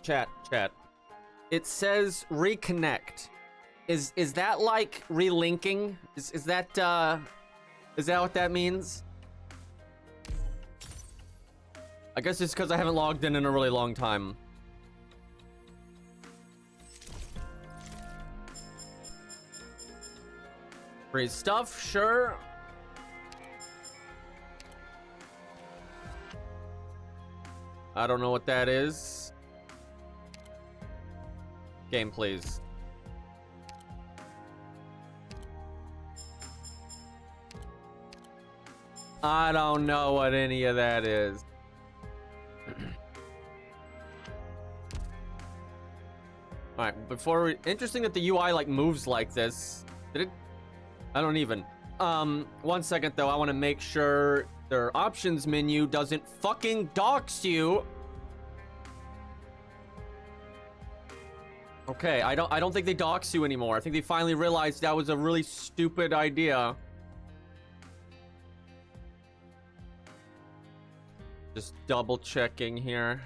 Chat. It says reconnect. Is that like relinking? Is that what that means? I guess it's because I haven't logged in a really long time. Free stuff, sure. I don't know what that is. Game, please. I don't know what any of that is. Alright, before we... Interesting that the UI, like, moves like this. Did it? I don't even. 1 second, though. I want to make sure their options menu doesn't fucking dox you. Okay, I don't think they dox you anymore. I think they finally realized that was a really stupid idea. Just double checking here.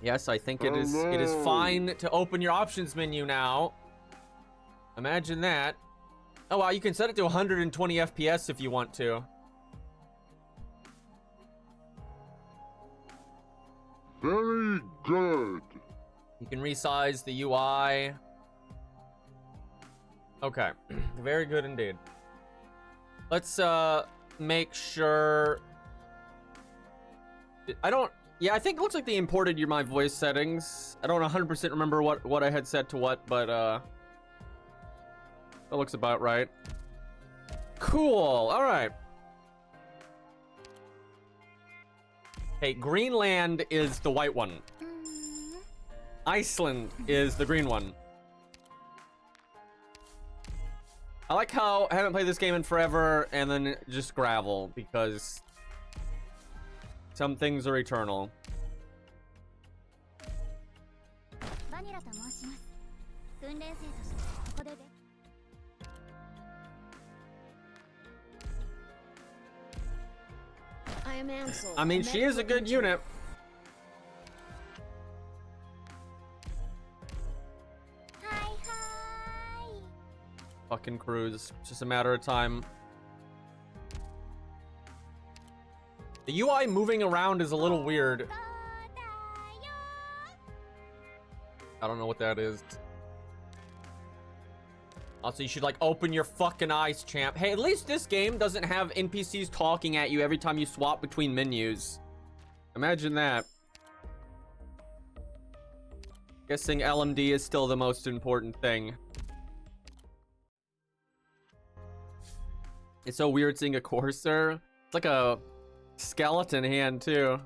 Yes, I think it is fine to open your options menu now. Imagine that. Oh wow, you can set it to 120 FPS if you want to. Very good. You can resize the UI. Okay, very good indeed. Let's make sure. Yeah, I think it looks like they imported my voice settings. I don't 100% remember what I had set to what, but that looks about right. Cool. All right. Hey, Greenland is the white one. Iceland is the green one. I like how I haven't played this game in forever and then just gravel because some things are eternal. I mean, she is a good unit. Hi. Fucking cruise. It's just a matter of time. The UI moving around is a little weird. I don't know what that is. Also, you should like open your fucking eyes, champ. Hey, at least this game doesn't have NPCs talking at you every time you swap between menus. Imagine that. Guessing LMD is still the most important thing. It's so weird seeing a Corsair. It's like a skeleton hand too.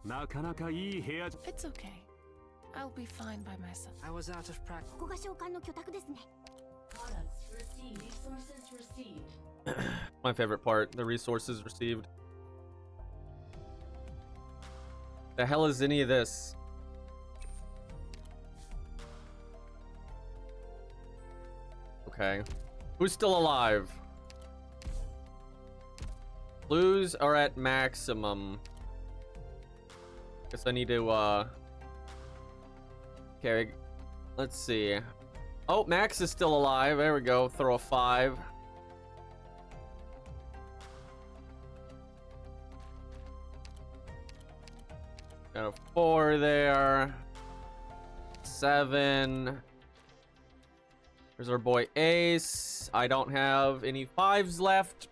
It's okay. I'll be fine by myself. I was out of practice. My favorite part, the resources received. The hell is any of this? Okay. Who's still alive? Blues are at maximum. Guess I need to, okay, let's see. Oh, Max is still alive. There we go. Throw a 5. Got a 4 there. 7. There's our boy Ace. I don't have any 5s left.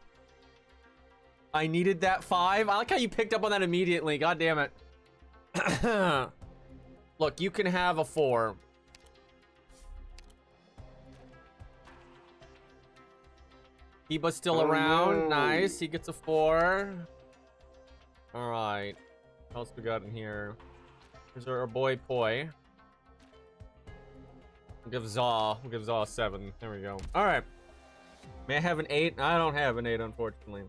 I needed that 5. I like how you picked up on that immediately. God damn it. Look, you can have a 4. Kiba's still around. Nice. He gets a 4. All right. What else we got in here? Here's our boy Poi. We'll give Zaw a 7. There we go. All right. May I have an 8? I don't have an 8, unfortunately.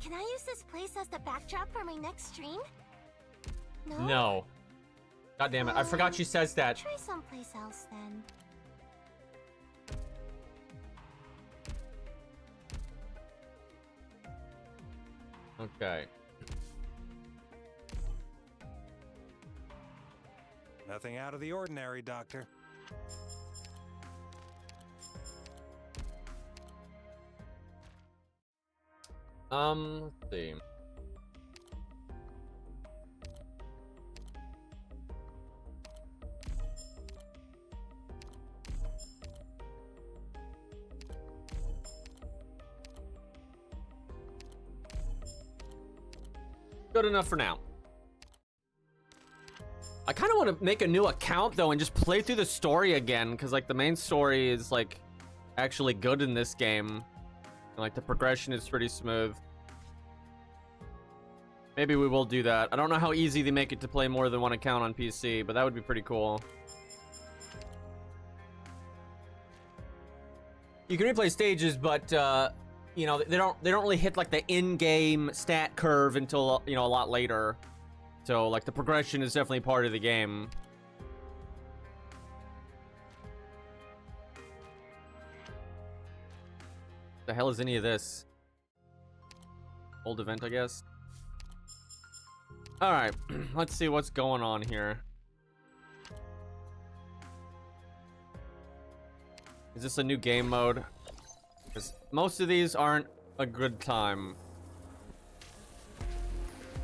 Can I use this place as the backdrop for my next stream? No. God damn it! I forgot she says that. Try someplace else then. Okay. Nothing out of the ordinary, Doctor. Let's see. Good enough for now. I kind of want to make a new account though and just play through the story again, because like the main story is like actually good in this game, and like the progression is pretty smooth. Maybe we will do that. I don't know how easy they make it to play more than one account on PC, but that would be pretty cool. You can replay stages, but you know, they don't really hit like the in-game stat curve until, you know, a lot later. So like the progression is definitely part of the game. The hell is any of this? Old event, I guess. All right, let's see what's going on here. Is this a new game mode? Because most of these aren't a good time.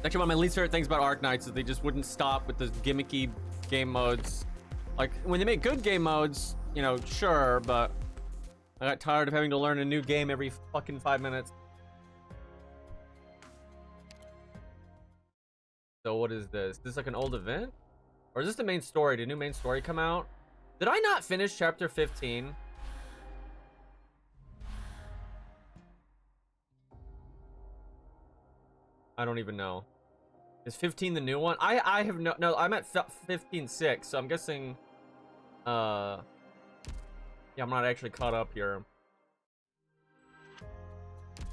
Actually, one of my least favorite things about Arknights is they just wouldn't stop with those gimmicky game modes. Like, when they make good game modes, you know, sure, but I got tired of having to learn a new game every fucking 5 minutes. So what is this? Is this like an old event? Or is this the main story? Did a new main story come out? Did I not finish chapter 15? I don't even know. Is 15 the new one? I have no, I'm at 15.6, so I'm guessing, yeah, I'm not actually caught up here.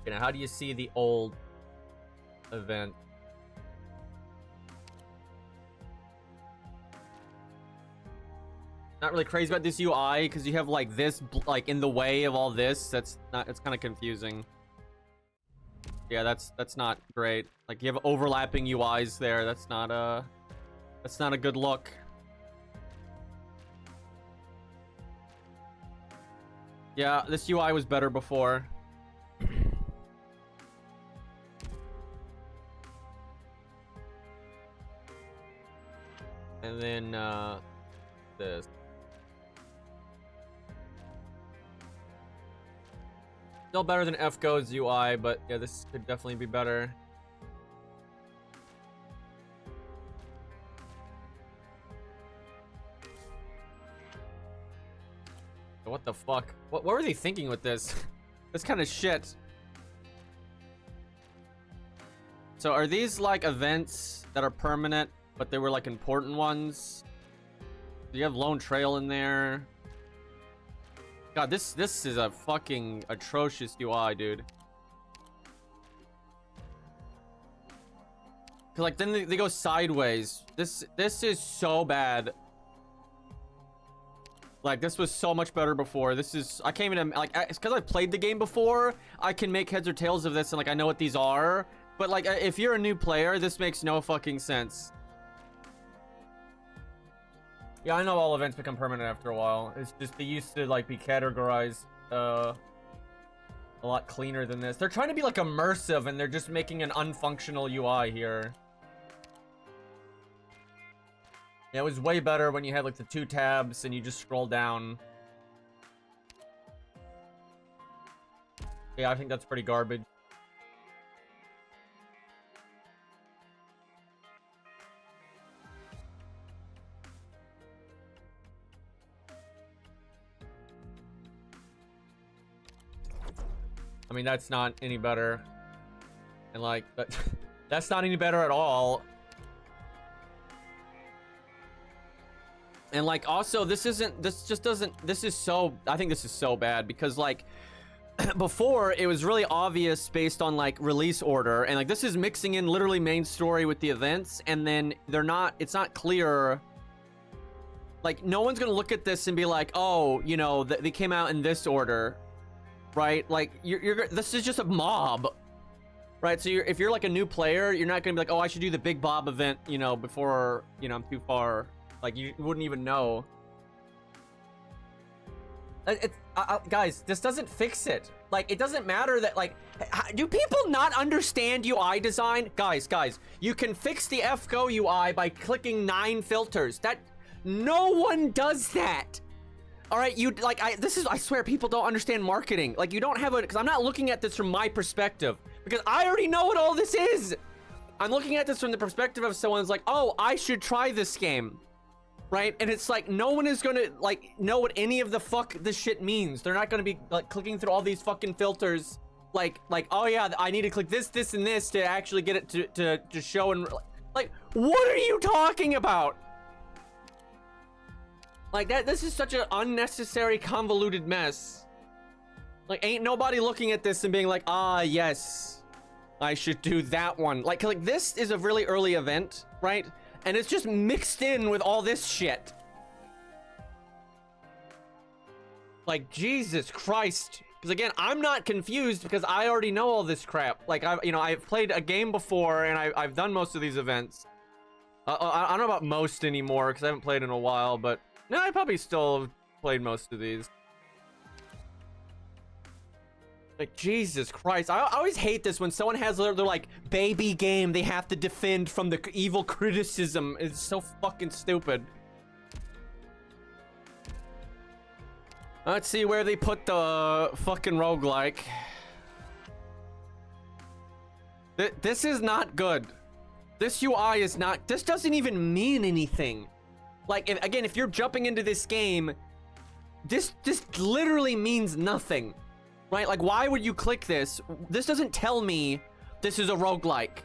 Okay, now how do you see the old event? Not really crazy about this UI because you have like this like in the way of all this. That's not, it's kind of confusing. Yeah, that's not great. Like you have overlapping UIs there. That's not a good look. Yeah, this UI was better before. And then this. Still better than FGo's UI, but yeah, this could definitely be better. What the fuck? What were they thinking with this? This kind of shit. So are these like events that are permanent, but they were like important ones? Do you have Lone Trail in there? God, this is a fucking atrocious UI, dude. Cause like then they go sideways. This is so bad. Like this was so much better before. This is, I can't even, like, it's because I played the game before. I can make heads or tails of this and like I know what these are. But like if you're a new player, this makes no fucking sense. Yeah, I know all events become permanent after a while. It's just they used to like be categorized a lot cleaner than this. They're trying to be like immersive and they're just making an unfunctional UI here. Yeah, it was way better when you had like the 2 tabs and you just scroll down. Yeah, I think that's pretty garbage. I mean, that's not any better. And like, that's not any better at all. And like, also, this is so, I think this is so bad because like, before it was really obvious based on like release order. And like, this is mixing in literally main story with the events. And then it's not clear Like, no one's gonna look at this and be like, oh, you know, they came out in this order, right? Like, this is just a mob, right? So if you're like a new player, you're not gonna be like, oh, I should do the Big Bob event, you know, before, you know, I'm too far. Like, you wouldn't even know. Guys, this doesn't fix it. Like, it doesn't matter that, like, do people not understand UI design? Guys, you can fix the FGO UI by clicking 9 filters. No one does that. All right, I swear people don't understand marketing. Like, you don't have because I'm not looking at this from my perspective, because I already know what all this is. I'm looking at this from the perspective of someone's like, oh, I should try this game. Right? And it's like, no one is gonna, like, know what any of the fuck this shit means. They're not gonna be, like, clicking through all these fucking filters. Like, oh yeah, I need to click this, this, and this to actually get it to show and, like, what are you talking about? Like, this is such an unnecessary, convoluted mess. Like, ain't nobody looking at this and being like, ah, yes, I should do that one. Like, this is a really early event, right? And it's just mixed in with all this shit. Like, Jesus Christ. Because again, I'm not confused because I already know all this crap. Like, I've played a game before and I've done most of these events. I don't know about most anymore because I haven't played in a while, but no, I probably still have played most of these. Like, Jesus Christ. I always hate this when someone has their like baby game they have to defend from the evil criticism. It's so fucking stupid. Let's see where they put the fucking roguelike. This is not good. This UI is not, this doesn't even mean anything. Like, if you're jumping into this game, this literally means nothing. Right? Like, why would you click this? This doesn't tell me this is a roguelike.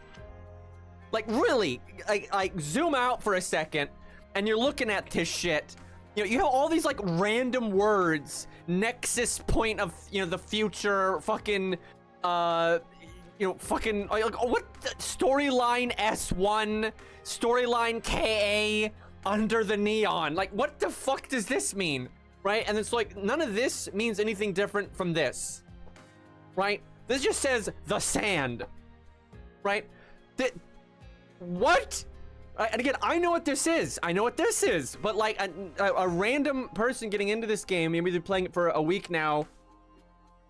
Like, really? Like, zoom out for a second, and you're looking at this shit. You know, you have all these, like, random words. Nexus point of, you know, the future. Fucking, you know, fucking, like, what? Storyline S1. Storyline KA. Under the neon. Like, what the fuck does this mean? Right? And it's like, none of this means anything different from this. Right? This just says the sand. Right? What? And again, I know what this is. I know what this is. But like a random person getting into this game, maybe they're playing it for a week now.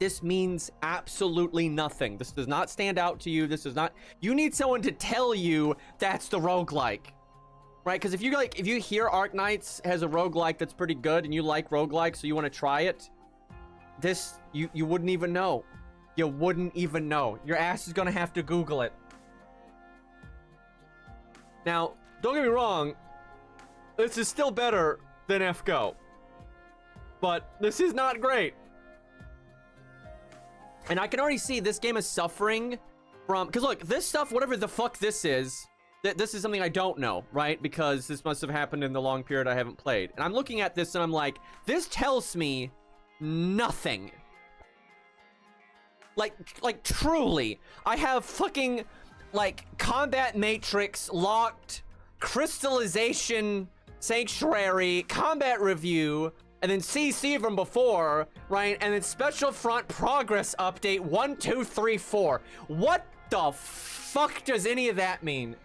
This means absolutely nothing. This does not stand out to you. This does not. You need someone to tell you that's the roguelike. Right? Because if you hear Arknights has a roguelike that's pretty good and you like roguelikes, so you want to try it, this, you wouldn't even know. You wouldn't even know. Your ass is going to have to Google it. Now, don't get me wrong, this is still better than FGO. But this is not great. And I can already see this game is suffering from, because look, this stuff, whatever the fuck this is something I don't know, right? Because this must have happened in the long period I haven't played. And I'm looking at this and I'm like, this tells me nothing. Like truly. I have fucking, like, combat matrix, locked, crystallization, sanctuary, combat review, and then CC from before, right? And then special front progress update 1, 2, 3, 4. What the fuck does any of that mean?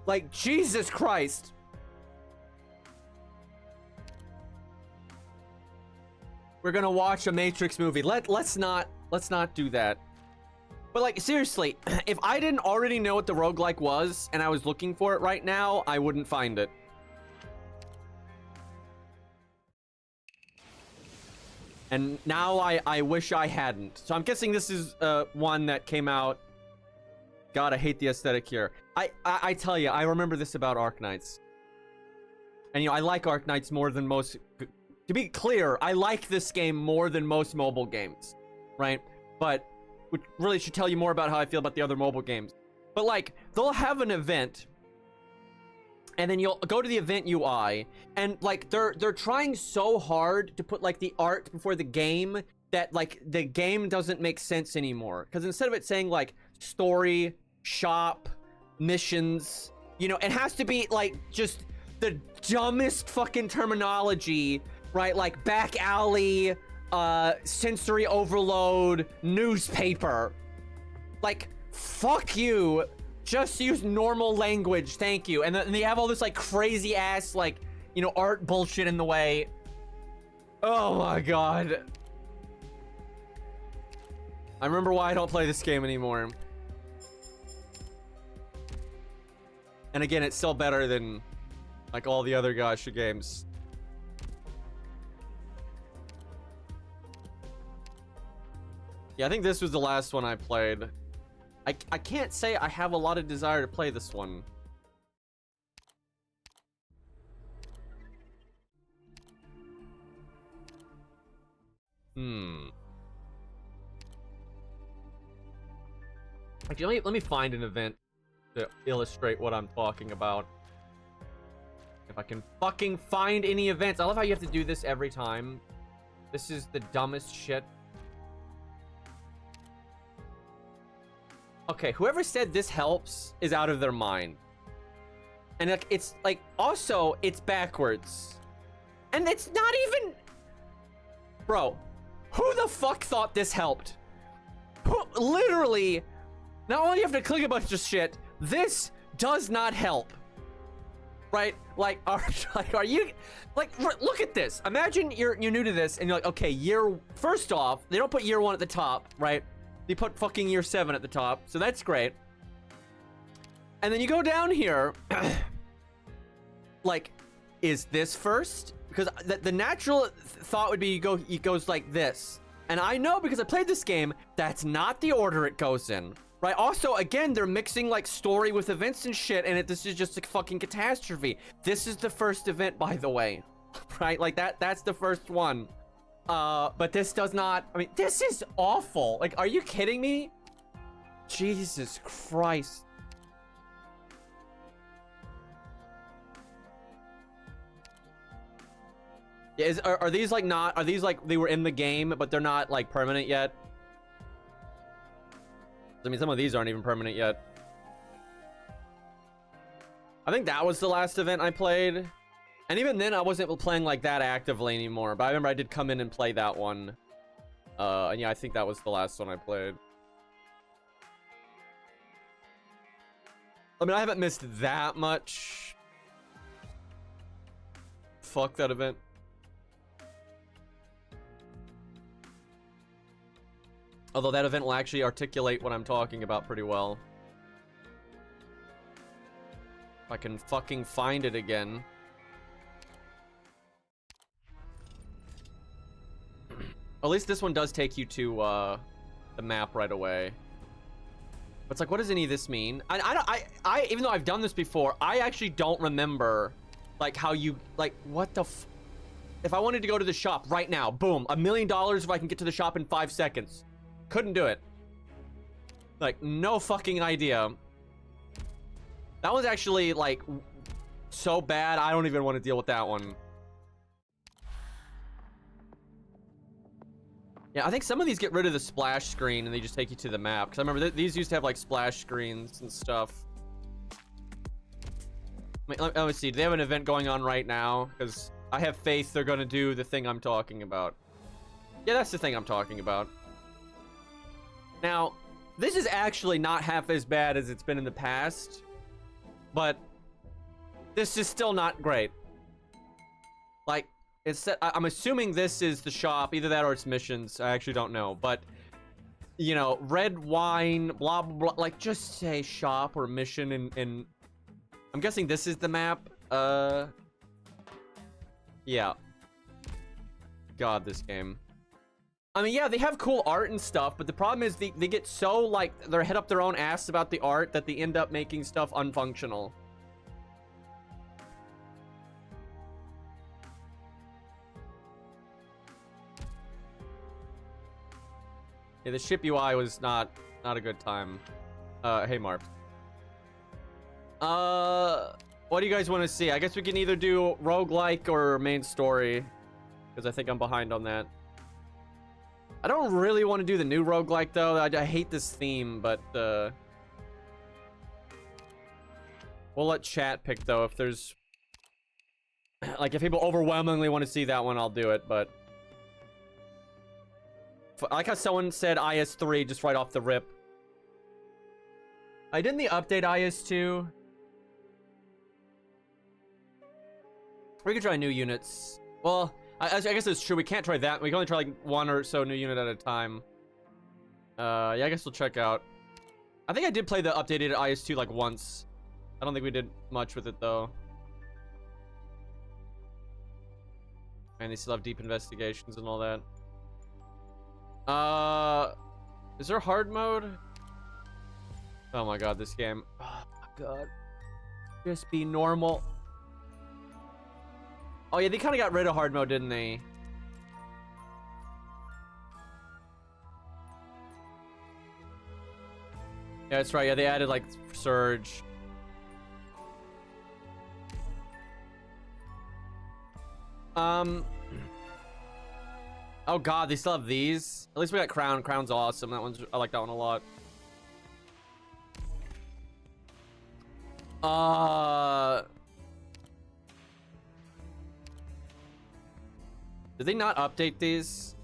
Like, Jesus Christ. We're gonna watch a Matrix movie. Let's not do that. But like, seriously, if I didn't already know what the roguelike was and I was looking for it right now, I wouldn't find it. And now I wish I hadn't. So I'm guessing this is one that came out. God, I hate the aesthetic here. I tell you, I remember this about Arknights. And, you know, I like Arknights more than most... To be clear, I like this game more than most mobile games, right? But, which really should tell you more about how I feel about the other mobile games. But, like, they'll have an event, and then you'll go to the event UI, and, like, they're trying so hard to put, like, the art before the game that, like, the game doesn't make sense anymore. Because instead of it saying, like, story, shop, missions, you know, it has to be like just the dumbest fucking terminology, right? Like back alley, sensory overload, newspaper. Like, fuck you. Just use normal language, thank you. And then they have all this like crazy ass, like, you know, art bullshit in the way. Oh my god. I remember why I don't play this game anymore. And again, it's still better than like all the other gacha games. Yeah, I think this was the last one I played. I can't say I have a lot of desire to play this one. Actually, let me find an event to illustrate what I'm talking about. If I can fucking find any events. I love how you have to do this every time. This is the dumbest shit. Okay, whoever said this helps is out of their mind. And like, it's like, also, it's backwards. And it's not even... Bro, who the fuck thought this helped? Who, literally, not only do you have to click a bunch of shit, this does not help. Right? Like, are you... Like, look at this. Imagine you're new to this, and you're like, okay, first off, they don't put year 1 at the top, right? They put fucking year 7 at the top, so that's great. And then you go down here, like, is this first? Because the natural thought would be it goes like this. And I know because I played this game, that's not the order it goes in. Right? Also, again, they're mixing like story with events and shit, and this is just a fucking catastrophe. This is the first event, by the way. Right? Like that's the first one. But this does not, I mean, this is awful. Like, are you kidding me? Jesus Christ. Yeah, are these like not, are these like they were in the game, but they're not like permanent yet? I mean, some of these aren't even permanent yet. I think that was the last event I played. And even then, I wasn't playing like that actively anymore. But I remember I did come in and play that one. And yeah, I think that was the last one I played. I mean, I haven't missed that much. Fuck that event. Although that event will actually articulate what I'm talking about pretty well. If I can fucking find it again. At least this one does take you to the map right away. But it's like, what does any of this mean? I even though I've done this before, I actually don't remember like how you like what the if I wanted to go to the shop right now, boom, $1 million if I can get to the shop in 5 seconds. Couldn't do it. Like, no fucking idea. That was actually like so bad, I don't even want to deal with that one. Yeah, I think some of these get rid of the splash screen and they just take you to the map. Because I remember these used to have like splash screens and stuff. Let me see. Do they have an event going on right now? Because I have faith they're going to do the thing I'm talking about. Yeah, that's the thing I'm talking about. Now, this is actually not half as bad as it's been in the past. But this is still not great. Like, I'm assuming this is the shop, either that or it's missions. I actually don't know, but you know, red wine, blah blah blah. Like, just say shop or mission, and I'm guessing this is the map. Yeah. God, this game. I mean, yeah, they have cool art and stuff, but the problem is they get so like their head up their own ass about the art that they end up making stuff unfunctional. Yeah, the ship UI was not a good time. Hey, Marv. What do you guys want to see? I guess we can either do roguelike or main story, because I think I'm behind on that. I don't really want to do the new roguelike, though. I hate this theme, but we'll let chat pick, though, if there's Like, if people overwhelmingly want to see that one, I'll do it, but... I like how someone said IS-3 just right off the rip. Didn't the update IS-2? We could try new units. Well, I guess it's true. We can't try that. We can only try like one or so new unit at a time. Yeah, I guess we'll check out. I think I did play the updated IS-2 like once. I don't think we did much with it though. And they still have deep investigations and all that. Is there hard mode? Oh my god, this game. Oh my god. Just be normal. Oh yeah, they kind of got rid of hard mode, didn't they? Yeah, that's right. Yeah, they added like Surge. Oh god, they still have these. At least we got Crown. Crown's awesome. That one's, I like that one a lot. Did they not update these?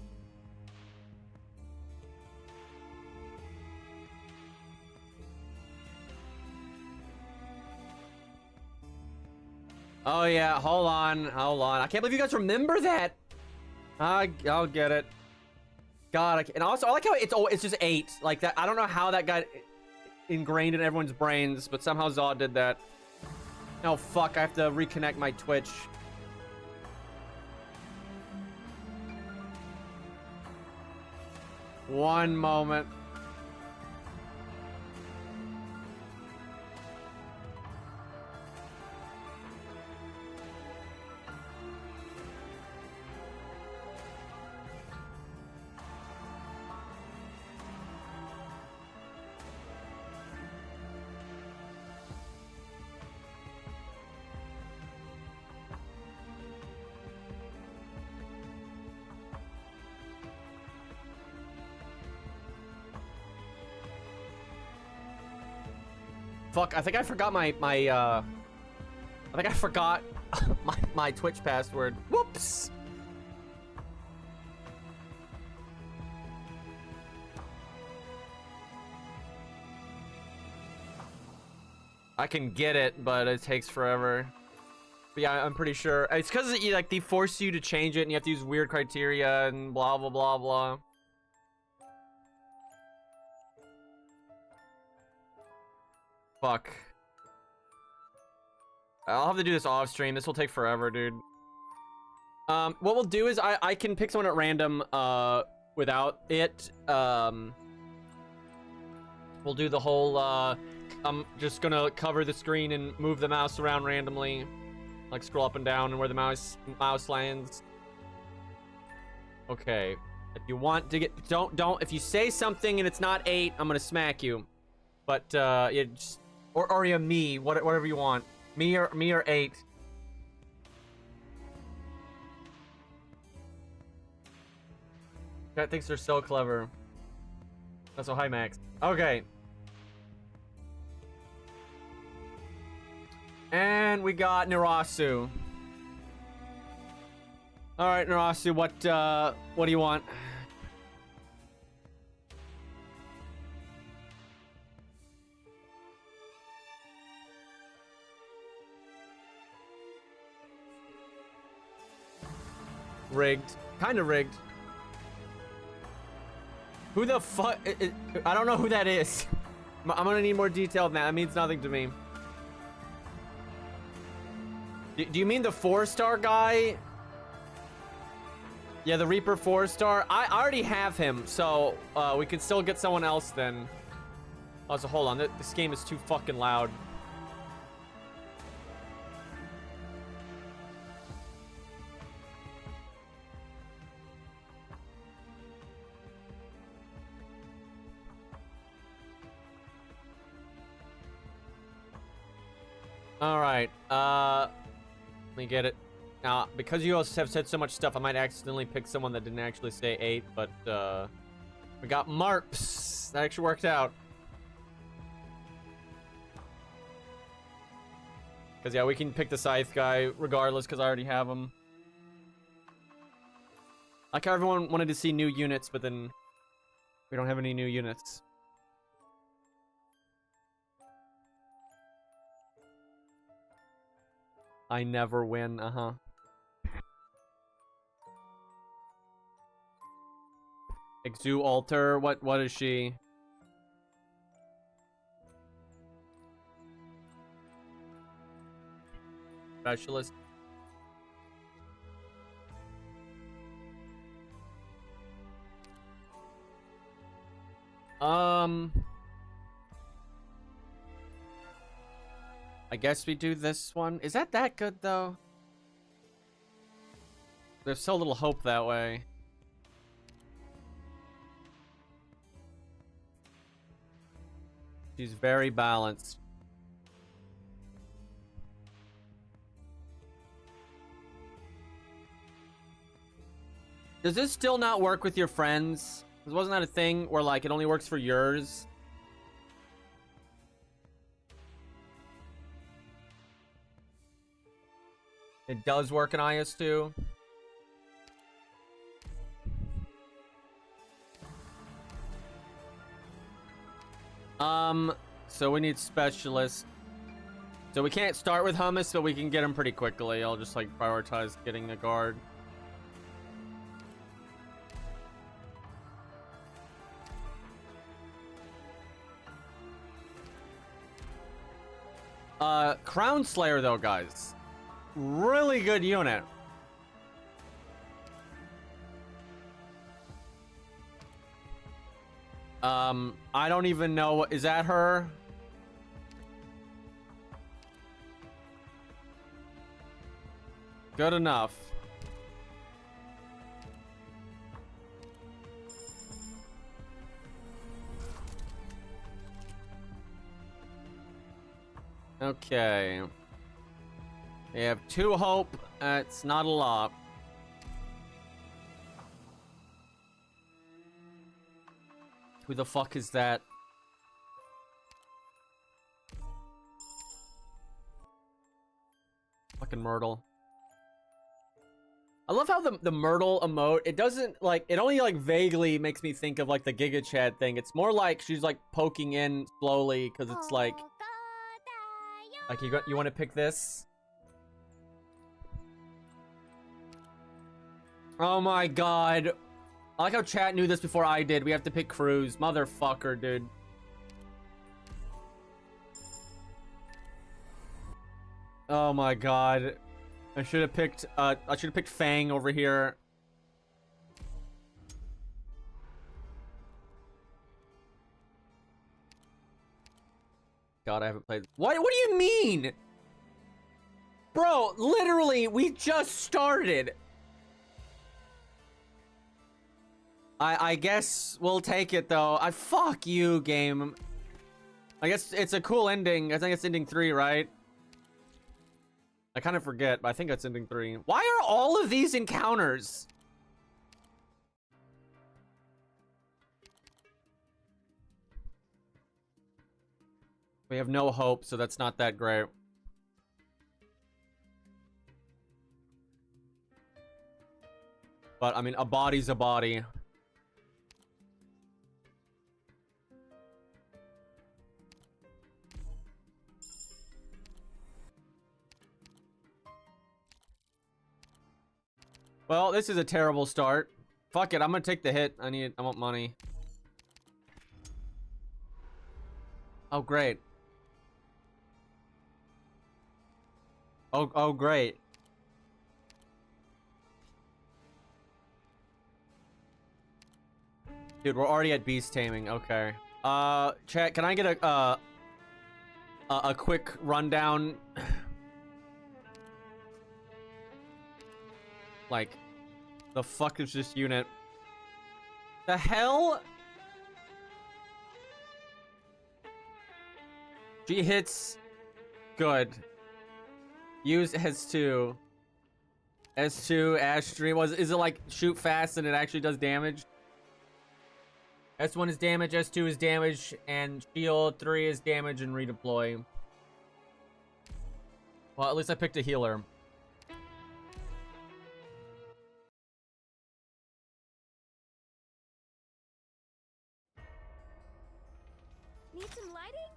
Oh yeah, hold on. I can't believe you guys remember that. I'll get it. God, and also I like how it's just 8 like that. I don't know how that got ingrained in everyone's brains, but somehow Zod did that. Oh fuck, I have to reconnect my Twitch. One moment. Fuck, I think I forgot I think I forgot my Twitch password. Whoops. I can get it, but it takes forever. But yeah, I'm pretty sure it's because like they force you to change it, and you have to use weird criteria and blah blah blah blah. Fuck. I'll have to do this off stream. This will take forever, dude. What we'll do is I can pick someone at random without it. We'll do the whole I'm just gonna cover the screen and move the mouse around randomly, like scroll up and down and where the mouse lands. Okay. If you want to get don't if you say something and it's not 8, I'm gonna smack you. But yeah, just or yeah, me, whatever you want. Me or 8. That thinks they're so clever. That's so hi Max. Okay. And we got Narasu. All right, Narasu, what do you want? Rigged. Kind of rigged. Who the fuck? I don't know who that is. I'm gonna need more detail than that. That means nothing to me. Do you mean the 4-star guy? Yeah, the Reaper 4-star. I already have him, so we can still get someone else then. Also, hold on. This game is too fucking loud. All right. Let me get it. Now, because you guys have said so much stuff, I might accidentally pick someone that didn't actually say 8, but we got Marps. That actually worked out. Because, yeah, we can pick the Scythe guy regardless because I already have him. Like how everyone wanted to see new units, but then we don't have any new units. I never win, uh-huh. Exu Alter, what is she? Specialist. I guess we do this one. Is that good though? There's so little hope that way. She's very balanced. Does this still not work with your friends? 'Cause wasn't that a thing where like it only works for yours? It does work in IS2. So we need specialists. So we can't start with hummus, but we can get him pretty quickly. I'll just like prioritize getting a guard. Crown Slayer though, guys. Really good unit. I don't even know. Is that her? Good enough. Okay. We have 2 hope. It's not a lot. Who the fuck is that? Fucking Myrtle. I love how the Myrtle emote, it doesn't like, it only like vaguely makes me think of like the Giga Chad thing. It's more like she's like poking in slowly because it's like you want to pick this? Oh my god. I like how chat knew this before I did. We have to pick Cruz. Motherfucker, dude. Oh my god. I should have picked Fang over here. God, I haven't played. What do you mean? Bro, literally, we just started. I guess we'll take it though. Fuck you, game. I guess it's a cool ending. I think it's ending 3, right? I kind of forget, but I think it's ending 3. Why are all of these encounters? We have no hope, so that's not that great. But I mean, a body's a body. Well, this is a terrible start. Fuck it, I'm gonna take the hit. I want money. Oh, great. Oh, great. Dude, we're already at beast taming. Okay. Chat, can I get a quick rundown? Like, the fuck is this unit? The hell? G hits. Good. Use S2. S2, Ash3. Is it like shoot fast and it actually does damage? S1 is damage, S2 is damage, and shield 3 is damage and redeploy. Well, at least I picked a healer. Need some lighting?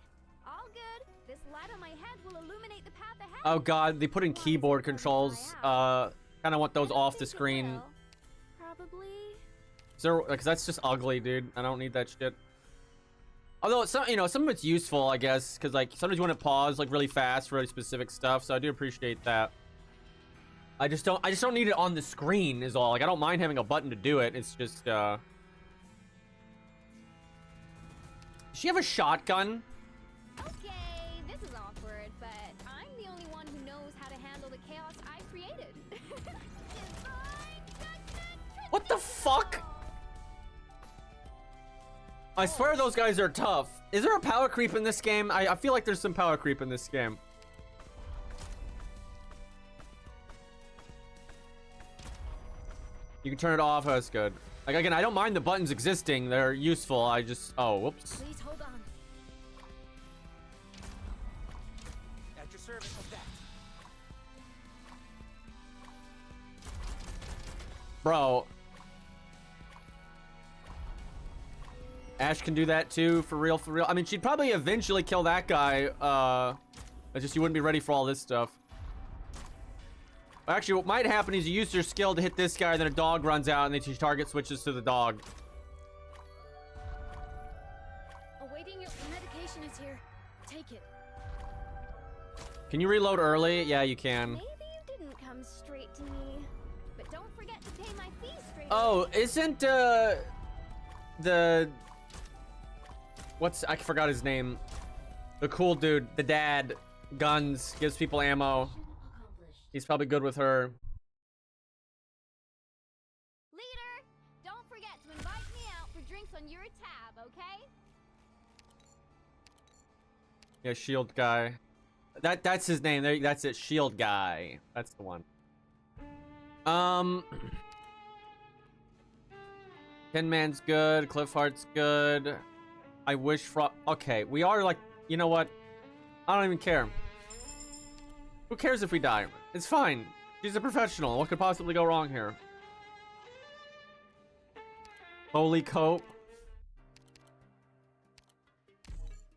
All good. This light on my head will illuminate the path ahead. Oh god, they put in keyboard controls. Kind of want those off the screen. Probably. So, because that's just ugly, dude. I don't need that shit. Although some, you know, some of it's useful, I guess, because like sometimes you want to pause like really fast for really specific stuff. So I do appreciate that. I just don't need it on the screen is all. Like I don't mind having a button to do it. It's just Does she have a shotgun? Okay, this is awkward, but I'm the only one who knows how to handle the chaos I created. What the fuck? I swear those guys are tough. Is there a power creep in this game? I feel like there's some power creep in this game. You can turn it off. Oh, that's good. Like, again, I don't mind the buttons existing. They're useful. I just... Oh, whoops. Please hold on. At your service of that. Bro. Ash can do that too, for real, for real. I mean, she'd probably eventually kill that guy. It's just you wouldn't be ready for all this stuff. Actually, what might happen is you use your skill to hit this guy, then a dog runs out, and then your target switches to the dog. Awaiting your medication is here. Take it. Can you reload early? Yeah, you can. Maybe you didn't come straight to me, but don't forget to pay my fees straight. Oh, isn't the I forgot his name. The cool dude, the dad, guns, gives people ammo. He's probably good with her. Leader, don't forget to invite me out for drinks on your tab, okay? Yeah, shield guy. That's his name. There, that's it. Shield guy. That's the one. Tin Man's good. Cliffheart's good. I wish for. Okay, we are like. You know what? I don't even care. Who cares if we die? It's fine. She's a professional. What could possibly go wrong here? Holy cope.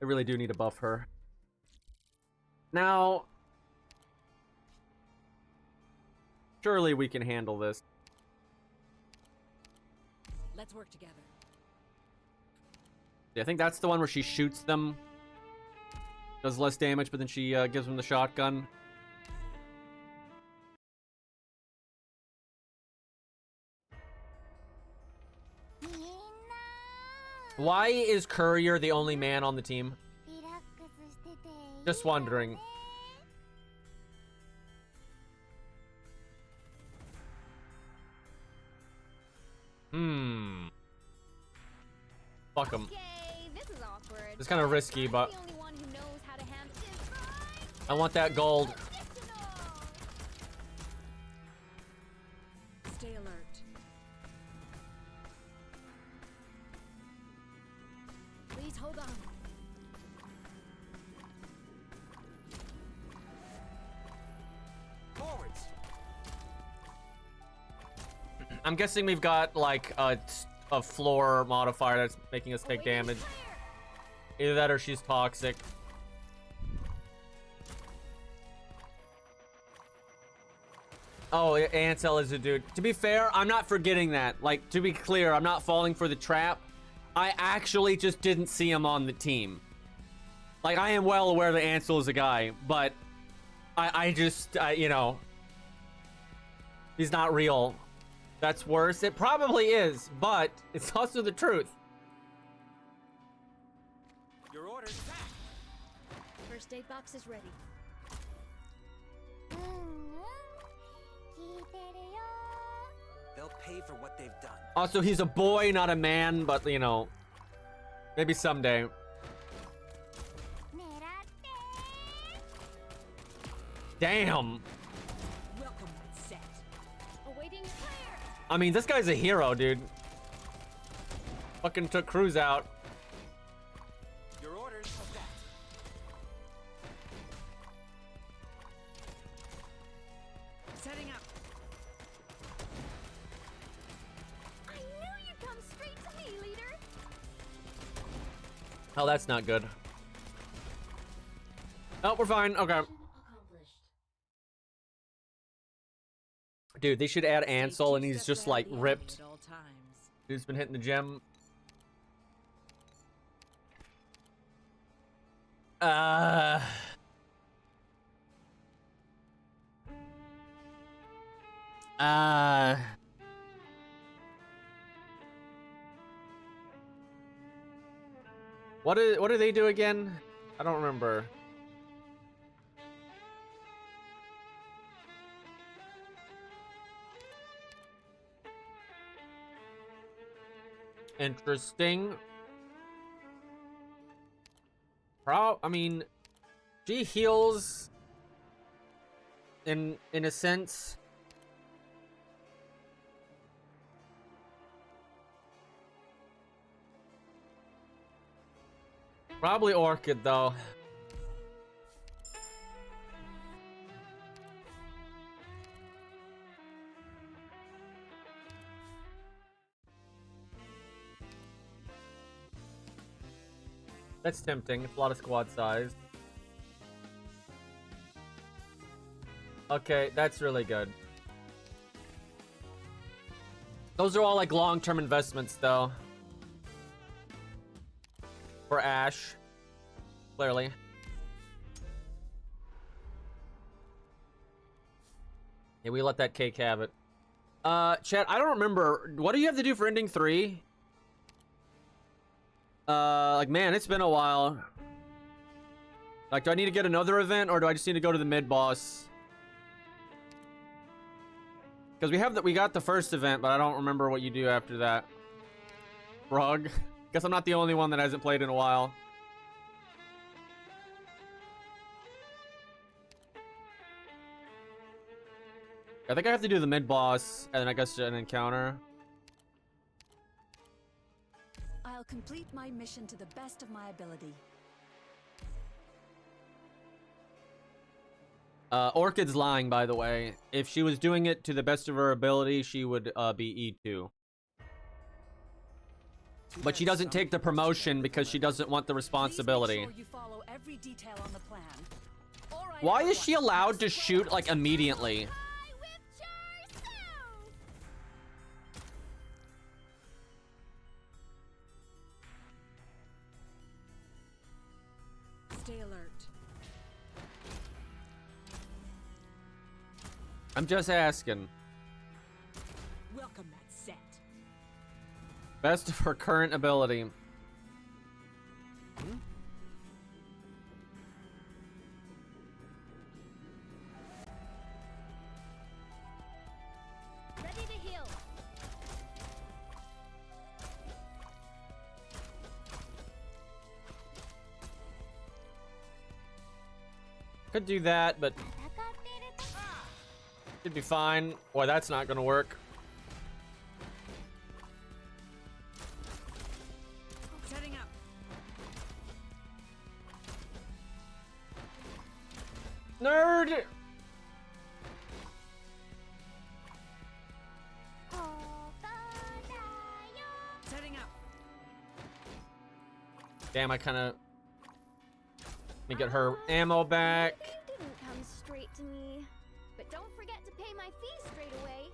I really do need to buff her. Now, surely we can handle this. Let's work together. Yeah, I think that's the one where she shoots them. Does less damage, but then she gives them the shotgun. Why is Courier the only man on the team? Just wondering. Fuck him. Okay, this is awkward. It's kind of risky, but I'm the only one who knows how to handle this. I want that gold. Stay alert. Please hold on. Forwards. I'm guessing we've got like a floor modifier that's making us take damage. Either that or she's toxic. Oh, Ansel is a dude. To be fair, I'm not forgetting that. Like, to be clear, I'm not falling for the trap. I actually just didn't see him on the team. Like, I am well aware that Ansel is a guy, but I just, you know, he's not real. That's worse. It probably is, but it's also the truth. Your orders back. First aid box is ready. They'll pay for what they've done. Also, he's a boy, not a man, but, you know, maybe someday. Damn. Welcome set. Awaiting your clear. I mean, this guy's a hero, dude. Fucking took Cruz out. Your orders of that. Oh, that's not good. Oh, we're fine. Okay. Dude, they should add Ansel, and he's just like ripped. At all times. Dude's been hitting the gym. What do they do again? I don't remember. Interesting. I mean, she heals in a sense. Probably Orchid though. That's tempting. It's a lot of squad size. Okay, that's really good. Those are all like long-term investments though. For Ash. Clearly. Yeah, we let that cake have it. Chat, I don't remember. What do you have to do for ending 3? Like, man, it's been a while. Like, do I need to get another event, or do I just need to go to the mid-boss? Because we got the first event, but I don't remember what you do after that. Rug. Guess I'm not the only one that hasn't played in a while. I think I have to do the mid-boss, and then I guess an encounter. I'll complete my mission to the best of my ability. Orchid's lying, by the way. If she was doing it to the best of her ability, she would be E2. But she doesn't take the promotion because she doesn't want the responsibility. Please make sure you follow every detail on the plan. Why is she allowed to shoot, like, immediately? Stay alert. I'm just asking. Welcome that set. Best of her current ability. Ready to heal. Could do that, but should be fine. Boy, that's not gonna work. Setting up. Nerd! Setting up. Damn, I kind of... Let me get her ammo back. They didn't come straight to me. But don't forget to pay my fee straight away.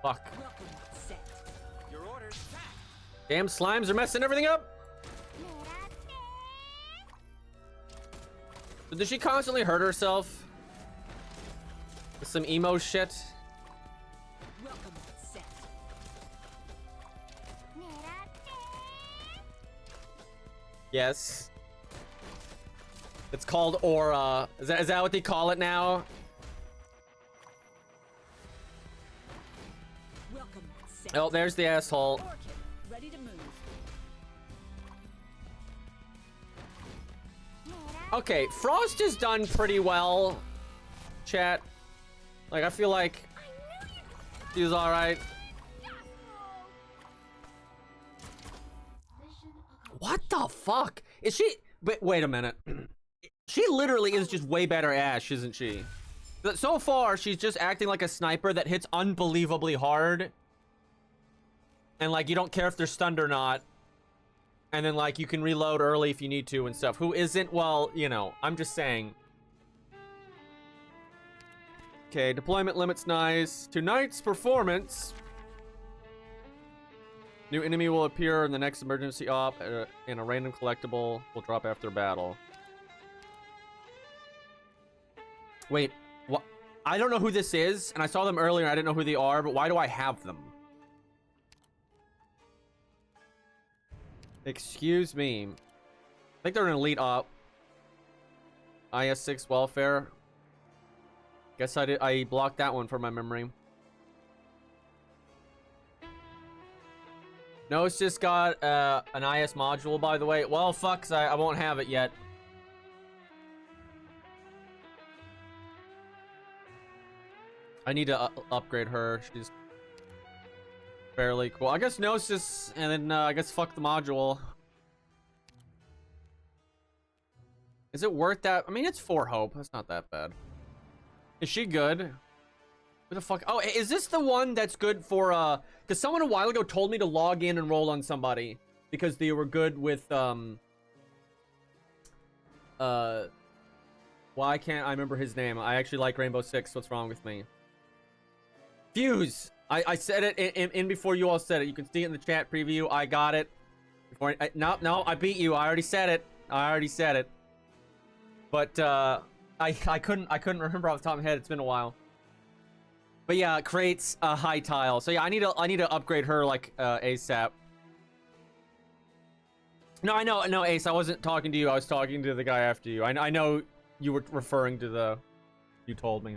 Fuck. Welcome that set. Your orders, back. Damn slimes are messing everything up. So does she constantly hurt herself? With some emo shit? Welcome that set. Yes. It's called aura. Is that what they call it now? Welcome that set. Oh, there's the asshole. Orchid, ready to move. Okay, Frost has done pretty well, chat. Like, I feel like she's alright. What the fuck? Is she... Wait a minute. She literally is just way better Ash, isn't she? So far, she's just acting like a sniper that hits unbelievably hard. And, like, you don't care if they're stunned or not. And then, like, you can reload early if you need to and stuff. Who isn't? Well, you know, I'm just saying. Okay, deployment limit's nice. Tonight's performance. New enemy will appear in the next emergency op, and a random collectible will drop after battle. Wait, what? I don't know who this is, and I saw them earlier, and I didn't know who they are, but why do I have them? Excuse me. I think they're an elite op. IS-6 welfare. Guess I blocked that one from my memory. No, it's just got an IS module, by the way. Well, fuck, 'cause I won't have it yet. I need to upgrade her. She's fairly cool. I guess Gnosis, and then I guess fuck the module. Is it worth that? I mean, it's 4 hope. That's not that bad. Is she good? Who the fuck? Oh, is this the one that's good for, because someone a while ago told me to log in and roll on somebody because they were good with, why can't I remember his name? I actually like Rainbow Six. What's wrong with me? Fuse! I said it in before you all said it. You can see it in the chat preview. I got it. Before no, I beat you. I already said it. But, I couldn't remember off the top of my head. It's been a while. But yeah, it creates a high tile. So yeah, I need to upgrade her like ASAP. No, I know, no, Ace, I wasn't talking to you. I was talking to the guy after you. I know you were referring to the you told me.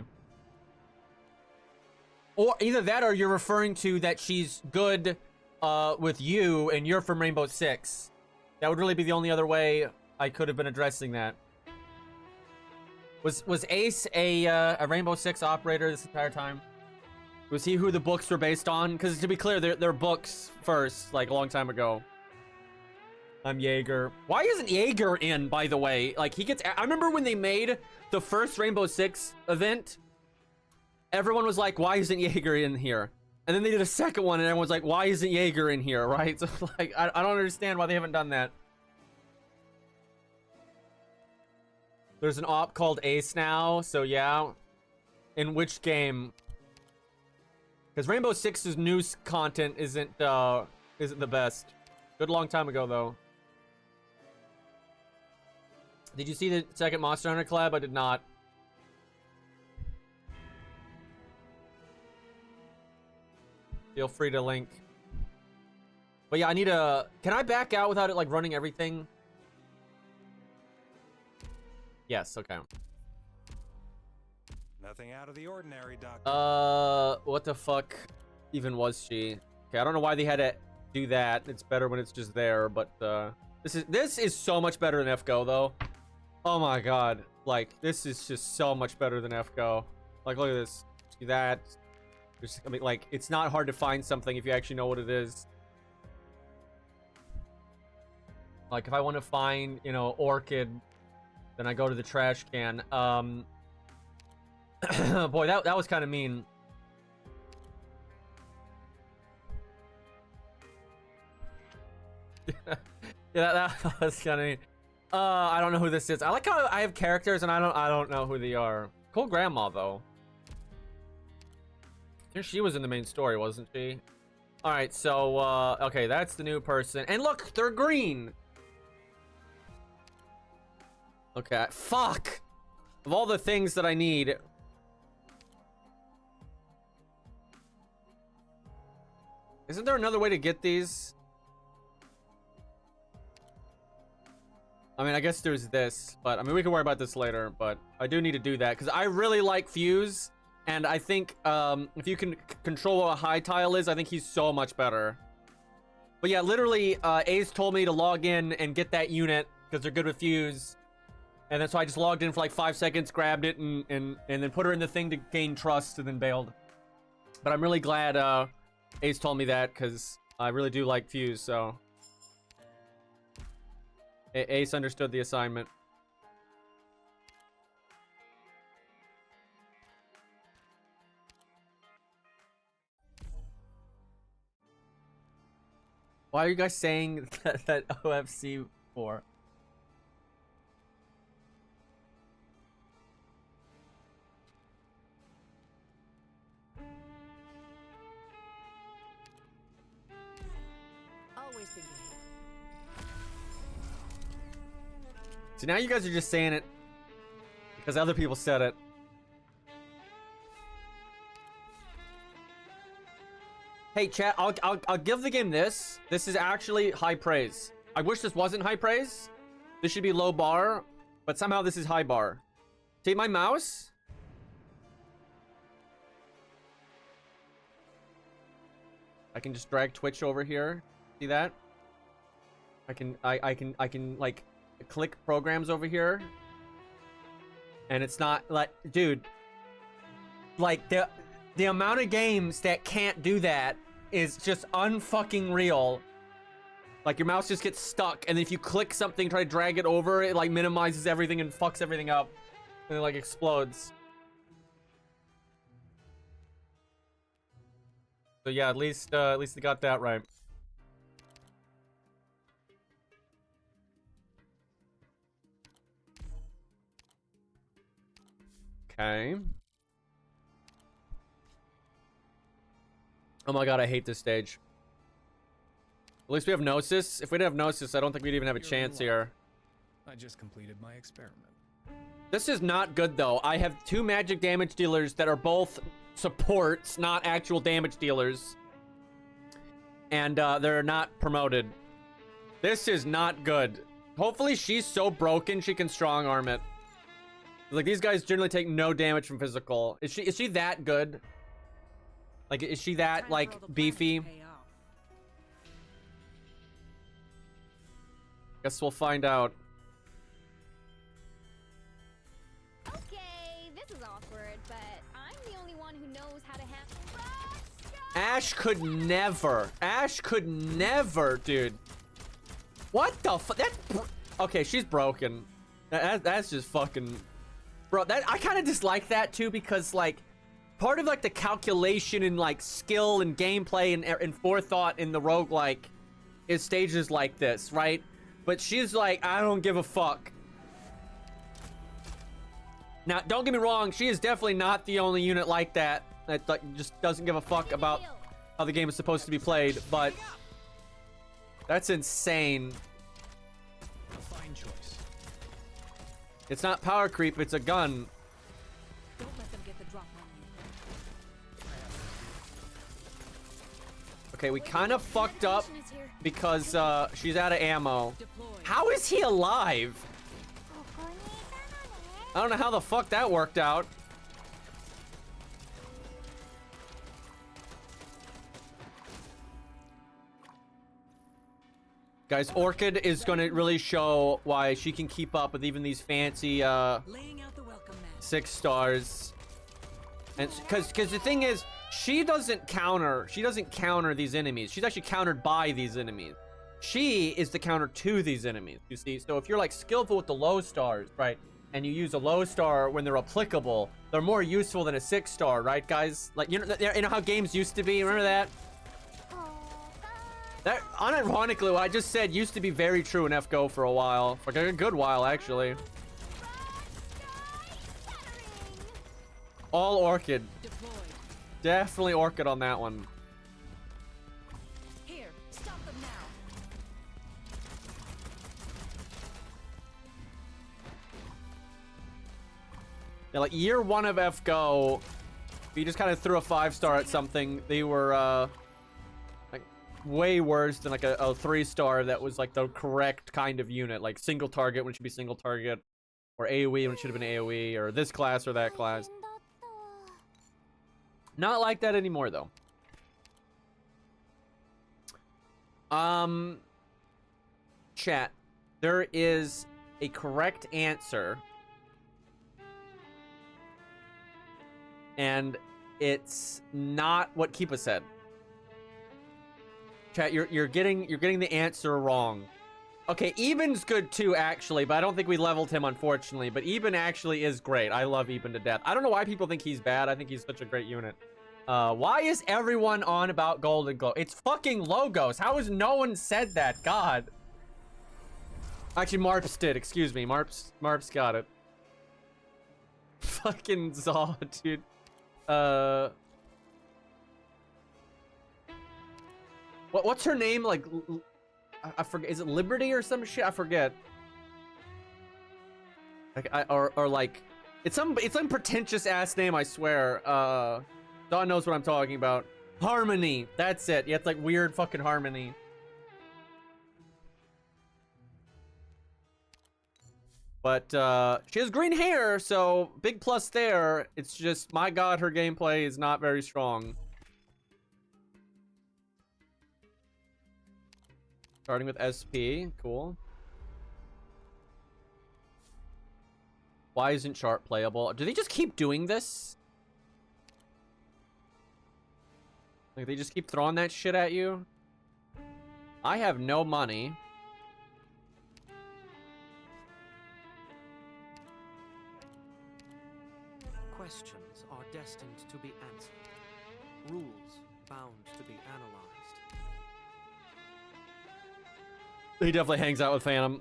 Or either that or you're referring to that she's good with you and you're from Rainbow Six. That would really be the only other way I could have been addressing that. Was Ace a Rainbow Six operator this entire time? Was he who the books were based on? Because to be clear, they're books first, like a long time ago. I'm Jaeger. Why isn't Jaeger in, by the way? Like, he gets... I remember when they made the first Rainbow Six event, everyone was like, why isn't Jaeger in here? And then they did a second one, and everyone's like, why isn't Jaeger in here, right? So, like, I don't understand why they haven't done that. There's an op called Ace now, so yeah. In which game? Because Rainbow Six's news content isn't the best. Good long time ago though. Did you see the second Monster Hunter collab? I did not. Feel free to link. But yeah, I need a... Can I back out without it like running everything? Yes, okay. Nothing out of the ordinary, Doctor. What the fuck even was she? Okay, I don't know why they had to do that. It's better when it's just there, but this is so much better than FGO though. Oh my god. Like, this is just so much better than FGO. Like, look at this. See that? Just, I mean, like, it's not hard to find something if you actually know what it is. Like, if I want to find, you know, Orchid, then I go to the trash can. Boy, that was kind of mean. Yeah, that was kind of mean. I don't know who this is. I like how I have characters and I don't know who they are. Cool grandma though. I think she was in the main story, wasn't she? All right, so okay, that's the new person. And look, they're green. Okay, fuck. Of all the things that I need. Isn't there another way to get these? I mean, I guess there's this, but I mean, we can worry about this later, but I do need to do that because I really like Fuse, and I think if you can control what a high tile is, I think he's so much better. But yeah, literally, Ace told me to log in and get that unit because they're good with Fuse. And then so I just logged in for like 5 seconds, grabbed it, and then put her in the thing to gain trust, and then bailed. But I'm really glad Ace told me that, because I really do like Fuse, so... Ace understood the assignment. Why are you guys saying that OFC for? Always thinking. So now you guys are just saying it because other people said it. Hey chat, I'll give the game this. This is actually high praise. I wish this wasn't high praise. This should be low bar, but somehow this is high bar. See my mouse? I can just drag Twitch over here. See that? I can like click programs over here. And it's not like, dude, like the amount of games that can't do that is just unfucking real. Like your mouse just gets stuck, and if you click something, try to drag it over, it like minimizes everything and fucks everything up, and it like explodes. So yeah, at least they got that right. Okay. Oh my god, I hate this stage. At least we have Gnosis. If we didn't have Gnosis, I don't think we'd even have a chance here. I just completed my experiment. This is not good, though. I have 2 magic damage dealers that are both supports, not actual damage dealers. And they're not promoted. This is not good. Hopefully she's so broken she can strong arm it. Like, these guys generally take no damage from physical. Is she that good? Like, is she that, like, beefy? Guess we'll find out. Okay, this is awkward, but I'm the only one who knows how to handle. Ash could never. Ash could never, dude. What the fuck? Okay, she's broken. That's just fucking... Bro, I kind of dislike that, too, because, like, part of, like, the calculation and, like, skill and gameplay and forethought in the roguelike is stages like this, right? But she's like, I don't give a fuck. Now, don't get me wrong, she is definitely not the only unit like that like, just doesn't give a fuck about how the game is supposed to be played, but that's insane. A fine choice. It's not power creep, it's a gun. Don't let them get the drop on you. Okay, we kind of fucked up because she's out of ammo. Deploy. How is he alive? I don't know how the fuck that worked out. Guys, Orchid is going to really show why she can keep up with even these fancy Laying out the welcome mat. 6 stars. And because the thing is, she doesn't counter these enemies. She's actually countered by these enemies. She is the counter to these enemies, you see. So if you're like skillful with the low stars, right, and you use a low star when they're applicable, they're more useful than a 6 star, right, guys? Like, you know how games used to be? Remember that? That, unironically, what I just said used to be very true in FGO for a while. For like a good while, actually. All Orchid. Deployed. Definitely Orchid on that one. Here, stop them now. Yeah, like year 1 of FGO, if you just kind of threw a 5-star at something, they were like way worse than like a 3-star that was like the correct kind of unit, like single target when it should be single target, or AoE when it should have been AoE, or this class or that class. Not like that anymore, though. Chat, there is a correct answer, and it's not what Keepa said. Chat, you're getting the answer wrong. Okay, Eben's good too, actually, but I don't think we leveled him, unfortunately. But Eben actually is great. I love Eben to death. I don't know why people think he's bad. I think he's such a great unit. Why is everyone on about Golden Glow? It's fucking logos. How has no one said that? God. Actually, Marps did. Excuse me. Marps got it. Fucking Zaw, dude. What's her name? Like, I forget. Is it Liberty or some shit? I forget. Like, or like, it's some pretentious ass name. I swear. Dawn knows what I'm talking about. Harmony. That's it. Yeah, it's like weird fucking Harmony. But she has green hair, so big plus there. It's just, my god, her gameplay is not very strong. Starting with SP, cool. Why isn't Sharp playable? Do they just keep doing this? Like, they just keep throwing that shit at you? I have no money. Questions are destined to be answered. Rules bound to be analyzed. He definitely hangs out with Phantom.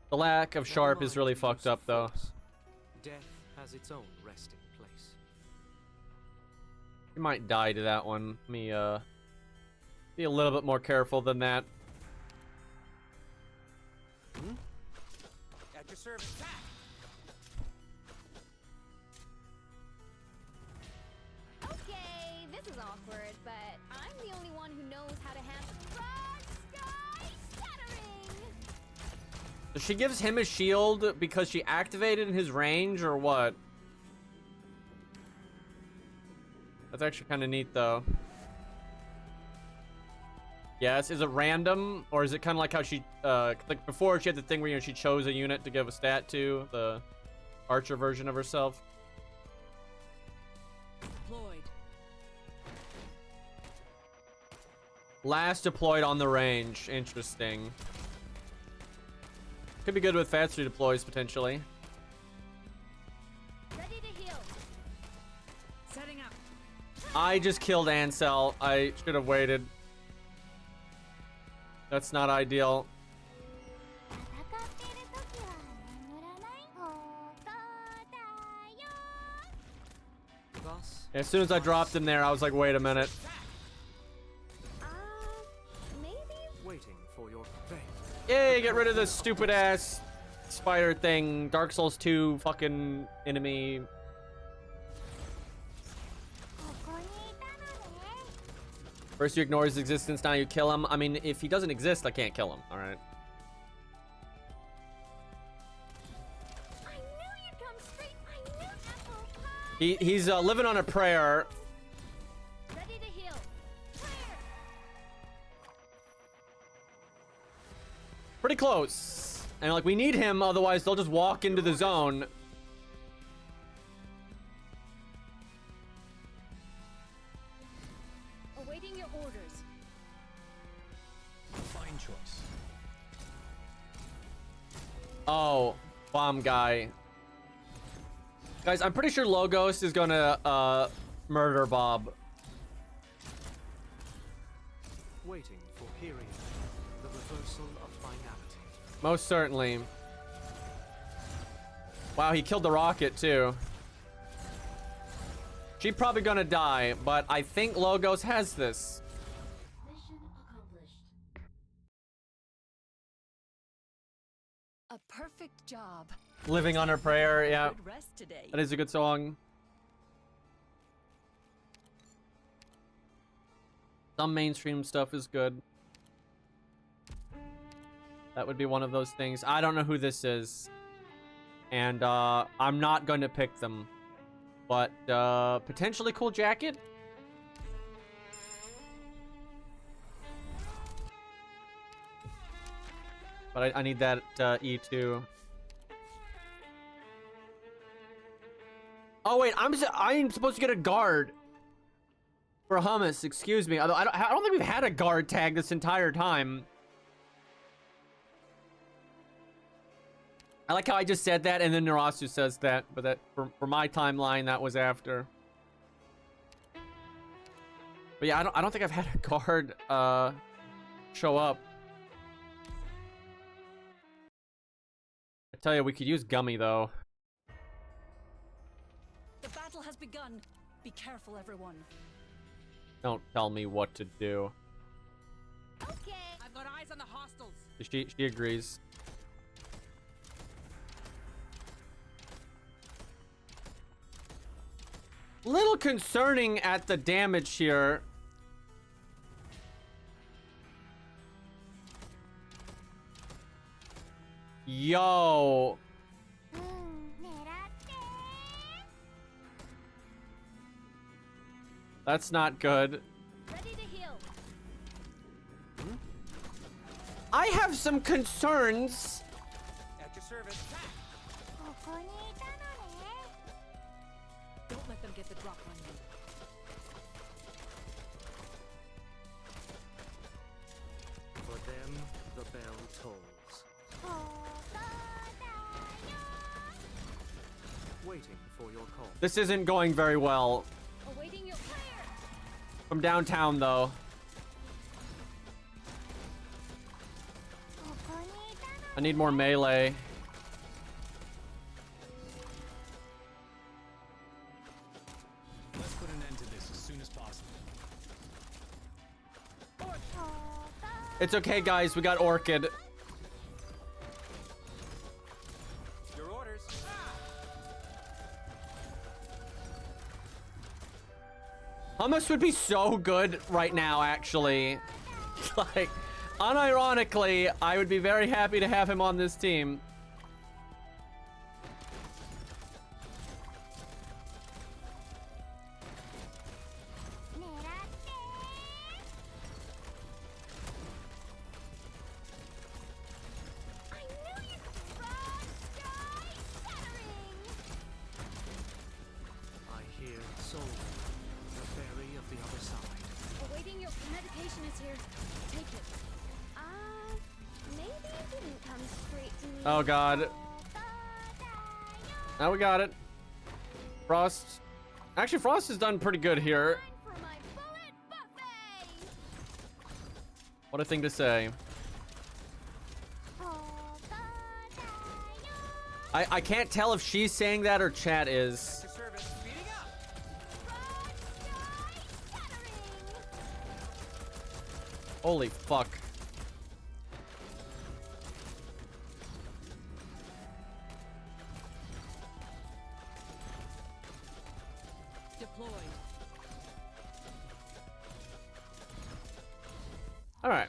The lack of Sharp is really fucked up, though. Death has its own resting place. You might die to that one. Let me, be a little bit more careful than that. At your service. Okay, this is awkward, but I'm the only one who knows how to handle rock sky shattering. So she gives him a shield because she activated his range, or what? That's actually kind of neat, though. Yes, is it random, or is it kind of like how she, like before she had the thing where, you know, she chose a unit to give a stat to, the archer version of herself? Deployed. Last deployed on the range. Interesting. Could be good with faster deploys, potentially. Ready to heal. Setting up. I just killed Ansel. I should have waited. That's not ideal. Thus, As soon as I dropped him there, I was like, wait a minute. Maybe? waiting for your fate. Yay, get rid of this stupid ass spider thing. Dark Souls 2 fucking enemy. First you ignore his existence, now you kill him. I mean, if he doesn't exist, I can't kill him. All right. I knew you'd come straight. I knew apple pie. He's living on a prayer. Ready to heal. Prayer. Pretty close. And like, we need him, otherwise they'll just walk into the zone. Awaiting your orders. Fine choice. Oh, bomb guy. Guys, I'm pretty sure Logos is gonna murder Bob. Waiting for period. The reversal of finality. Most certainly. Wow, he killed the rocket too. She's probably gonna die, but I think Logos has this. Mission accomplished. A perfect job. Living on her prayer, yeah. Good rest today. That is a good song. Some mainstream stuff is good. That would be one of those things. I don't know who this is. And I'm not going to pick them. But potentially cool jacket? But I need that E2. Oh wait, I'm supposed to get a guard. For hummus, excuse me. Although I don't think we've had a guard tag this entire time. I like how I just said that and then Narasu says that, but that for my timeline that was after. But yeah, I don't think I've had a guard show up. I tell you, we could use Gummy though. The battle has begun. Be careful, everyone. Don't tell me what to do. Okay. I've got eyes on the hostiles. She agrees. Little concerning at the damage here. Yo. That's not good. Ready to heal. I have some concerns. At your service. Don't let them get the drop on you. For them, the bell tolls. Waiting for your call. This isn't going very well. Awaiting your prayer. From downtown, though. I need more melee. Let's put an end to this as soon as possible. It's okay, guys. We got Orchid. Your orders. Hummus would be so good right now, actually. Like, unironically, I would be very happy to have him on this team. I knew you could run, die, shattering. I hear soul. The fairy of the other side. Awaiting your medication is here. Take it. Maybe it didn't come straight to me. Oh, God. Now we got it. Frost. Actually, Frost has done pretty good here. Time for my bullet buffet. What a thing to say. I can't tell if she's saying that or chat is. At your service. Speeding up. Run, die, shattering. Holy fuck. Deploy. All right.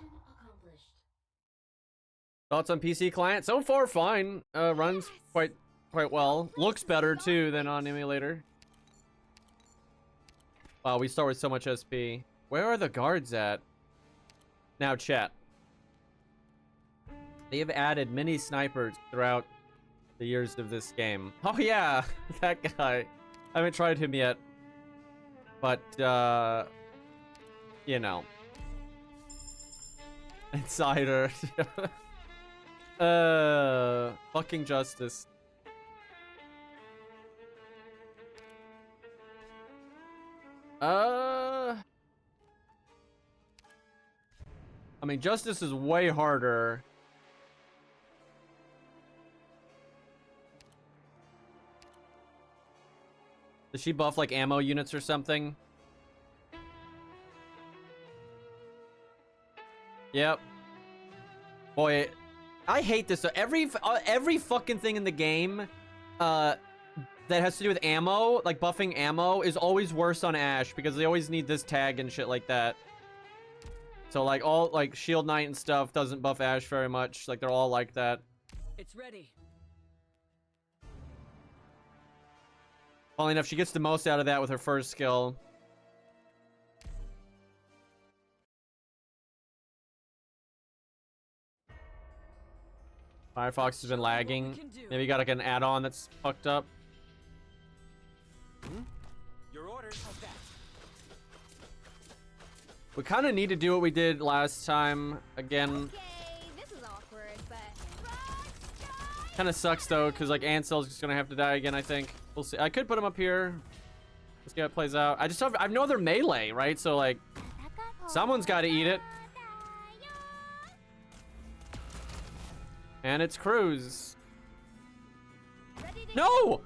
Thoughts on PC client? So far, fine. Runs quite well. Looks better too than on emulator. Wow, we start with so much SP. Where are the guards at? Now, chat. They have added mini snipers throughout the years of this game. Oh yeah, that guy. I haven't tried him yet. But, you know. Insider. Fucking justice. I mean, justice is way harder. Does she buff like ammo units or something? Yep. Boy, I hate this. So every fucking thing in the game that has to do with ammo, like buffing ammo, is always worse on Ashe because they always need this tag and shit like that. So like all like Shield Knight and stuff doesn't buff Ashe very much. Like they're all like that. It's ready. Funnily enough, she gets the most out of that with her first skill. Firefox has been lagging. Maybe you got like an add-on that's fucked up. Your orders. How's that? We kind of need to do what we did last time again. Okay, this is awkward, but Kind of sucks though, because like Ansel's just gonna have to die again. I think we'll see. I could put him up here. Let's see how it plays out. I have no other melee, right? So like, someone's got to eat it. And it's Cruz. No!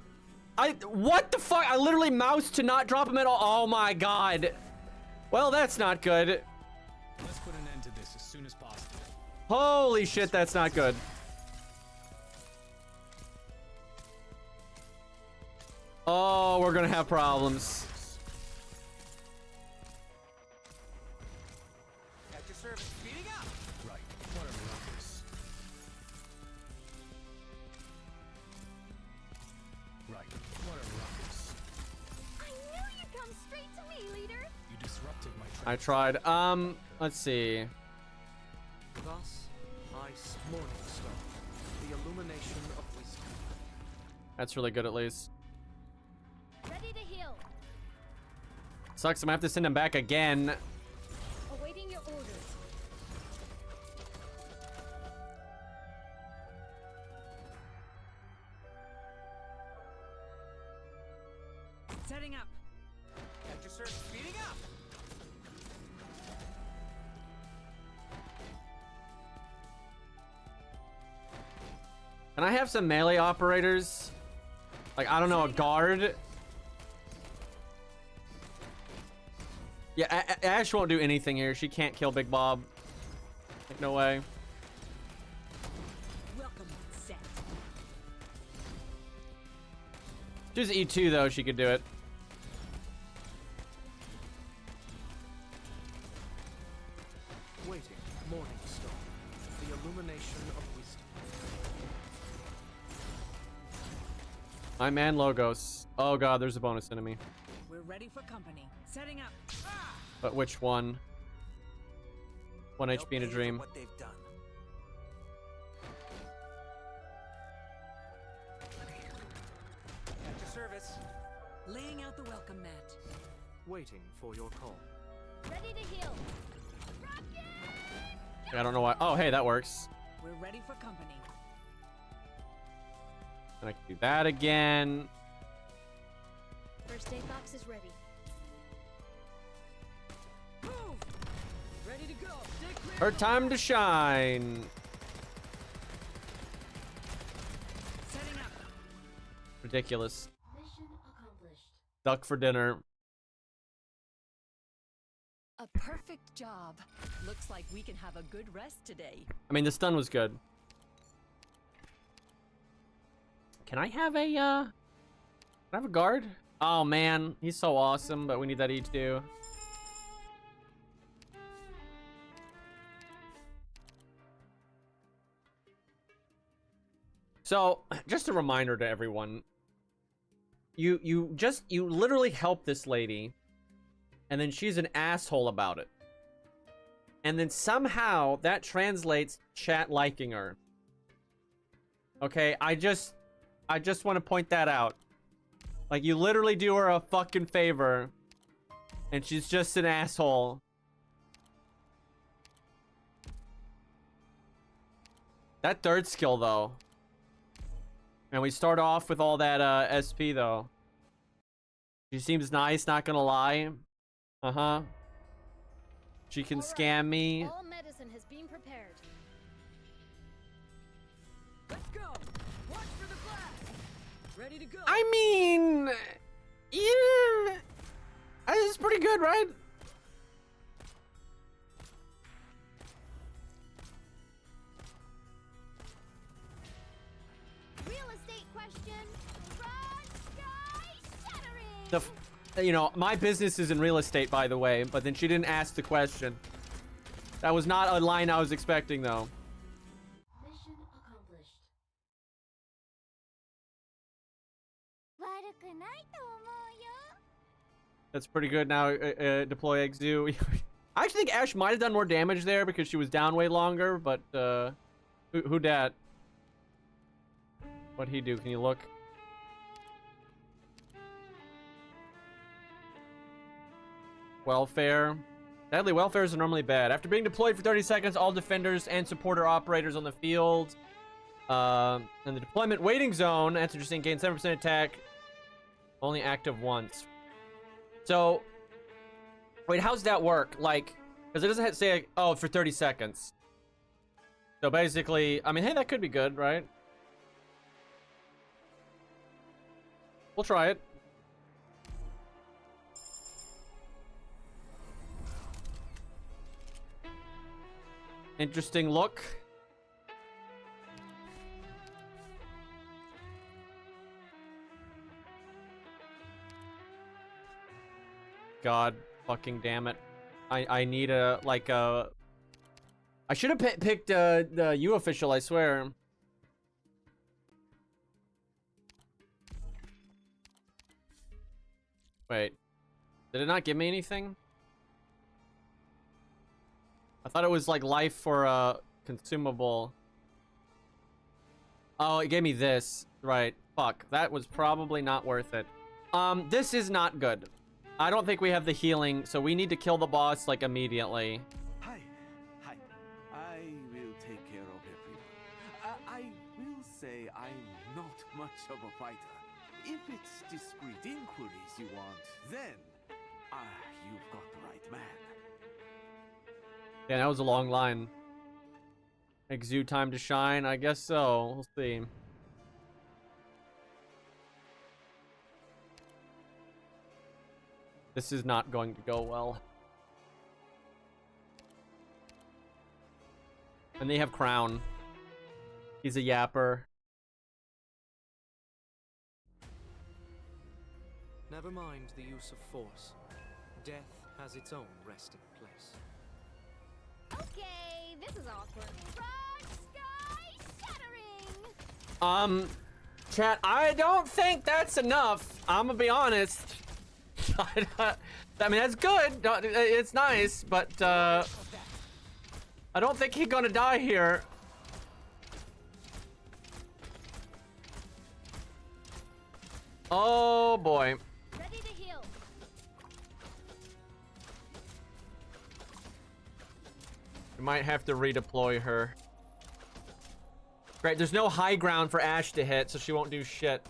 What the fuck? I literally moused to not drop him at all. Oh my god. Well, that's not good. Let's put an end to this as soon as possible. Holy shit, that's not good. Oh, we're gonna have problems. At your service, speeding up. Right. What a ruckus. Right. What a ruckus. I knew you'd come straight to me, leader. You disrupted my I training. tried. Let's see. Thus, ice morning star, the illumination of wisdom. That's really good at least. Ready to heal. Sucks, I'm gonna have to send him back again. Awaiting your orders. Setting up. At your service, speeding up. Can I have some melee operators? Like, I don't know, a guard? Yeah, Ash won't do anything here. She can't kill Big Bob. Like, no way. Welcome, set. She's E2 though, she could do it. Waiting, morning star, the illumination of wisdom. My man Logos. Oh god, there's a bonus enemy. We're ready for company. Setting up. But which one? 1 They'll HP in a pay for dream. What they've done. At your service. Laying out the welcome mat. Waiting for your call. Ready to heal. I don't know why. Oh, hey, that works. We're ready for company. And I can do that again. First aid box is ready. Move! Ready to go. Stay clear. Her time to shine. Setting up. Ridiculous. Mission accomplished. Duck for dinner. A perfect job. Looks like we can have a good rest today. I mean, the stun was good. Can I have a, can I have a guard? Oh, man. He's so awesome, but we need that E2. So, just a reminder to everyone. You literally help this lady, and then she's an asshole about it. And then somehow that translates chat liking her. Okay, I just want to point that out. Like, you literally do her a fucking favor, and she's just an asshole. That third skill, though. And we start off with all that SP, though. She seems nice, not gonna lie. Uh-huh. She can scam me. All medicine has been prepared. Let's go. Watch for the blast. Ready to go. I mean... Yeah... It's pretty good, right? Real estate question. Broad sky shattering. You know, my business is in real estate, by the way, but then she didn't ask the question. That was not a line I was expecting, though. Mission accomplished. That's pretty good now. Deploy Exu. I actually think Ash might have done more damage there because she was down way longer, but who dat? What'd he do? Can you look? Welfare. Sadly, welfares are normally bad. After being deployed for 30 seconds, all defenders and supporter operators on the field in the deployment waiting zone, answer just gain 7% attack, only active once. So, wait, how's that work? Like, because it doesn't say, like, oh, for 30 seconds. So basically, I mean, hey, that could be good, right? We'll try it. Interesting look. God fucking damn it. I need a, like a... I should have picked the U official, I swear. Wait. Did it not give me anything? I thought it was like life for a consumable. Oh, it gave me this. Right. Fuck. That was probably not worth it. This is not good. I don't think we have the healing, so we need to kill the boss, like, immediately. Hi. I will take care of everyone. I will say I'm not much of a fighter. If it's discreet inquiries you want, then you've got the right man. Yeah, that was a long line. Exude time to shine? I guess so. We'll see. This is not going to go well. And they have Crown. He's a yapper. Never mind the use of force. Death has its own resting place. Okay, this is awkward. Rock sky shattering! Chat, I don't think that's enough. I'm gonna be honest. I mean, that's good. It's nice, but, I don't think he's gonna die here. Oh, boy. Ready to heal. We might have to redeploy her. Great, there's no high ground for Ash to hit, so she won't do shit.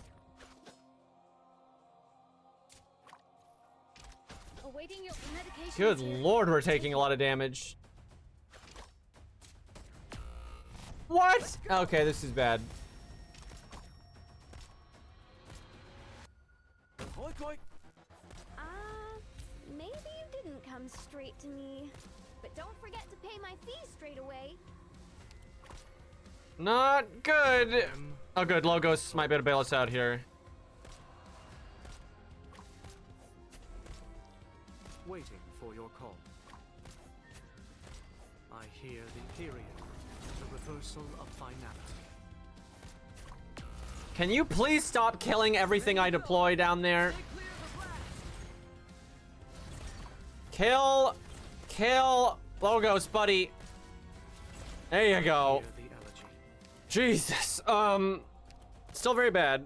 Awaiting your medication. Good lord, we're taking a lot of damage. What? Okay, this is bad. Maybe you didn't come straight to me. But don't forget to pay my fee straight away. Not good. Oh, good. Logos might be able to bail us out here. Waiting for your call. I hear the period, the reversal of finality. Can you please stop killing everything I deploy down there? Kill Logos, buddy. There you go. Hear the elegy. Jesus. Still very bad.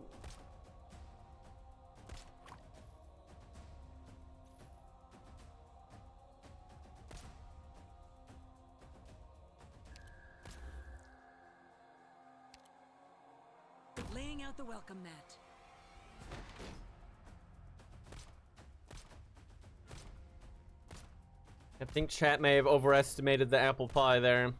Laying out the welcome mat. I think chat may have overestimated the apple pie there.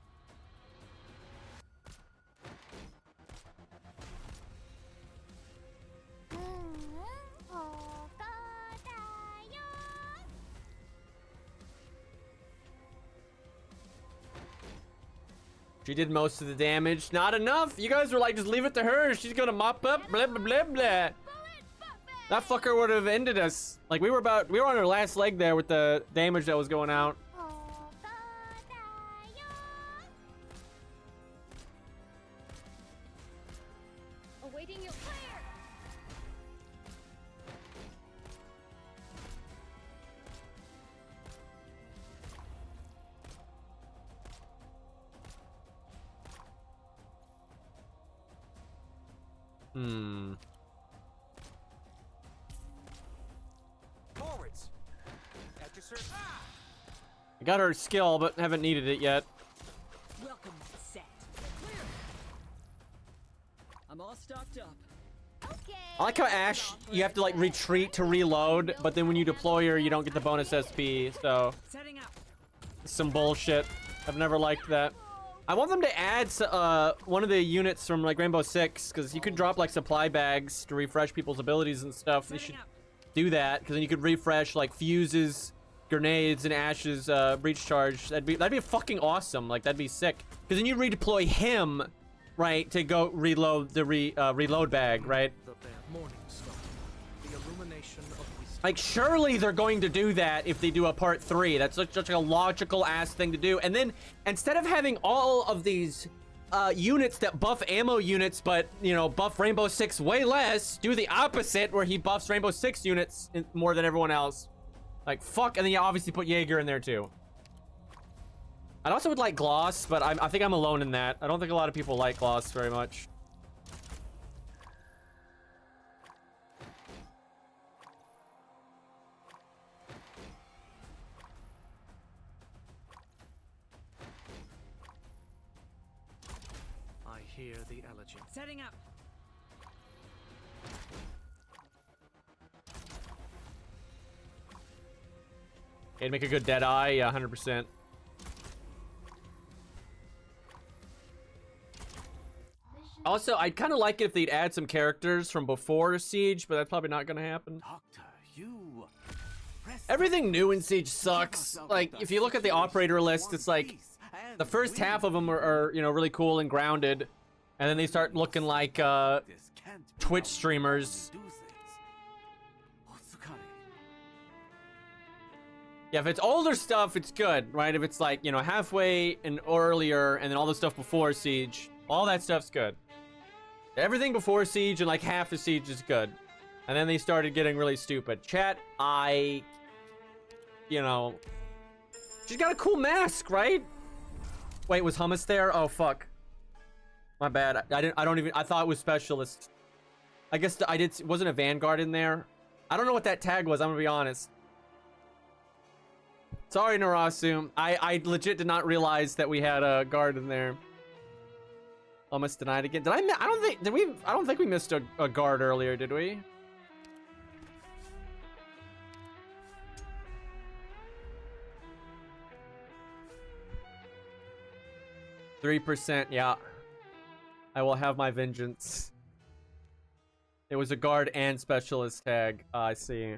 She did most of the damage. Not enough. You guys were like, just leave it to her. She's gonna mop up. Blah, blah, blah, blah. That fucker would have ended us. Like, we were on our last leg there with the damage that was going out. Awaiting your clear. Forwards. At your service. Got her skill, but haven't needed it yet. Welcome, set. Clear. I'm all stocked up. Okay. I like how Ash, you have to like retreat to reload, but then when you deploy her, you don't get the bonus SP, so Setting up. some bullshit. I've never liked that. I want them to add one of the units from like Rainbow Six, because you could drop like supply bags to refresh people's abilities and stuff. They should do that, because then you could refresh like fuses, grenades, and Ash's breach charge. That'd be fucking awesome. Like that'd be sick. Because then you redeploy him, right, to go reload the reload bag, right? The morning star. The illumination of wisdom. Like surely they're going to do that if they do a part 3. That's such a logical ass thing to do. And then instead of having all of these units that buff ammo units, but you know, buff Rainbow Six way less, do the opposite where he buffs Rainbow Six units more than everyone else. Like fuck, and then you obviously put Jaeger in there too. I also would like Gloss, but I think I'm alone in that. I don't think a lot of people like Gloss very much. I hear the elegy. Setting up. It'd make a good Deadeye, yeah, 100%. Also, I'd kind of like it if they'd add some characters from before Siege, but that's probably not gonna happen. Doctor, you. Everything new in Siege sucks. Like, if you look at the operator list, it's like the first half of them are you know, really cool and grounded, and then they start looking like Twitch streamers. Yeah, if it's older stuff, it's good, right? If it's like, you know, halfway and earlier, and then all the stuff before Siege, all that stuff's good. Everything before Siege and like half of Siege is good. And then they started getting really stupid. Chat, you know, she's got a cool mask, right? Wait, was Hummus there? Oh, fuck. My bad. I thought it was Specialist. I guess wasn't a Vanguard in there? I don't know what that tag was, I'm gonna be honest. Sorry, Narasu. I legit did not realize that we had a guard in there. Almost denied again. Did I don't think we missed a guard earlier, did we? %, yeah. I will have my vengeance. It was a guard and specialist tag. I see.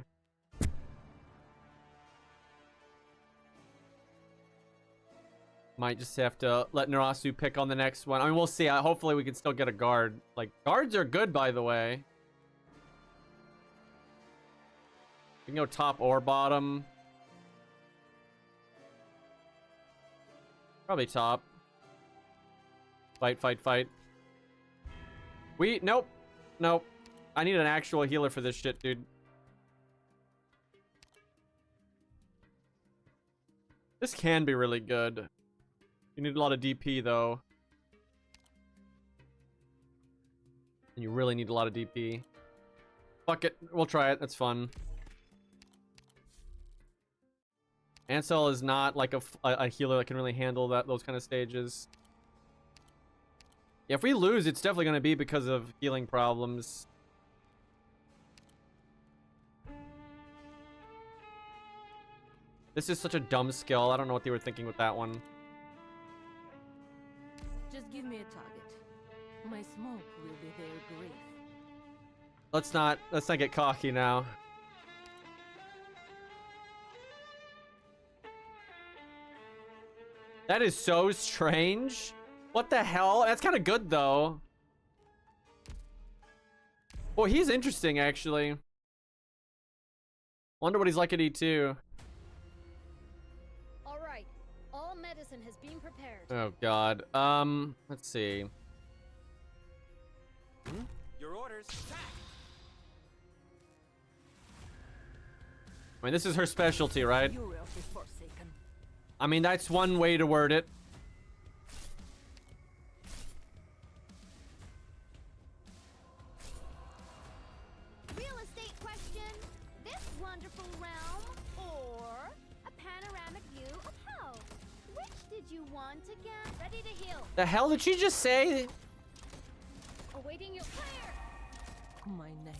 Might just have to let Narasu pick on the next one. I mean, we'll see. Hopefully we can still get a guard. Like, guards are good, by the way. We can go top or bottom. Probably top. Fight, fight, fight. Nope. Nope. I need an actual healer for this shit, dude. This can be really good. You need a lot of DP, though. And you really need a lot of DP. Fuck it. We'll try it. That's fun. Ansel is not like a healer that can really handle those kind of stages. Yeah, if we lose, it's definitely going to be because of healing problems. This is such a dumb skill. I don't know what they were thinking with that one. Just give me a target. My smoke will be their grief. Let's not get cocky now. That is so strange. What the hell? That's kind of good though. Well, he's interesting actually. Wonder what he's like at E2. All right. All medicine has been prepared. Oh god. Let's see. Your orders. I mean, this is her specialty, right? You will be forsaken. I mean, that's one way to word it. Real estate question. This wonderful realm or a panoramic view of hell? did you want again? Ready to heal. The hell did she just say? Awaiting your fire. My name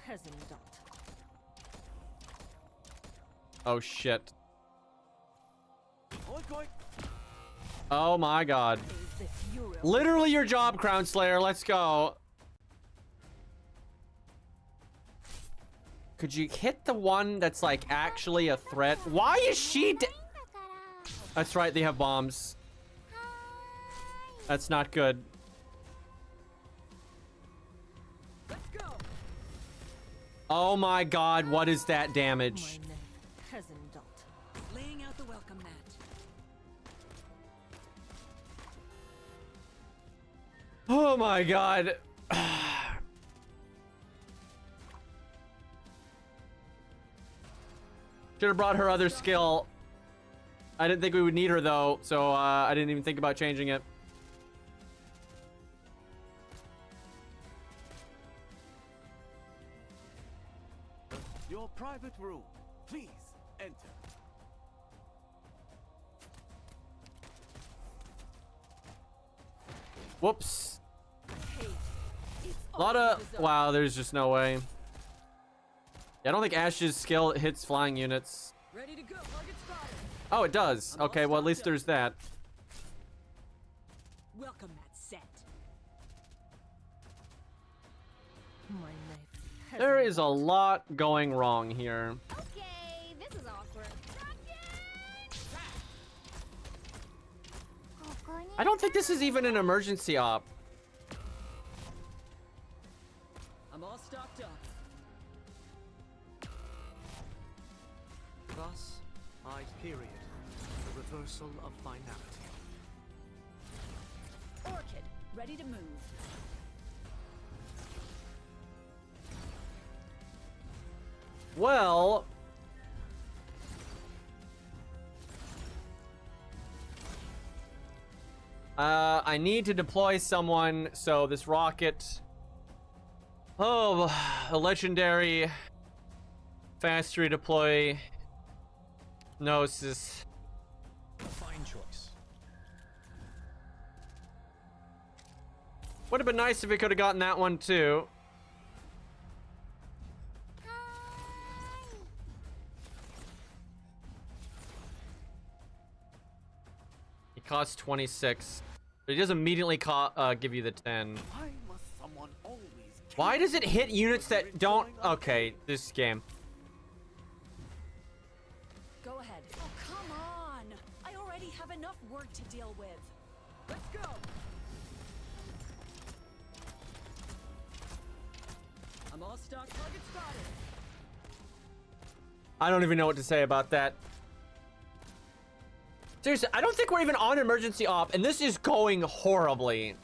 hasn't dot. Oh shit. Oink, oink. Oh my god. Is the fury Literally your job, Crown Slayer. Let's go. Could you hit the one that's like actually a threat? Why is she That's right, they have bombs. That's not good. Let's go. Oh my god, what is that my damage? name hasn't dot. Laying out the welcome mat. Oh my god. Should have brought her other skill. I didn't think we would need her though, so I didn't even think about changing it. Your private room. Please enter. Whoops. Hate. It's A lot all of... deserved. Wow, there's just no way. Yeah, I don't think Ash's skill hits flying units. Ready to go. Target spotted. Oh, it does. I'm all Okay, well, at least stocked up. there's that. Welcome mat set. My name hasn't There is a lot going wrong here. Okay, this is awkward. I don't think this is even an emergency op. I'm all stocked up. Thus, I period the reversal of finality. Orchid. Ready to move. Well... I need to deploy someone, so this rocket... Oh, a legendary fast redeploy Gnosis. Fine choice. Would have been nice if we could have gotten that one too. He costs 26. But he does immediately give you the 10. Why must someone always Why does it hit units that don't... Okay, this game. Go ahead. Oh, come on. I already have enough work to deal with. Let's go. I'm all stocked. Target spotted. I don't even know what to say about that. Seriously, I don't think we're even on emergency op, and this is going horribly.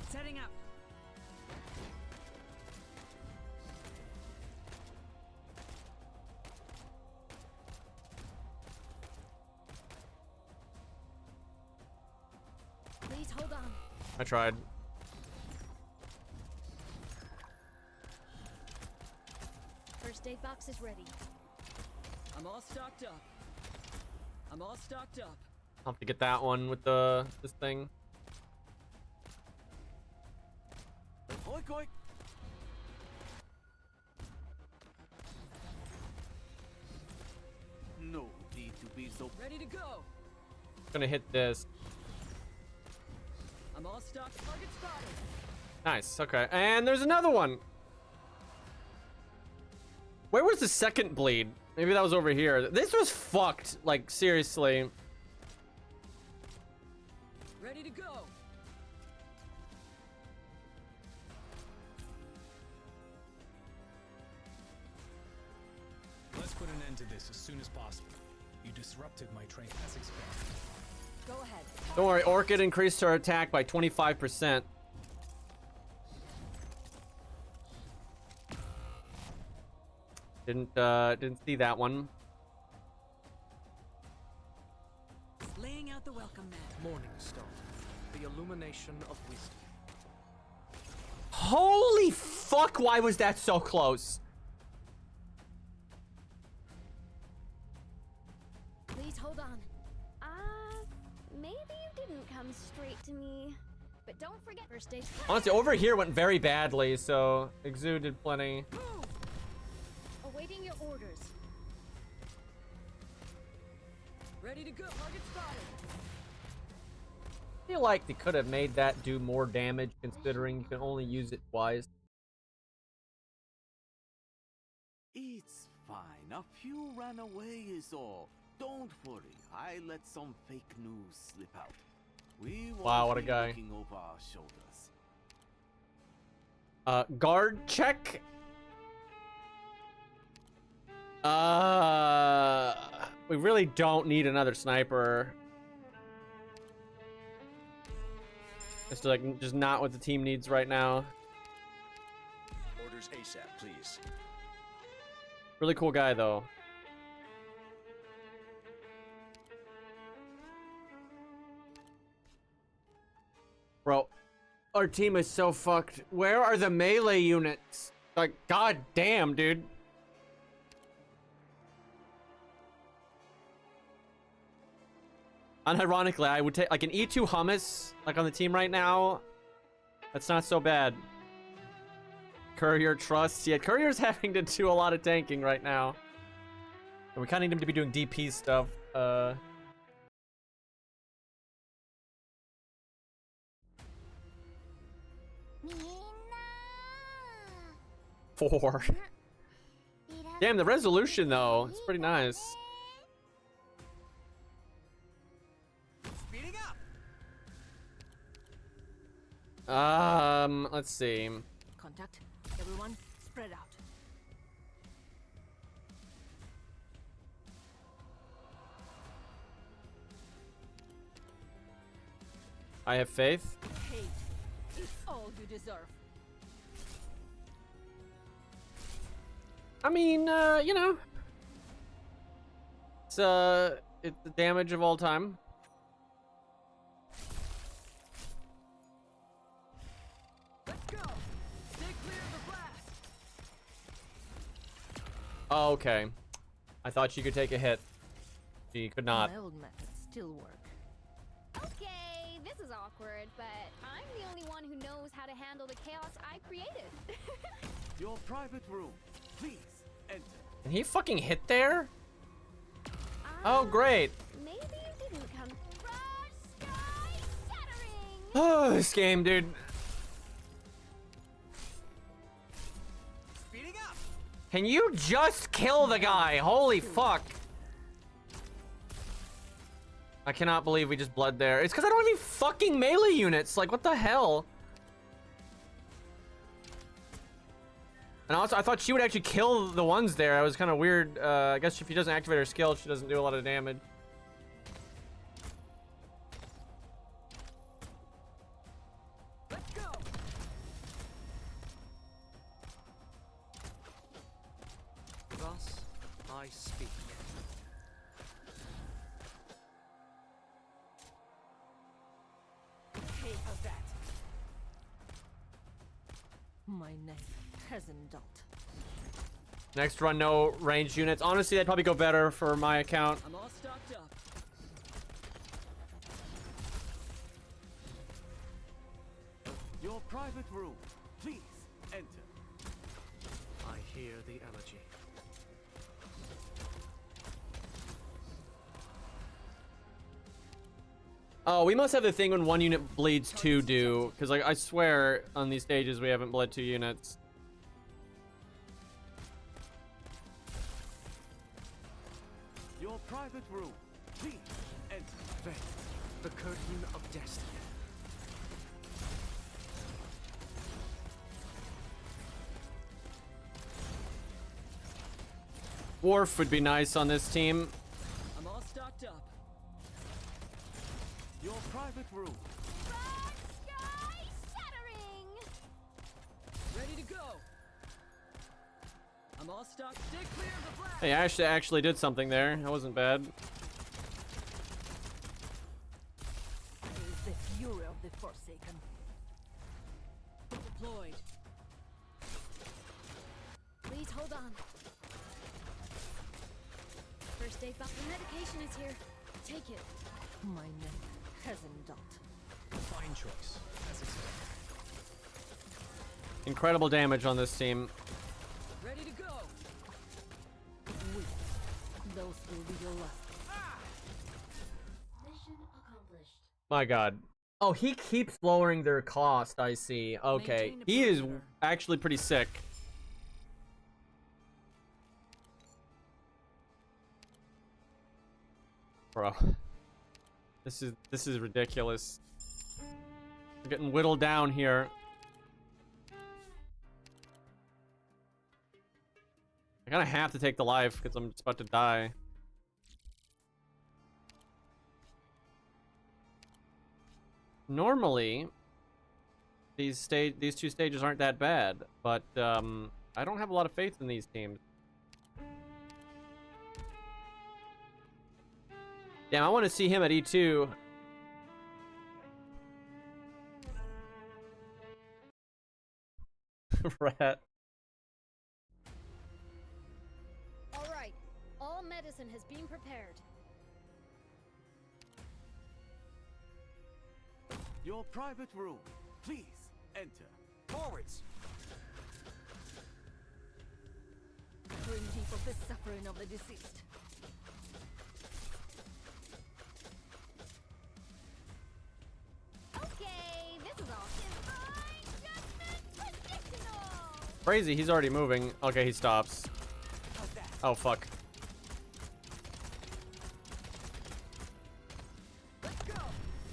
Setting up. Please hold on. I tried. First aid box is ready. I'm all stocked up. I'm all stocked up. I'll have to get that one with the this thing. Oink, oink. No need to be so. Ready to go. Gonna hit this. I'm all stocked. Target spotted. Nice. Okay, and there's another one. Where was the second bleed? Maybe that was over here. This was fucked. Like seriously. Ready to go. Let's put an end to this as soon as possible. You disrupted my train as expected. Go ahead. Don't worry, Orchid increased her attack by 25%. Didn't see that one. Laying out the welcome mat. Morning Star, the illumination of wisdom. Holy fuck, why was that so close? straight to me. But don't forget first aid. Honestly, over here went very badly, so Exu did plenty. Awaiting your orders. Ready to go. Target spotted. I feel like they could have made that do more damage considering you can only use it twice. It's fine. A few ran away is all. Don't worry. I let some fake news slip out. We won't Wow, what a be guy. looking over our shoulders. Guard check. We really don't need another sniper. It's like just not what the team needs right now. Orders ASAP, please. Really cool guy though. Bro, our team is so fucked. Where are the melee units? Like, god damn, dude. Unironically, I would take like an E2 hummus like on the team right now. That's not so bad. Courier trusts. Yeah, Courier's having to do a lot of tanking right now. And we kind of need him to be doing DP stuff. 4. Damn, the resolution though, it's pretty nice. Speeding up. Let's see. Contact. Everyone, spread out. I have faith. Hate. It's all you deserve. I mean, you know, it's the damage of all time. Let's go. Stay clear of the blast. Oh, okay. I thought she could take a hit. She could not. My old methods still work. Okay, this is awkward, but I'm the only one who knows how to handle the chaos I created. Your private room. Please enter. Can he fucking hit there? Oh, great. Maybe you didn't come. Rush sky shattering. Oh, this game, dude. Speeding up. Can you just kill the guy? Holy fuck. I cannot believe we just bled there. It's because I don't have any fucking melee units. Like, what the hell? And also, I thought she would actually kill the ones there. I was kind of weird. I guess if she doesn't activate her skill, she doesn't do a lot of damage. Let's go. Thus I speak. Hate of that. My name, peasant dot. Next run, no ranged units. Honestly, that'd probably go better for my account. I'm all stocked up. Your private room. Please enter. I hear the elegy. Oh, we must have the thing when one unit bleeds two do. Because like, I swear on these stages we haven't bled 2 units. Your private room. Please enter. Veil, the curtain of destiny. Worf would be nice on this team. I'm all stocked up. Your private room. Rush sky shattering. Ready to go. I'm all stocked. Stay clear of the blast. Hey, Ashley actually did something there. That wasn't bad. Is the fury of the Forsaken. Deployed. Please hold on. First aid box. The medication is here. Take it. My name, peasant dot. Fine choice. As expected. Incredible damage on this team. Ready to go. Wait. Those will be your last. Mission accomplished. My god. Oh, he keeps lowering their cost, I see. Okay. Maintain a He is perimeter. actually pretty sick. Bro. This is ridiculous. We're getting whittled down here. I kind of have to take the life because I'm just about to die. Normally, these two stages aren't that bad, but I don't have a lot of faith in these teams. Damn, I want to see him at E2. Rat. All right. All medicine has been prepared. Your private room. Please enter. Forwards. Grim deep of the suffering of the deceased. Okay, this is all divine judgment conditional. Crazy, he's already moving. Okay, he stops. How's that? Oh, fuck. Let's go.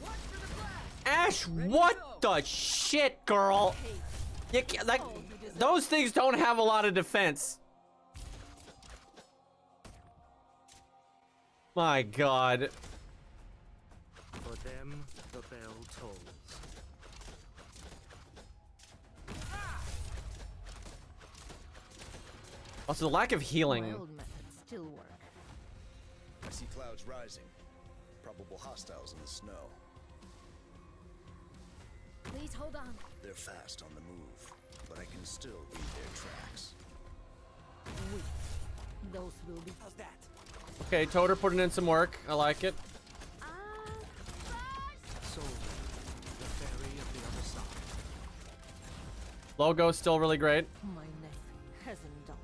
Watch for the flash. Ash, what the shit, girl? You can't, like, those things don't have a lot of defense. My god. For them, the bell tolls. Also, the lack of healing. My old methods still work. I see clouds rising. Probable hostiles in the snow. Please hold on. They're fast on the move, but I can still read their tracks. Wait. Those will be. How's that? Okay, Toter putting in some work. I like it. Soul, the fairy of the other side. Logo's still really great. My neck hasn't dulled.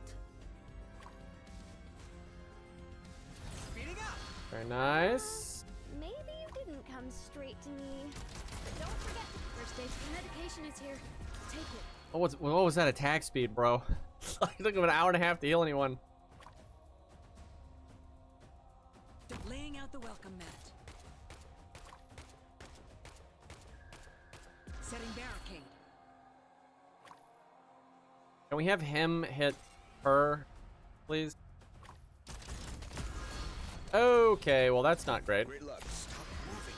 Speeding up. Very nice. Maybe you didn't come straight to me. But don't forget, first aid medication is here. Take it. Oh, what was that attack speed, bro? It took him an hour and a half to heal anyone. Laying out the welcome mat. Setting barricade. Can we have him hit her, please? Okay, well that's not great. Great luck. Stop moving.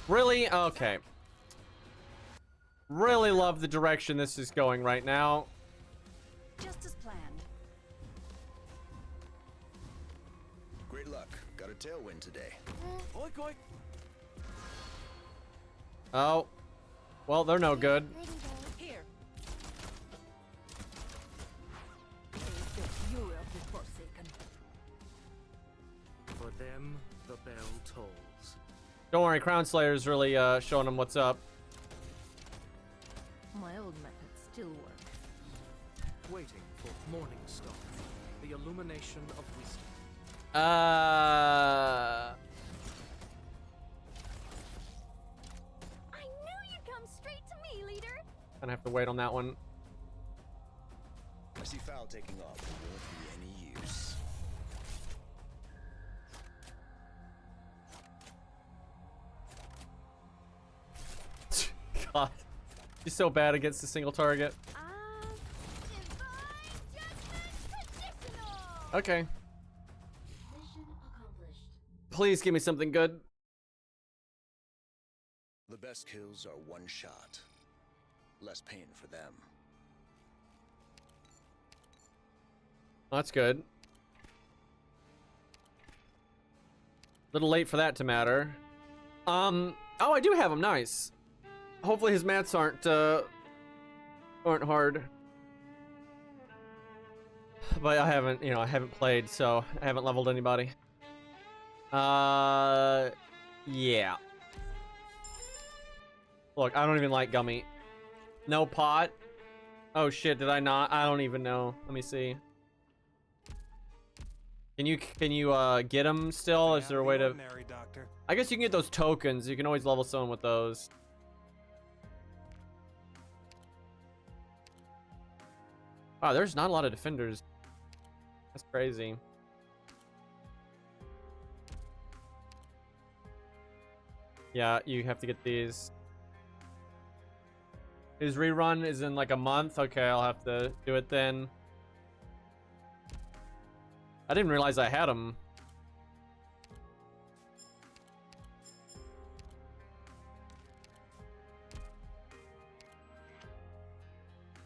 Really? Okay. Really love the direction this is going right now. Just as planned. Great luck. Got a tailwind today. Oink oink. Oh. Well, they're no good. Here. Taste the fury of the Forsaken. For them, the bell tolls. Don't worry, Crown Slayer's really showing them what's up. My old methods still work. Waiting for morning star, the illumination of wisdom. I knew you'd come straight to me, leader. Gonna have to wait on that one. I see Foul taking off. It won't be any use. God. He's so bad against a single target. Divine judgment conditional. Okay. Mission accomplished. Please give me something good. The best kills are one shot. Less pain for them. That's good. Little late for that to matter. Oh, I do have him. Nice. Hopefully his mats aren't hard. But I haven't, I haven't played, so I haven't leveled anybody. Yeah. Look, I don't even like Gummy. No pot. Oh shit, did I not? I don't even know. Let me see. Can you get him still? Is there a way to... I guess you can get those tokens. You can always level someone with those. Wow, there's not a lot of defenders. That's crazy. Yeah, you have to get these. His rerun is in like a month. Okay, I'll have to do it then. I didn't realize I had him.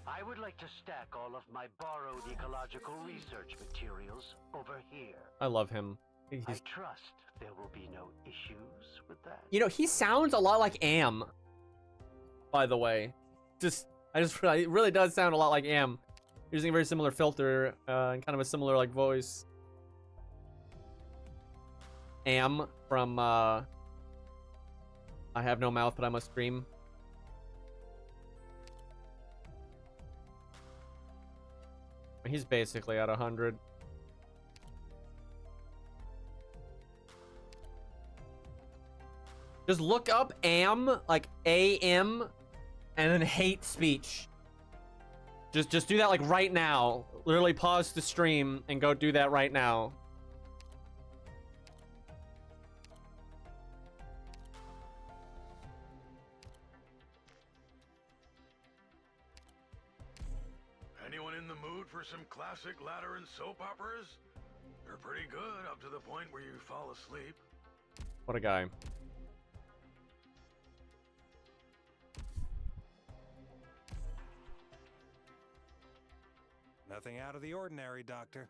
I would like to stack all of my borrowed ecological research materials over here. I love him. I trust there will be no issues with that. You know, he sounds a lot like Am. By the way, it really does sound a lot like Am, using a very similar filter and kind of a similar like voice. Am from I Have No Mouth But I Must Scream. He's basically at 100. Just look up Am, like A-M, and then hate speech. Just do that like right now. Literally pause the stream and go do that right now. Anyone in the mood for some classic ladder and soap operas? They're pretty good up to the point where you fall asleep. What a guy. Nothing out of the ordinary, Doctor.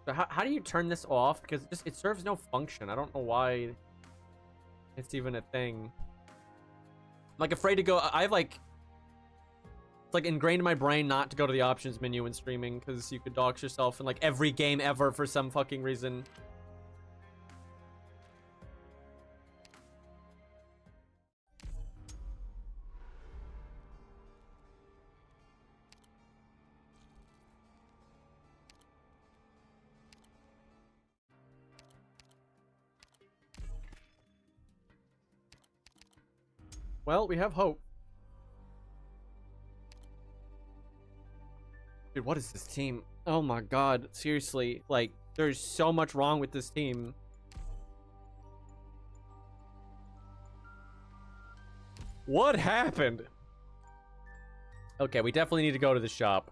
So how do you turn this off? Because it serves no function. I don't know why it's even a thing. I'm like afraid to go. I have like... It's like ingrained in my brain not to go to the options menu when streaming because you could dox yourself in like every game ever for some fucking reason. Well, we have hope. Dude, what is this team? Oh my god, seriously. Like, there's so much wrong with this team. What happened? Okay, we definitely need to go to the shop.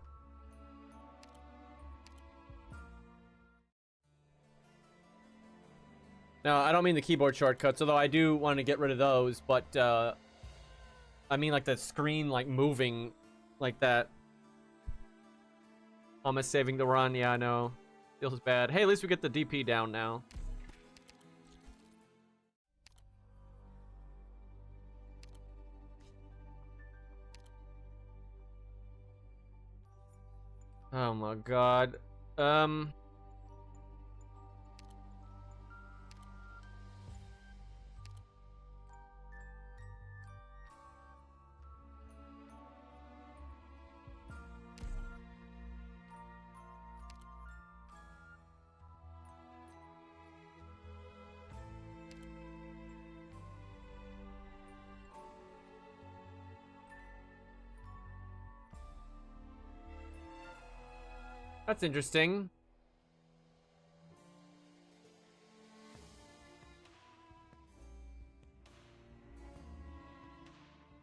No, I don't mean the keyboard shortcuts, although I do want to get rid of those, but, I mean, like, the screen, like, moving like that. Almost saving the run. Yeah, I know. Feels bad. Hey, at least we get the DP down now. Oh my god. That's interesting.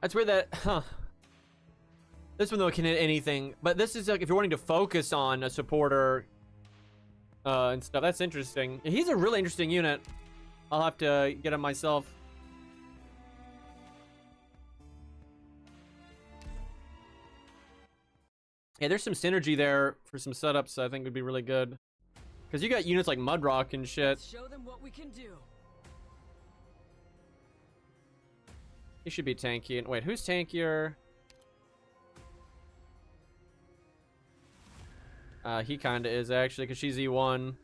That's weird that, huh. This one though can hit anything, but this is like if you're wanting to focus on a supporter and stuff. That's interesting. He's a really interesting unit. I'll have to get him myself. Yeah, there's some synergy there for some setups I think would be really good. Because you got units like Mudrock and shit. Show them what we can do. He should be tanky. And wait, who's tankier? He kinda is actually, because she's E1.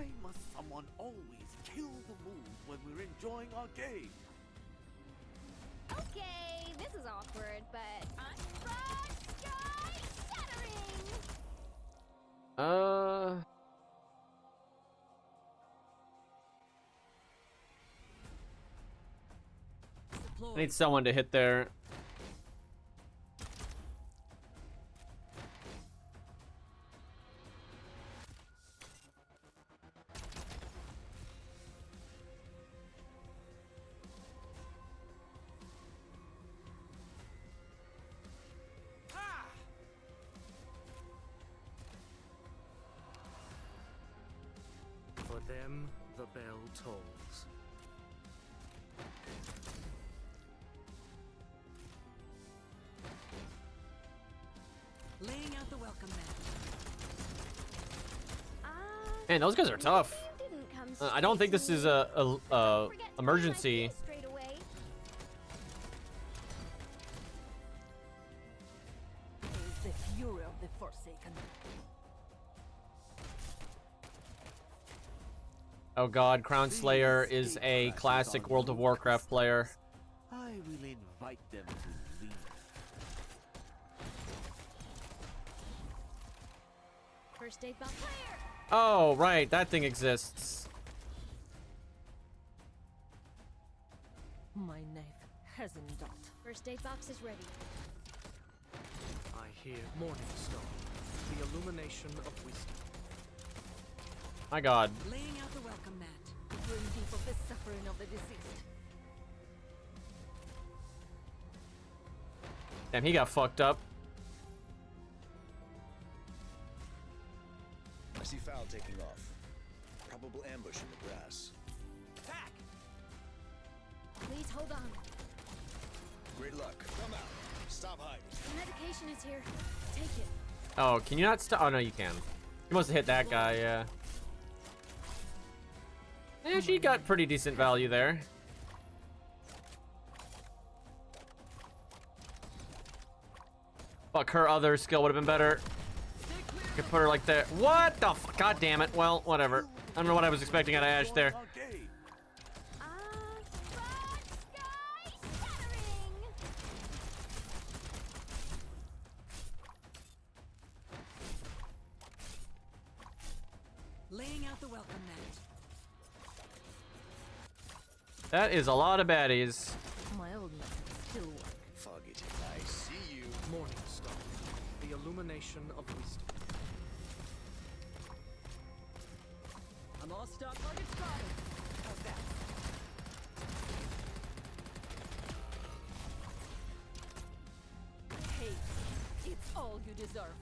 Why must someone always kill the mood when we're enjoying our game? Okay, this is awkward, but I'm Rock Sky Shattering! I need someone to hit there. For them, the bell tolls. Laying out the welcome mat. Man, those guys are tough. Didn't come I don't think this is a forget to buy my emergency. face straight away. Is the fury of the Forsaken. Oh god, Crown Slayer is a classic World of Warcraft player. I will invite them to leave. First aid box. Clear! Oh, right, that thing exists. My knife hasn't dot. First aid box is ready. I hear Morningstar, the illumination of wisdom. My god. Laying out the welcome mat. Bring deep of the suffering of the deceased. Damn, he got fucked up. I see Foul taking off. Probable ambush in the grass. Attack! Please hold on. Great luck. Come out. Stop hiding. The medication is here. Take it. Oh, can you not stop? Oh, no, you can. You must have hit that guy, yeah. Yeah, she got pretty decent value there. Fuck, her other skill would have been better. Could put her like that. What the fuck? God damn it. Well, whatever. I don't know what I was expecting out of Ash there. Rock Sky Shattering! Laying out the welcome mat. That is a lot of baddies. My old method still work. Foggy, I see you. Morningstar, the illumination of wisdom. I'm all stock target spotted. How's that? Hey, it's all you deserve.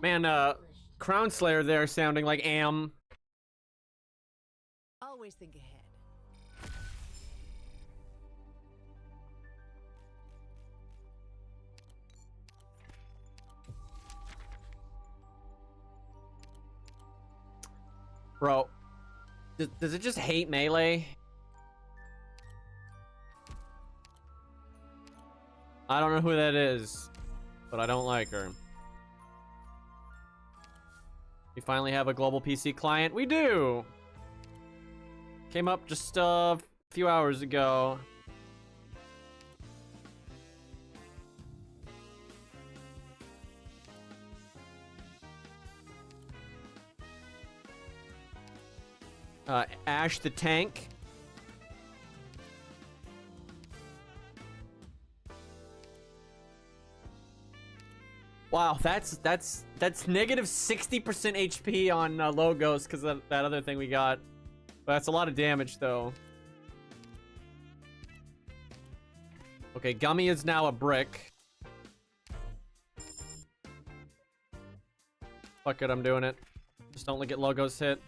Man, Crown Slayer there sounding like Am. Always think ahead. Bro, does it just hate melee? I don't know who that is, but I don't like her. We finally have a global PC client. We do! Came up just a few hours ago. Ash the Tank. Wow, that's negative 60% HP on logos because of that other thing we got. But that's a lot of damage though. Okay, Gummy is now a brick. Fuck it, I'm doing it. Just don't get logos hit.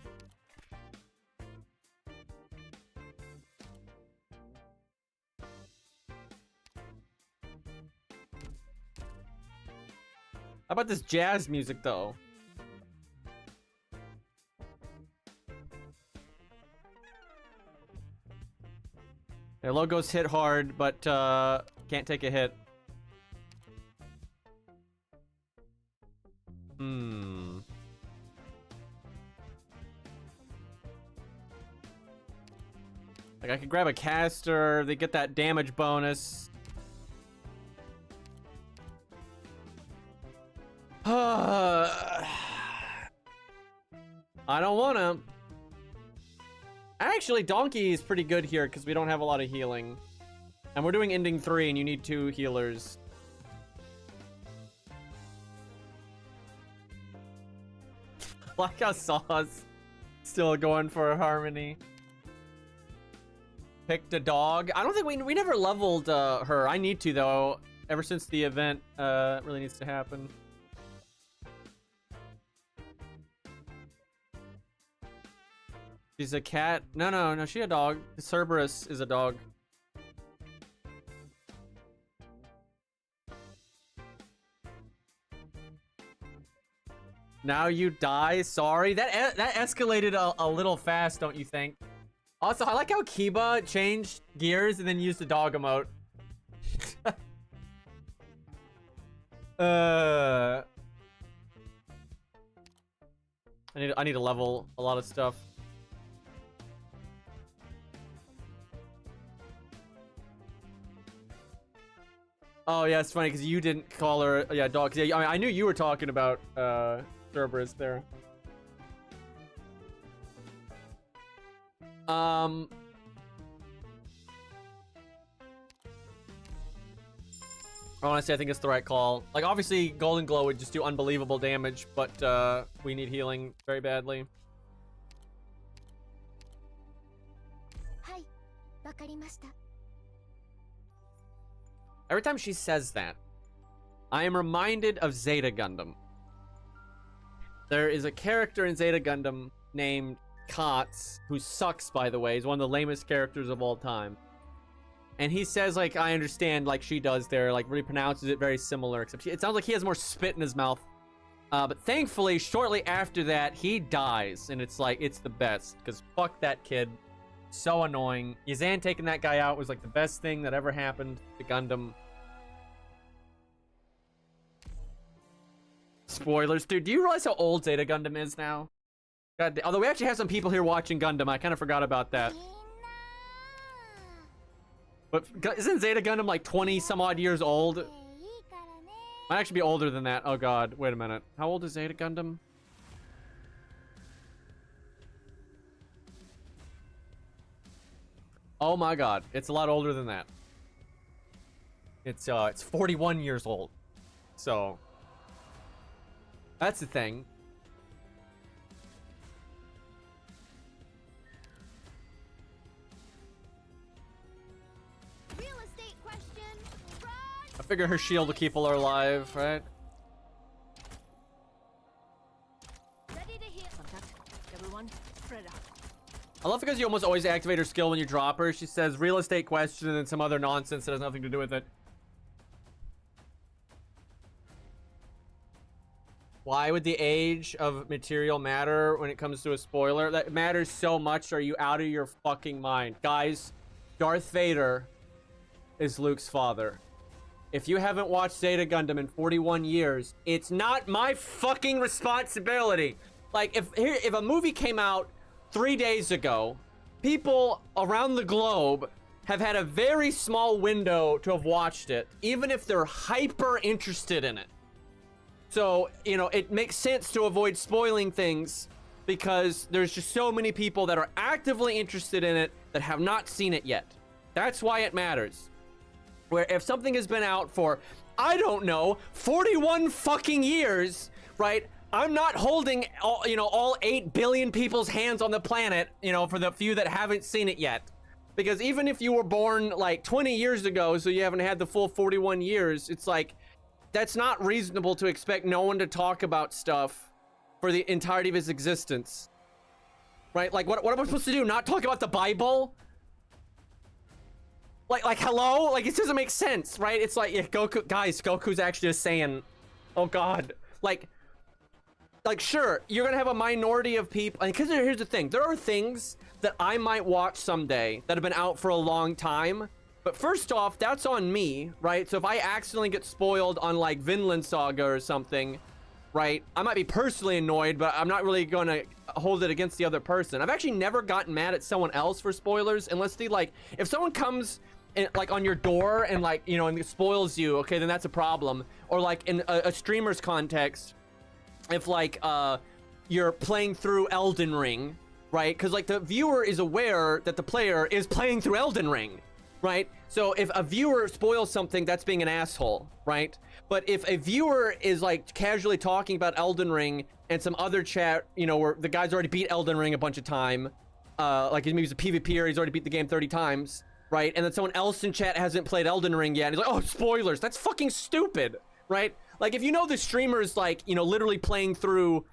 How about this jazz music, though? Their logos hit hard, but can't take a hit. Hmm. Like, I could grab a caster, they get that damage bonus. I don't wanna. Actually, Donkey is pretty good here because we don't have a lot of healing. And we're doing ending 3 and you need 2 healers. Like how Saw's still going for a harmony. Picked a dog. I don't think we never leveled her. I need to though. Ever since the event really needs to happen. She's a cat. No, she a dog. Cerberus is a dog. Now you die. Sorry. That escalated a little fast, don't you think? Also, I like how Kiba changed gears and then used the dog emote. I need to level a lot of stuff. Oh yeah, it's funny because you didn't call her dog. Yeah, I mean, I knew you were talking about Cerberus there. Honestly, I think it's the right call. Like, obviously, Golden Glow would just do unbelievable damage, but we need healing very badly. Every time she says that, I am reminded of Zeta Gundam. There is a character in Zeta Gundam named Kotz, who sucks, by the way. He's one of the lamest characters of all time. And he says, like, I understand, like she does there, like, really pronounces it very similar, except it sounds like he has more spit in his mouth. But thankfully, shortly after that, he dies, and it's like, it's the best, because fuck that kid. So annoying. Yazan taking that guy out was like the best thing that ever happened to Gundam. Spoilers, dude. Do you realize how old Zeta Gundam is now? God, although we actually have some people here watching Gundam, I kind of forgot about that. But isn't Zeta Gundam like 20 some odd years old? Might actually be older than that. Oh god, wait a minute. How old is Zeta Gundam? Oh my god, it's a lot older than that. It's 41 years old. So that's the thing. Real estate question. Run! I figure her shield will keep her alive, right? Ready to hit. Everyone, spread out. I love because you almost always activate her skill when you drop her. She says real estate question and then some other nonsense that has nothing to do with it. Why would the age of material matter when it comes to a spoiler? That matters so much. Are you out of your fucking mind? Guys, Darth Vader is Luke's father. If you haven't watched Zeta Gundam in 41 years, it's not my fucking responsibility. Like, if a movie came out 3 days ago, people around the globe have had a very small window to have watched it, even if they're hyper interested in it. So, you know, it makes sense to avoid spoiling things because there's just so many people that are actively interested in it that have not seen it yet. That's why it matters. Where if something has been out for, I don't know, 41 fucking years, right? I'm not holding all 8 billion people's hands on the planet, for the few that haven't seen it yet. Because even if you were born like 20 years ago, so you haven't had the full 41 years, it's like, that's not reasonable to expect no one to talk about stuff for the entirety of his existence. Right? Like, what am I supposed to do? Not talk about the Bible? Like hello? Like, it doesn't make sense, right? It's like, yeah, Goku's actually just saying, oh god. Like, sure, you're gonna have a minority of people, because here's the thing, there are things that I might watch someday that have been out for a long time, but first off, that's on me, right? So if I accidentally get spoiled on like Vinland Saga or something, right? I might be personally annoyed, but I'm not really going to hold it against the other person. I've actually never gotten mad at someone else for spoilers unless they like, if someone comes in, like on your door and like, you know, and spoils you, okay, then that's a problem. Or like in a streamer's context, if like you're playing through Elden Ring, right? Because like the viewer is aware that the player is playing through Elden Ring, right? So if a viewer spoils something, that's being an asshole, right? But if a viewer is like casually talking about Elden Ring and some other chat, you know, where the guy's already beat Elden Ring a bunch of time, like maybe he's a PvPer, he's already beat the game 30 times, right? And then someone else in chat hasn't played Elden Ring yet, and he's like, oh, spoilers, that's fucking stupid, right? Like if you know the streamer's like, you know, literally playing through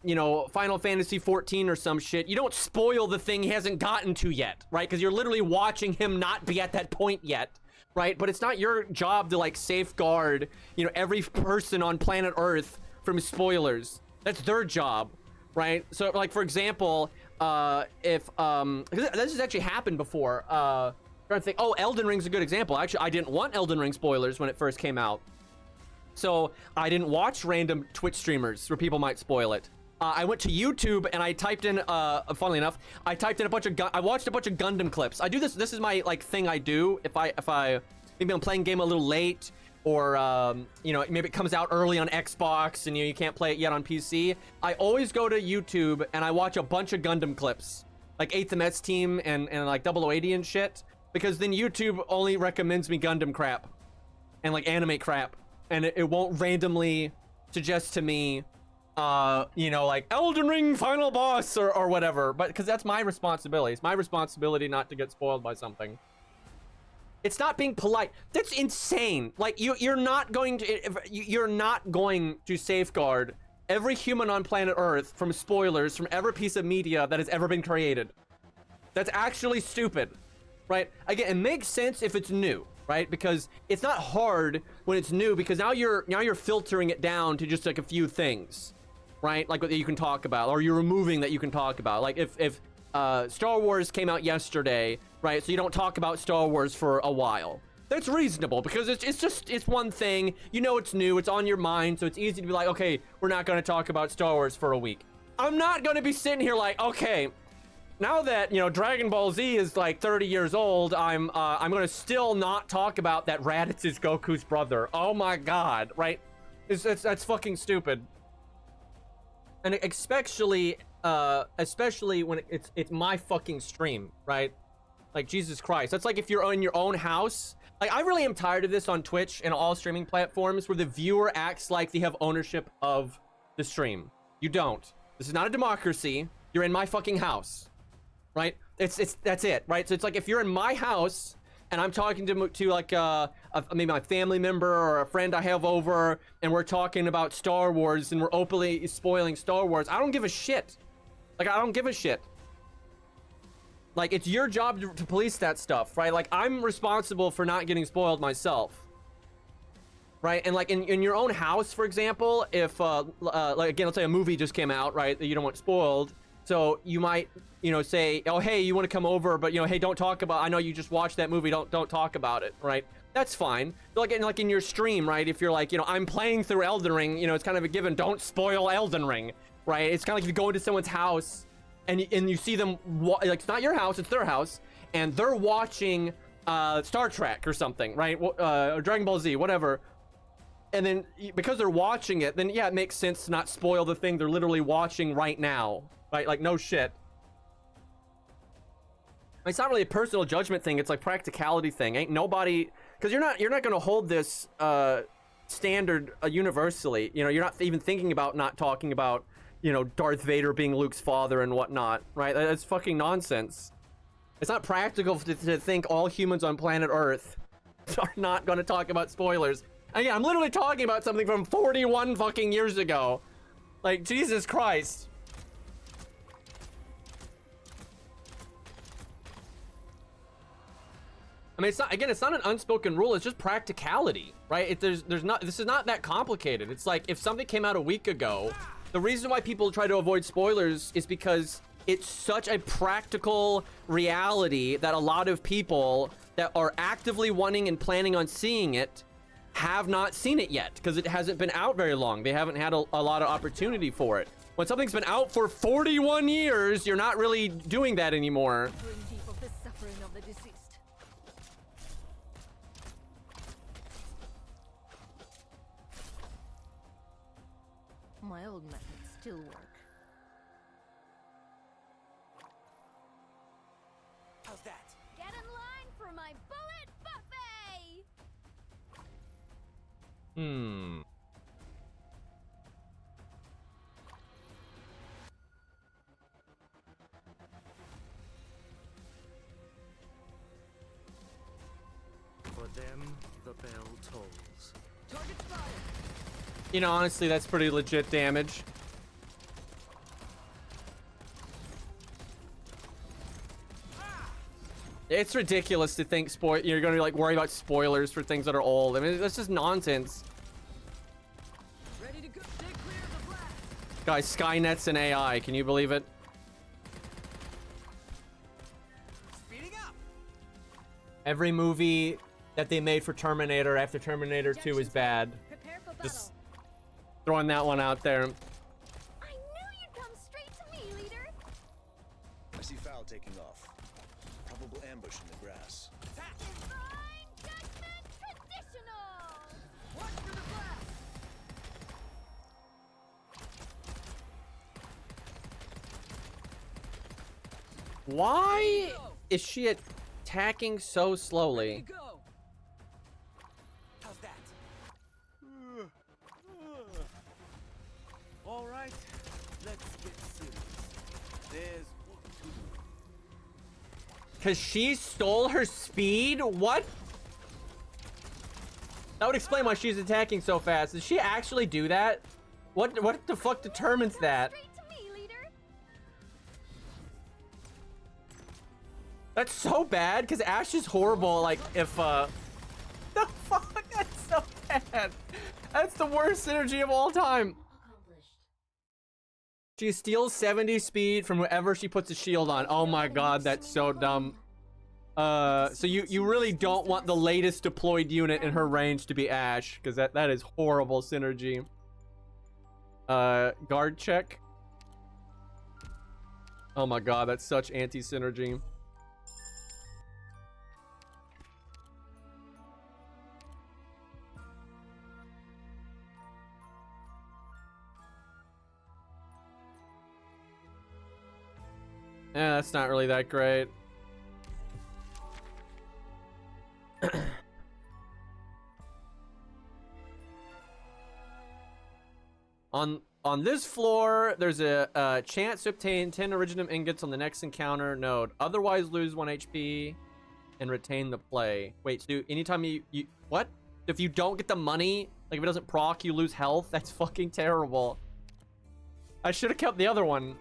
you know, Final Fantasy 14 or some shit, you don't spoil the thing he hasn't gotten to yet, right? Because you're literally watching him not be at that point yet, right? But it's not your job to like safeguard, you know, every person on planet Earth from spoilers. That's their job, right? So like for example, if this has actually happened before, trying to think, oh, Elden Ring's a good example. Actually, I didn't want Elden Ring spoilers when it first came out. So I didn't watch random Twitch streamers where people might spoil it. I went to YouTube and I typed in, funnily enough, I typed in a bunch of, I watched a bunch of Gundam clips. I do this, this is my like thing I do if maybe I'm playing game a little late, or you know, maybe it comes out early on Xbox and you can't play it yet on PC. I always go to YouTube and I watch a bunch of Gundam clips, like 8th MS Team and like 0080 and shit, because then YouTube only recommends me Gundam crap and like anime crap. And it won't randomly suggest to me, you know, like Elden Ring final boss or whatever. But because that's my responsibility. It's my responsibility not to get spoiled by something. It's not being polite. That's insane. Like you're not going to safeguard every human on planet Earth from spoilers from every piece of media that has ever been created. That's actually stupid, right? Again, it makes sense if it's new. Right? Because it's not hard when it's new, because now you're filtering it down to just like a few things, right? Like what you can talk about, or you're removing that you can talk about. Like if Star Wars came out yesterday, right? So you don't talk about Star Wars for a while. That's reasonable because it's one thing, you know, it's new, it's on your mind, so it's easy to be like, okay, we're not going to talk about Star Wars for a week. I'm not going to be sitting here like, okay, now that, you know, Dragon Ball Z is like 30 years old, I'm gonna still not talk about that Raditz is Goku's brother. Oh my god, right? That's fucking stupid. And especially when it's my fucking stream, right? Like Jesus Christ, that's like if you're in your own house. Like I really am tired of this on Twitch and all streaming platforms where the viewer acts like they have ownership of the stream. You don't. This is not a democracy. You're in my fucking house. Right? That's it, right? So it's like if you're in my house and I'm talking to like maybe my family member or a friend I have over, and we're talking about Star Wars and we're openly spoiling Star Wars, I don't give a shit. Like I don't give a shit. Like it's your job to police that stuff, right? Like I'm responsible for not getting spoiled myself. Right? And like in your own house, for example, if like again, let's say a movie just came out, right, that you don't want spoiled. So you might, you know, say, oh, hey, you want to come over, but, you know, hey, don't talk about, I know you just watched that movie, don't talk about it, right? That's fine. But like in your stream, right, if you're like, you know, I'm playing through Elden Ring, you know, it's kind of a given, don't spoil Elden Ring, right? It's kind of like if you go into someone's house and you see them, like, it's not your house, it's their house, and they're watching Star Trek or something, right? Or Dragon Ball Z, whatever. And then because they're watching it, then yeah, it makes sense to not spoil the thing they're literally watching right now. Right, like no shit. It's not really a personal judgment thing. It's like practicality thing. Ain't nobody, because you're not gonna hold this standard universally. You know, you're not even thinking about not talking about, you know, Darth Vader being Luke's father and whatnot. Right? That's fucking nonsense. It's not practical to think all humans on planet Earth are not gonna talk about spoilers. And yeah, I'm literally talking about something from 41 fucking years ago. Like Jesus Christ. I mean, it's not, again, it's not an unspoken rule. It's just practicality, right? This is not that complicated. It's like if something came out a week ago, the reason why people try to avoid spoilers is because it's such a practical reality that a lot of people that are actively wanting and planning on seeing it have not seen it yet because it hasn't been out very long. They haven't had a lot of opportunity for it. When something's been out for 41 years, you're not really doing that anymore. Bring deep of the suffering of the deceased. My old methods still work. How's that? Get in line for my bullet buffet! For them, the bell tolls. Target spotted. You know, honestly, that's pretty legit damage. It's ridiculous to think you're gonna like worry about spoilers for things that are old. I mean, that's just nonsense. Ready to go. Stay clear of the blast. Guys, Skynet's an AI. Can you believe it? Speeding up. Every movie that they made for Terminator after Terminator 2 is bad. Prepare for battle. Just throwing that one out there. I knew you'd come straight to me, leader. I see Foul taking off. Probable ambush in the grass. Divine judgment traditional. Watch for the blast. Why is she attacking so slowly? Ready to go. How's that? All right, let's get serious. There's work to do. Cause she stole her speed? What? That would explain why she's attacking so fast. Did she actually do that? What the fuck determines that? Straight to me, leader. That's so bad, because Ash is horrible, like, if, the fuck? That's so bad. That's the worst synergy of all time. She steals 70 speed from whoever she puts a shield on. Oh my god, that's so dumb. So you really don't want the latest deployed unit in her range to be Ash, because that is horrible synergy. Guard check. Oh my god, that's such anti-synergy. Yeah, that's not really that great. On this floor, there's a chance to obtain 10 Originum ingots on the next encounter node. Otherwise, lose 1 HP and retain the play. Wait, so anytime you what? If you don't get the money, like if it doesn't proc, you lose health? That's fucking terrible. I should have kept the other one.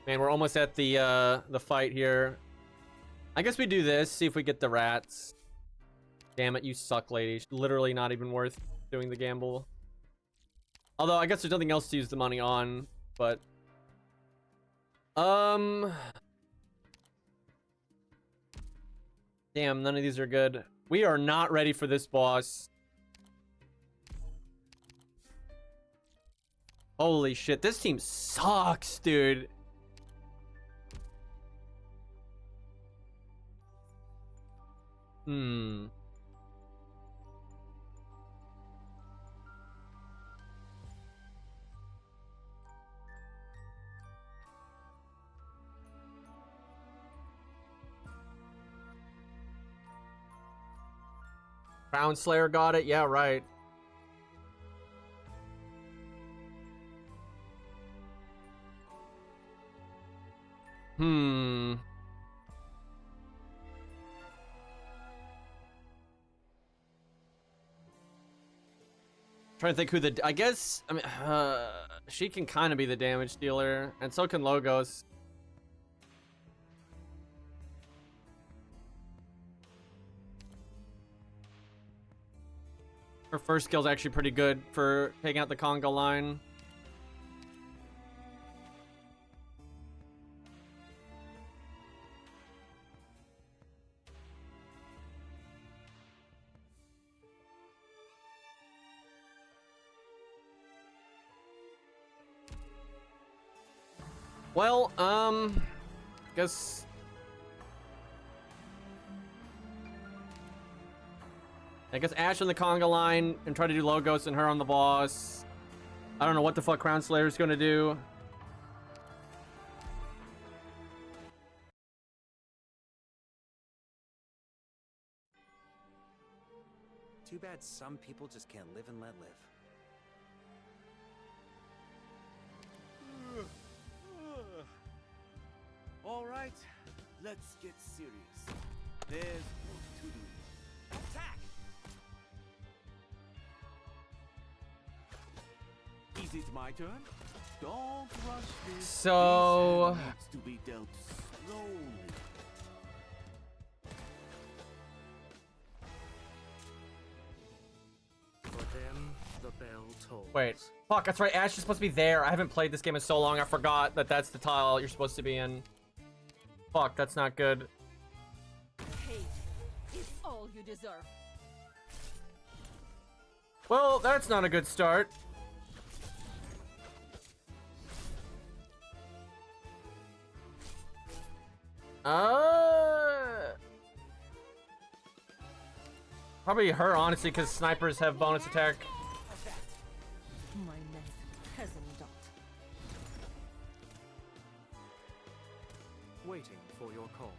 Man, we're almost at the fight here. I guess we do this, see if we get the rats. Damn it, you suck, lady. Literally not even worth doing the gamble. Although, I guess there's nothing else to use the money on, but... Damn, none of these are good. We are not ready for this boss. Holy shit, this team sucks, dude. Crown Slayer got it? Yeah, right. Trying to think who the... I guess... I mean, she can kind of be the damage dealer. And so can Logos. Her first skill's actually pretty good for taking out the Conga line. Well, guess Ash on the conga line and try to do Logos and her on the boss. I don't know what the fuck Crown Slayer's gonna do. Too bad some people just can't live and let live. All right, let's get serious. There's work to do. Attack! Is it my turn? Don't rush this. So This needs to be dealt slowly. For them, the bell tolls. wait, fuck, that's right. Ash is supposed to be there. I haven't played this game in so long. I forgot that that's the tile you're supposed to be in. Fuck, that's not good. Hate is all you deserve. Well, that's not a good start. Probably her, honestly, because snipers have bonus attack. My knife hasn't dot. Waiting for your call.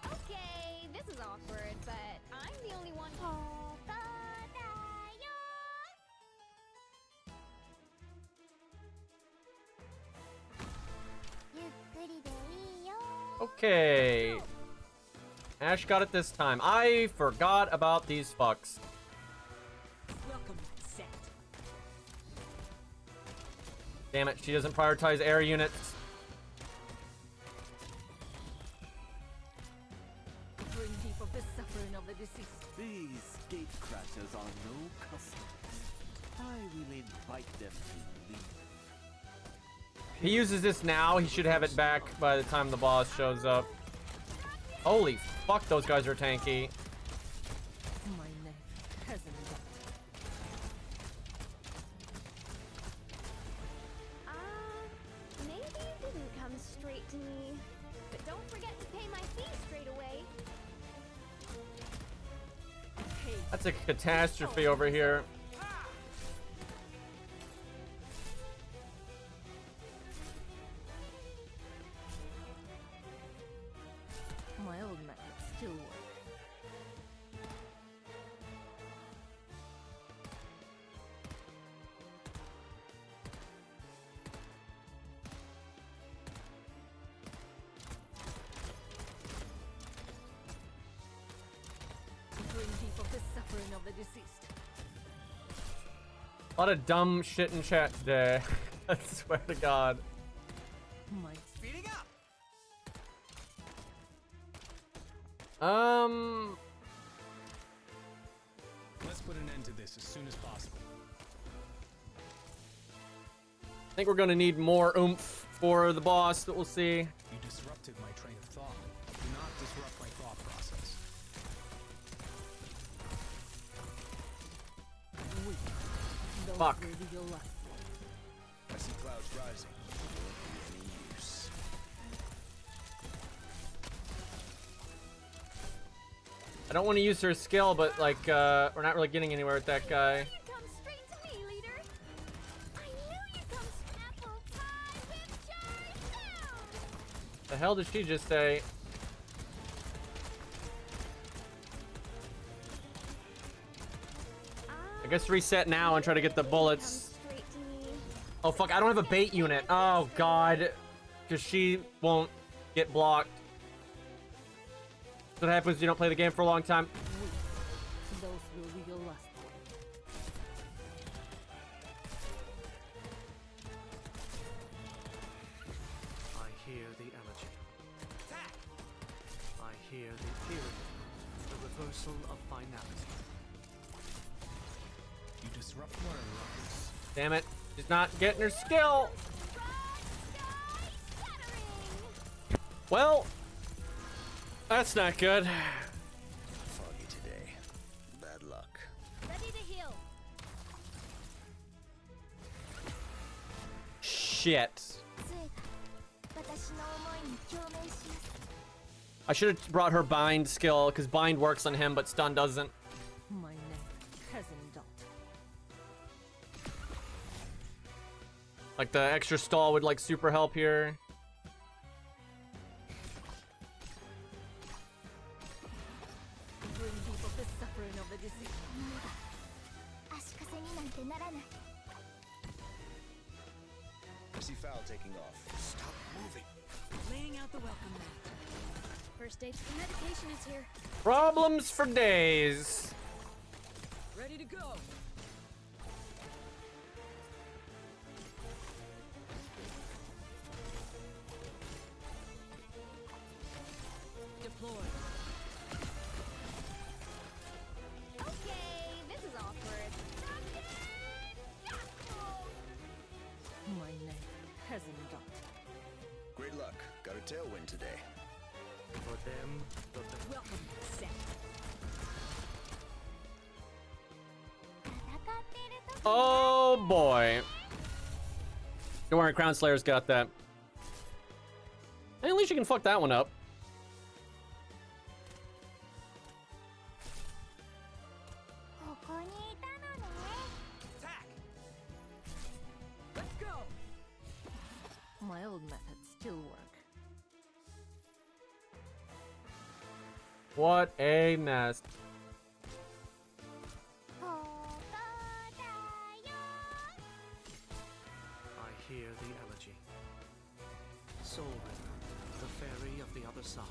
Okay, this is awkward, but I'm the only one. Okay. Ash got it this time. I forgot about these fucks. Welcome, set. Damn it, she doesn't prioritize air units. Bring deep of the suffering of the deceased. These gate crashers are no customers. I will invite them to leave. He uses this now. He should have it back by the time the boss shows up. Holy fuck, those guys are tanky. My knife hasn't dot. Maybe it didn't come straight to me. But don't forget to pay my fee straight away. That's a catastrophe over here. My old methods still work. Bring deep of the suffering of the deceased. A lot of dumb shit in chat today. I swear to God. My Speeding up! Let's put an end to this as soon as possible. I think we're gonna need more oomph for the boss that we'll see. You disrupted my train of thought. Do not disrupt my thought process. Those Fuck. will be your last. I see clouds rising. Won't be any use. I don't want to use her skill, but like, we're not really getting anywhere with that guy. You'd come straight to me, leader. I knew you'd come apple pie with cherry down. The hell did she just say? I guess reset now and try to get the bullets. Straight to me. Oh fuck, I don't have a bait unit. Oh god. Because she won't get blocked. That's what happens when you don't play the game for a long time. Those will be your last. I hear the elegy. I hear the period. The reversal of finality. You disrupt my ruckus. Damn it. She's not getting her skill. Well, that's not good. Foggy today. Bad luck. Ready to heal. shit. 私の思いに共鳴します I should have brought her bind skill, because bind works on him, but stun doesn't. My name, cousin Dot. Like, the extra stall would, like, super help here. Bring people the suffering of the disease. 足かせになんてならない I see Foul taking off. Stop moving. Laying out the welcome mat. First aid for medication is here Problems for days. Ready to go. Deploy. Okay, this is awkward My name, cousin Dot. Great luck. Got a tailwind today. For them, Welcome, set. 戦っている時 Oh boy. Don't worry, Crown Slayer's got that. Hey, at least you can fuck that one up. ここにいたのね Let's go. My old methods still work. What a mess. ここだよ I hear the elegy. Soul River, the fairy of the other side.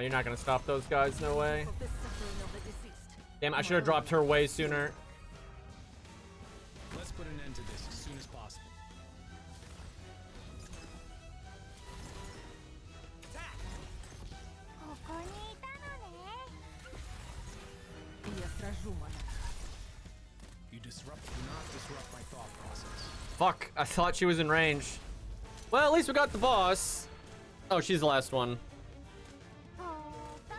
You're not gonna stop those guys, no way. Of the suffering of the deceased. Damn, I should have dropped her way sooner. Let's put an end to this as soon as possible. ここにいたのね Я сражу, Мана. Do not disrupt my thought process. Fuck, I thought she was in range. Well, at least we got the boss. Oh, she's the last one. ここだ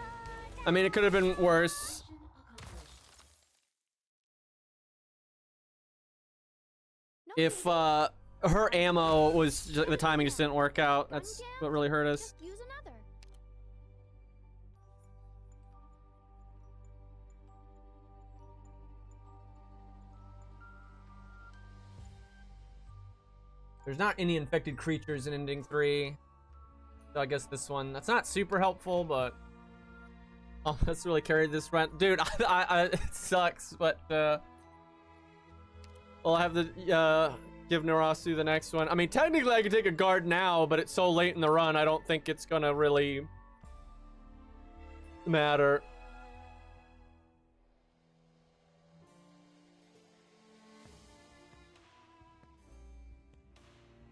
I mean, it could have been worse. If, her ammo was, the timing just didn't work out. That's what really hurt us. Just use another There's not any infected creatures in Ending 3. So I guess this one, that's not super helpful, but... Oh, that's really carried this run. Dude, it sucks, but, I'll have to, give Narasu the next one. I mean, technically I could take a guard now, but it's so late in the run, I don't think it's gonna really... matter.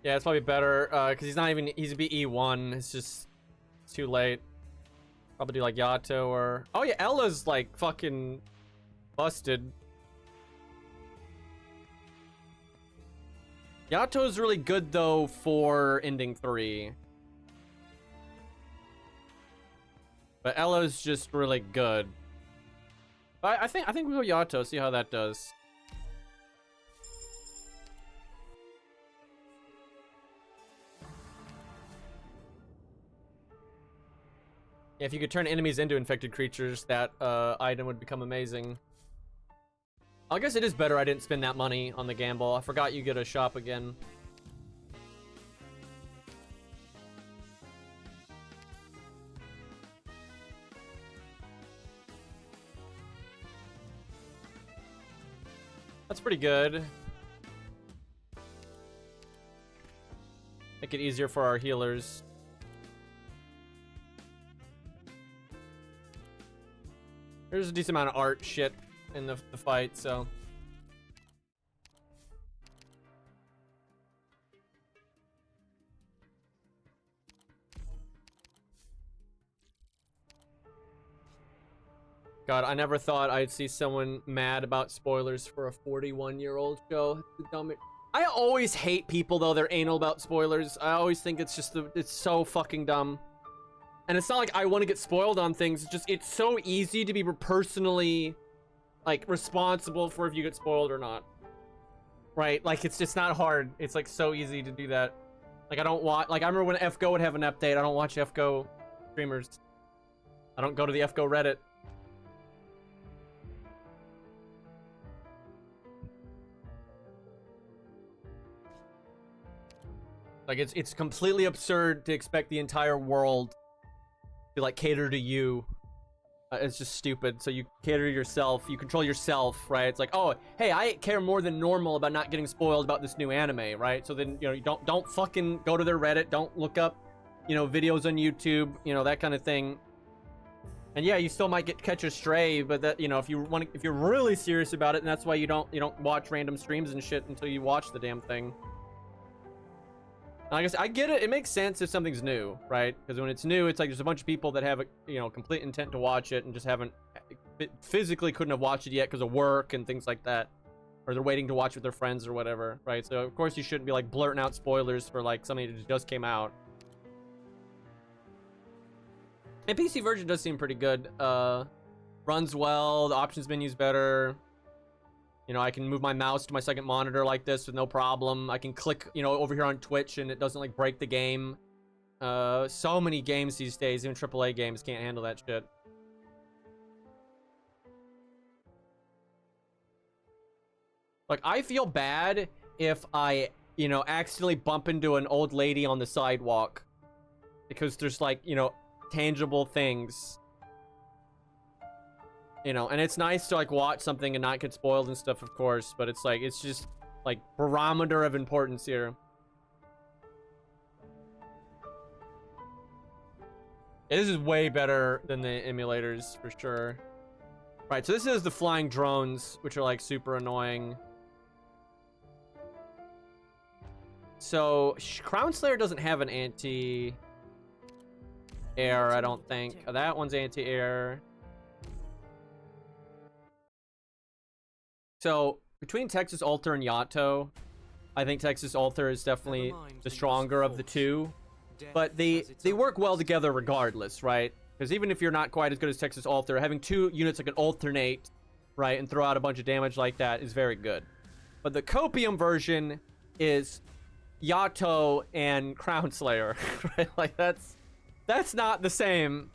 Yeah, it's probably better, because he's not even, he's be E1, it's just it's too late. Probably do like Yato or... Oh yeah, Ella's like fucking busted. Yato's really good though for Ending 3. But Ella's just really good. I think we go Yato, see how that does. Yeah, if you could turn enemies into infected creatures, that item would become amazing. I guess it is better I didn't spend that money on the gamble. I forgot you get a shop again. That's pretty good. Make it easier for our healers. There's a decent amount of art shit in the fight, so... God, I never thought I'd see someone mad about spoilers for a 41-year-old show. I always hate people, though, they're anal about spoilers. I always think it's just, it's so fucking dumb. And it's not like I want to get spoiled on things. It's just, it's so easy to be personally, like, responsible for if you get spoiled or not. right? Like, it's just not hard. It's like so easy to do that. Like, I don't watch, like, I remember when FGO would have an update. I don't watch FGO streamers. I don't go to the FGO Reddit. Like, it's completely absurd to expect the entire world to, like, cater to you. It's just stupid. So you cater to yourself. You control yourself, right? It's like, oh, hey, I care more than normal about not getting spoiled about this new anime, right? So then, you know, you don't fucking go to their Reddit. Don't look up, you know, videos on YouTube, you know, that kind of thing. And yeah, you still might catch a stray, but that, you know, if you're really serious about it, and that's why you don't watch random streams and shit until you watch the damn thing. I guess I get it. It makes sense if something's new, right? Because when it's new, it's like there's a bunch of people that have a, you know, complete intent to watch it and just haven't physically couldn't have watched it yet because of work and things like that, or they're waiting to watch with their friends or whatever, right? So of course you shouldn't be like blurting out spoilers for like something that just came out. And PC version does seem pretty good. Runs well. The options menu's better. You know, I can move my mouse to my second monitor like this with no problem. I can click, you know, over here on Twitch and it doesn't like break the game. So many games these days, even AAA games, can't handle that shit. Like, I feel bad if I, you know, accidentally bump into an old lady on the sidewalk. Because there's like, you know, tangible things. You know, and it's nice to like watch something and not get spoiled and stuff, of course, but it's like, it's just like barometer of importance here. This is way better than the emulators for sure. Right, so this is the flying drones, which are like super annoying. So Crown Slayer doesn't have an anti-air, I don't think. Oh, that one's anti-air. So, between Texas Alter and Yato, I think Texas Alter is definitely the stronger of the two. But they work well together regardless, right? Because even if you're not quite as good as Texas Alter, having two units that can alternate, right, and throw out a bunch of damage like that is very good. But the Copium version is Yato and Crown Slayer, right? Like, that's not the same.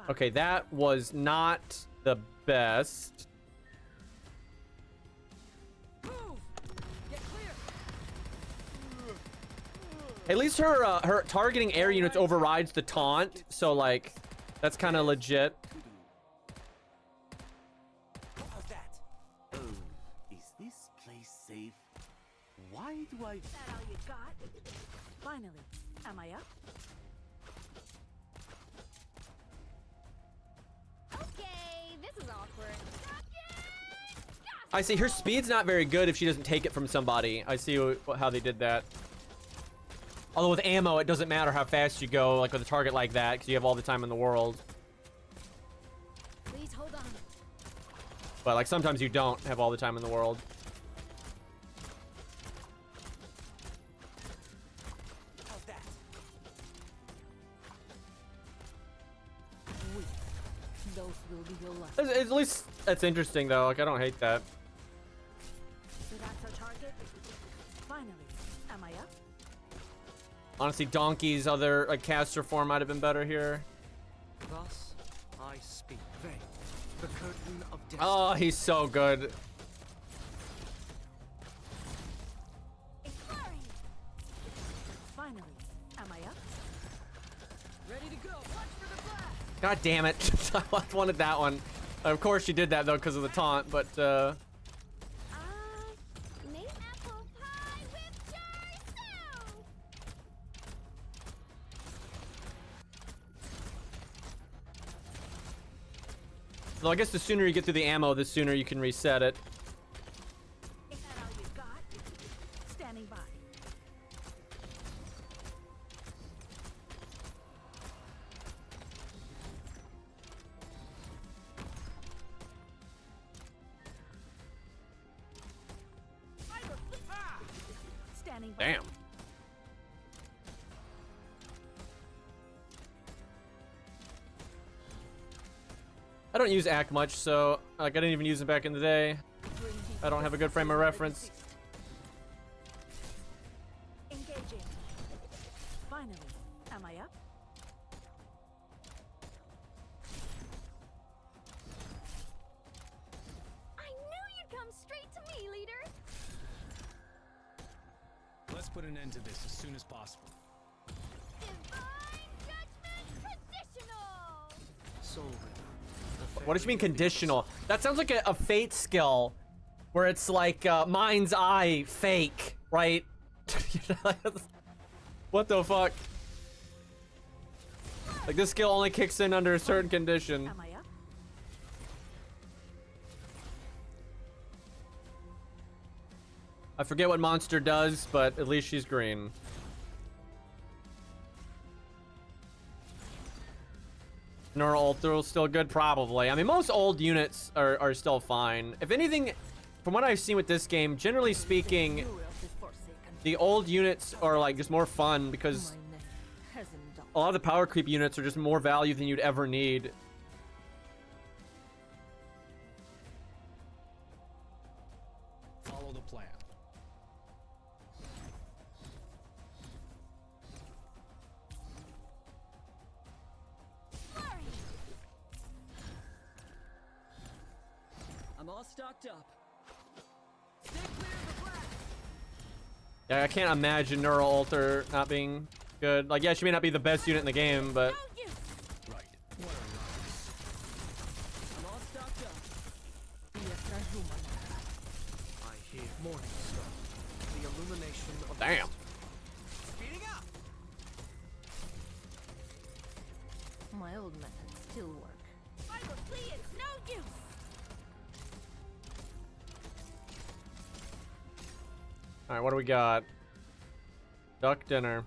Okay, that was not the best. At least her targeting air units overrides the taunt, so like that's kind of legit. How's that? Oh, is this place safe? Why do I? Is that all you got? Finally, am I up? Okay, this is awkward. I see her speed's not very good if she doesn't take it from somebody. I see how they did that. Although with ammo, it doesn't matter how fast you go, like with a target like that, because you have all the time in the world. Please hold on. But like sometimes you don't have all the time in the world. How's that? Those will be your last. At least that's interesting though. Like I don't hate that. So that's our target? Finally, am I up? Honestly, Donkey's other like caster form might have been better here. Thus I speak. They, the curtain of destiny. Oh, he's so good. Finally, am I up? Ready to go. Watch for the blast. God damn it. I wanted that one. Of course she did that though because of the taunt, but Make apple pie with chorizo. so I guess the sooner you get through the ammo, the sooner you can reset it. Is that all you got? Standing by. Standing by. Damn. don't use ACK much, so like I didn't even use it back in the day. I don't have a good frame of reference. Engaging. Finally, am I up? I knew you'd come straight to me, leader. Let's put an end to this as soon as possible. Divine Judgment Conditional. Soul River. What do you mean conditional? That sounds like a fate skill where it's like mind's eye fake, right? What the fuck? Like this skill only kicks in under a certain condition. Am I up? I forget what monster does, but at least she's green. Neural Ultra still good, probably. I mean, most old units are still fine. If anything, from what I've seen with this game, generally speaking, the old units are like just more fun because a lot of the power creep units are just more value than you'd ever need. Follow the plan. I'm all stocked up. Stay clear of the blast. Yeah, I can't imagine Neural Alter not being good. Like, yeah, she may not be the best unit in the game, but Right. What a rush. I'm all stocked up. I hear morning star. The illumination of damn. Speeding up. My old methods still work. Fiber plea is no use. All right, what do we got? Duck dinner.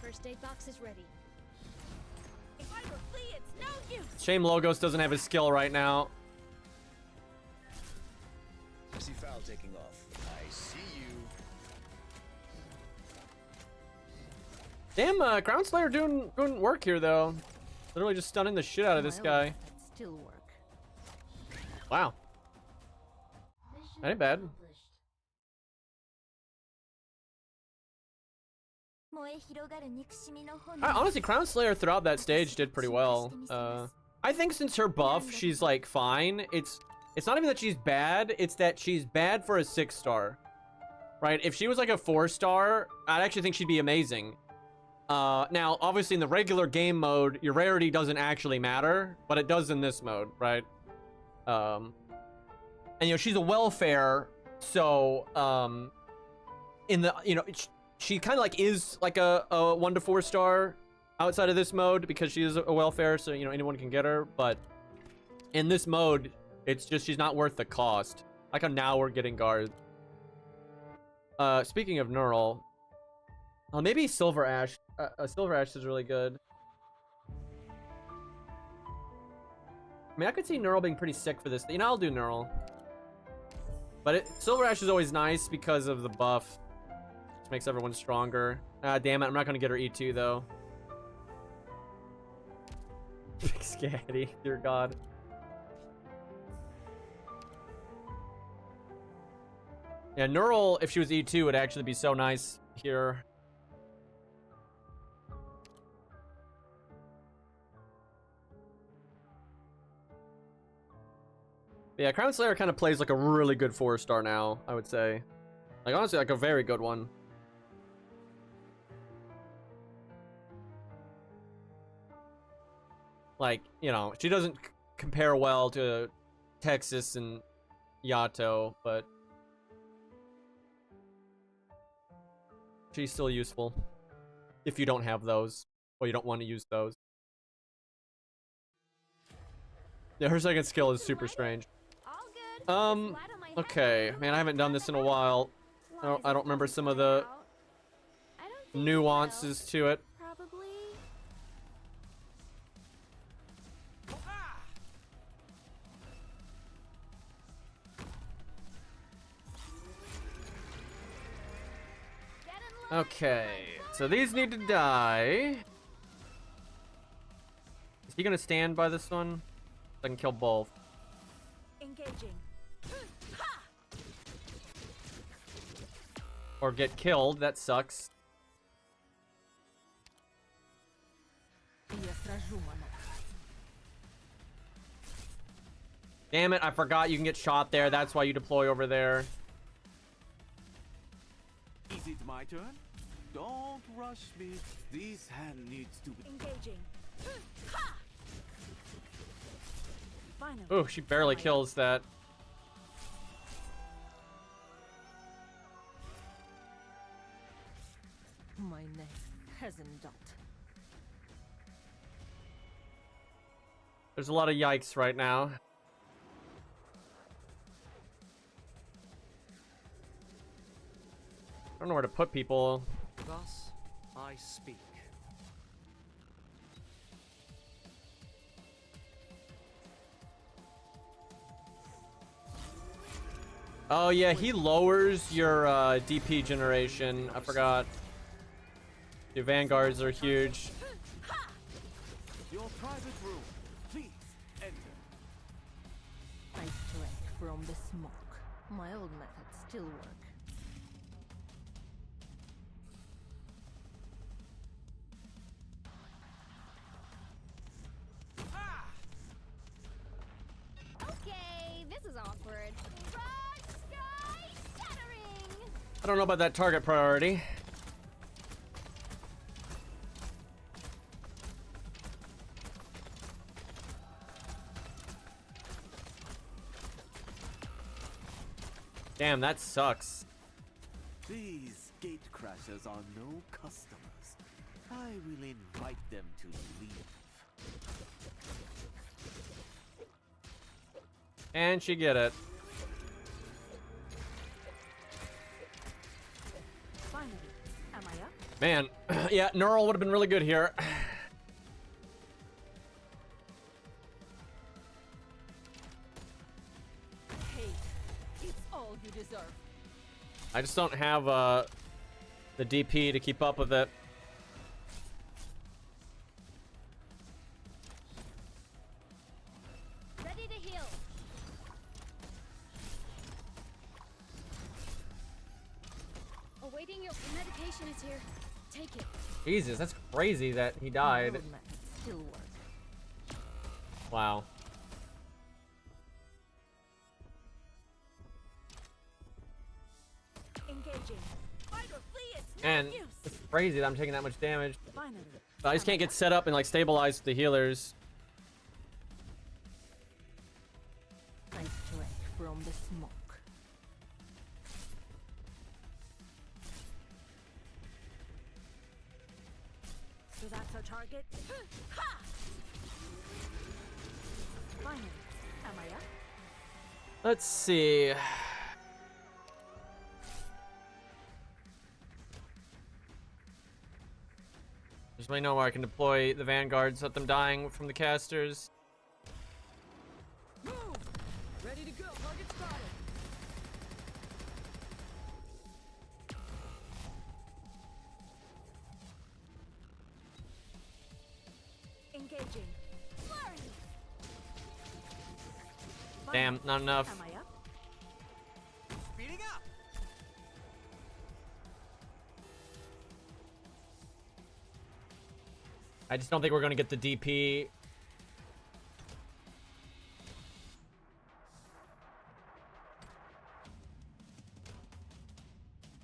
First aid box is ready. Fiber plea, it's no use. Shame Logos doesn't have his skill right now. I see foul taking off. I see you. Damn, Crown Slayer doing work here though. Literally just stunning the shit out of this guy. Still work. Wow. That ain't bad. Honestly, Crown Slayer throughout that stage did pretty well. I think since her buff, she's like fine. It's not even that she's bad, it's that she's bad for a 6-star. Right? If she was like a 4-star, I'd actually think she'd be amazing. Now, obviously in the regular game mode, your rarity doesn't actually matter, but it does in this mode, right? And you know, she's a welfare, so in the, you know, she kind of like is like a 1 to 4 star outside of this mode because she is a welfare, so you know anyone can get her. But in this mode, it's just she's not worth the cost. Like how now we're getting guards. Speaking of Neural, maybe Silver Ash. Silver Ash is really good. I mean, I could see Neural being pretty sick for this. You know, I'll do Neural. But Silver Ash is always nice because of the buff. Which makes everyone stronger. Ah, damn it. I'm not going to get her E2, though. Big Scatty. Dear God. Yeah, Neural, if she was E2, would actually be so nice here. Yeah, Crown Slayer kind of plays like a really good 4-star now, I would say. Like, honestly, like a very good one. Like, you know, she doesn't compare well to Texas and Yato, but she's still useful if you don't have those, or you don't want to use those. Yeah, her second skill is super strange. Okay, man, I haven't done this in a while. I don't remember some of the nuances to it. Probably. Okay, so these need to die. he gonna stand by this one? I can kill both. Engaging. Or get killed. That sucks. Я сражу монах. Damn it, I forgot you can get shot there. That's why you deploy over there. Is it my turn? Don't rush me. This hand needs to be Engaging. Finally. Ooh, she barely kills that. My name hasn't dot. There's a lot of yikes right now. I don't know where to put people. Thus, I speak. Oh yeah, he lowers your DP generation. I forgot. Your vanguards are huge. your private room. Please enter. I strike from the smoke. My old methods still work. Okay, this is awkward. Broad sky shattering. I don't know about that target priority. Damn, that sucks. These gate crashers are no customers. I will invite them to leave. And she get it. Finally. Am I up? Man, yeah, Neural would have been really good here. Hate. It's all you deserve. I just don't have the DP to keep up with it. Ready to heal. Awaiting your medication is here. Take it. Jesus, that's crazy that he My died. old methods still work. Wow. Engaging. Fight or flee, it's no And use. it's crazy that I'm taking that much damage. Finally. But I just can't get set up and like stabilized with the healers. I strike from the smoke. So that's our target? Ha! Finally. Am I up? Let's see. Just let me know where I can deploy the vanguards, let them dying from the casters. Move! Ready to go. Target spotted. Engaging. Flurry. Damn, not enough. Am I up? Speeding up. I just don't think we're gonna get the DP.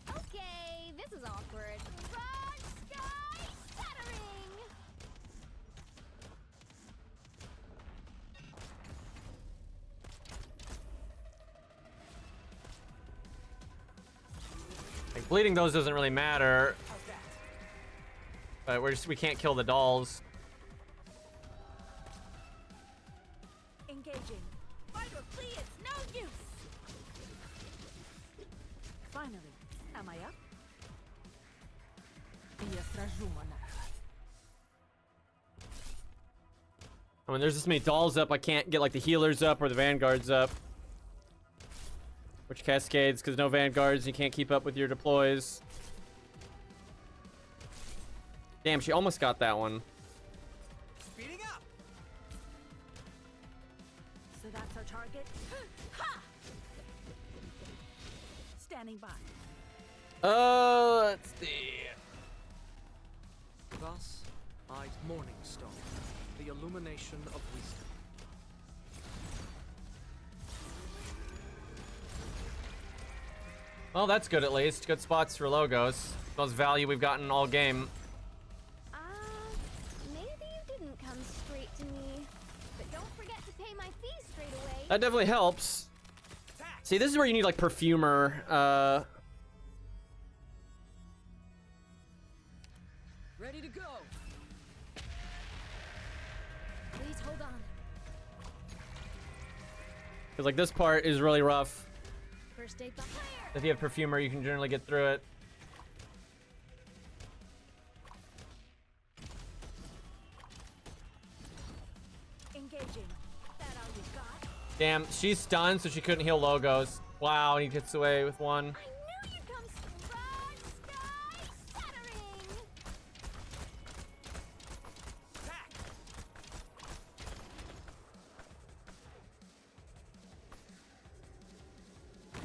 Okay, this is awkward. Broad sky shattering. Like bleeding those doesn't really matter. But we can't kill the dolls. Engaging. Fight or flee, it's no use. Finally. Am I up? Я сражу монаха. I mean, there's this many dolls up, I can't get like the healers up or the vanguards up. Which cascades, because no vanguards, you can't keep up with your deploys. Damn, she almost got that one. Speeding up. So that's our target. Ha! Standing by. Let's see. Thus, I Morning Star, the illumination of wisdom. Well, that's good at least. Good spots for logos. Most value we've gotten all game. Maybe you didn't come straight to me. But don't forget to pay my fees straight away. That definitely helps. See, this is where you need like perfumer. Ready to go. Please hold on. Because like this part is really rough. First aid box. If you have perfumer, you can generally get through it. Engaging. That all you got? Damn, she's stunned, so she couldn't heal logos. Wow, and he gets away with one. I knew you'd come strong, sky shattering.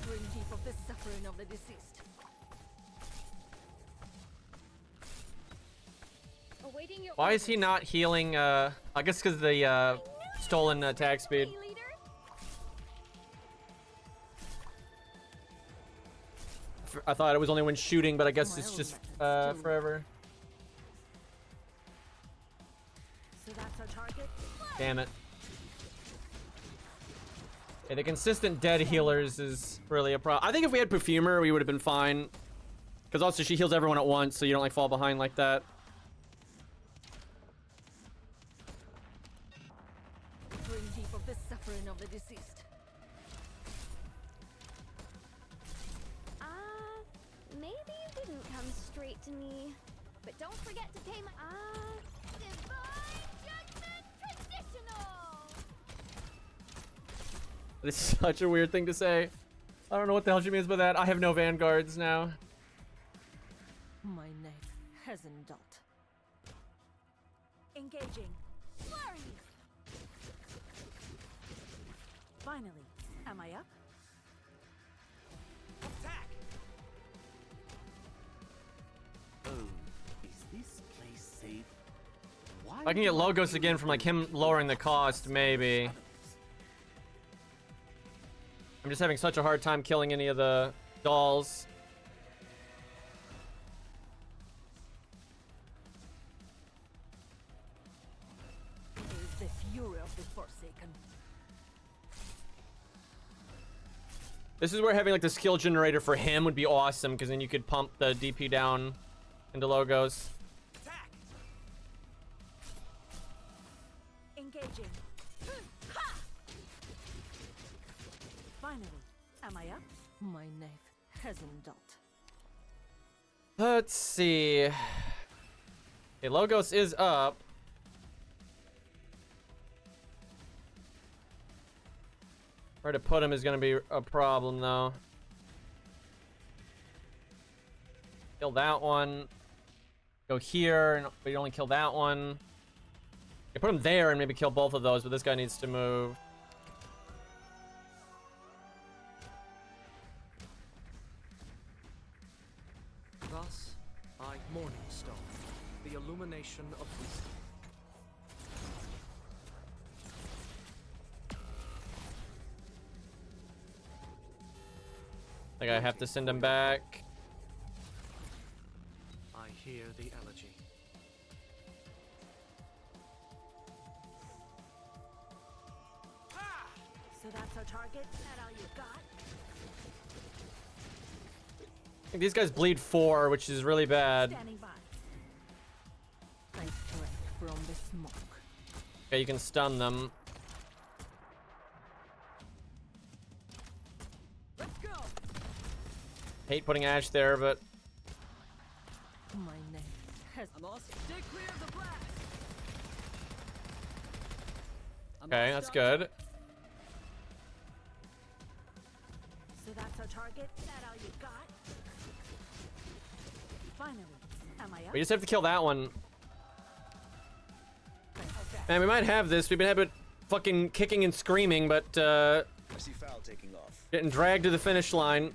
Grim heap of the suffering of the deceased. Awaiting your Why is he not healing? I guess because the stolen attack speed. leader? I thought it was only when shooting, but I guess it's just forever. So that's our target. Damn it. Yeah, the consistent dead healers is really a problem. I think if we had perfumer, we would have been fine. Because also she heals everyone at once, so you don't like fall behind like that. Grim heap of the suffering of the deceased. Maybe you didn't come straight to me. But don't forget to pay my Divine Judgment Traditional. This is such a weird thing to say. I don't know what the hell she means by that. I have no vanguards now. My knife hasn't dealt. Engaging. Flurry. Finally. Am I up? Attack! Oh, is this place safe? Why I can get logos again from like him lowering the cost, maybe. I'm just having such a hard time killing any of the dolls. It is the fury of the Forsaken. This is where having like the skill generator for him would be awesome, because then you could pump the DP down into logos. Attack! Engaging. Ha! Finally. Am I up? My knife hasn't dealt. Let's see. Okay, logos is up. Where to put him is going to be a problem, though. Kill that one. Go here, but you only kill that one. You put him there and maybe kill both of those, but this guy needs to move. Thus, I Morning Star, the illumination of wisdom. Like I have to send him back. I hear the elegy. So that's our target? That all you got? I think these guys bleed 4, which is really bad. Standing by. I strike from the smoke. Okay, you can stun them. Let's go. Hate putting Ash there, but My knife has. I'm all stay clear of the blast. okay, that's good. So that's our target? That all you got? Finally. Am I up? We just have to kill that one. Man, we might have this. We've been having fucking kicking and screaming, but I see Foul taking off. getting dragged to the finish line.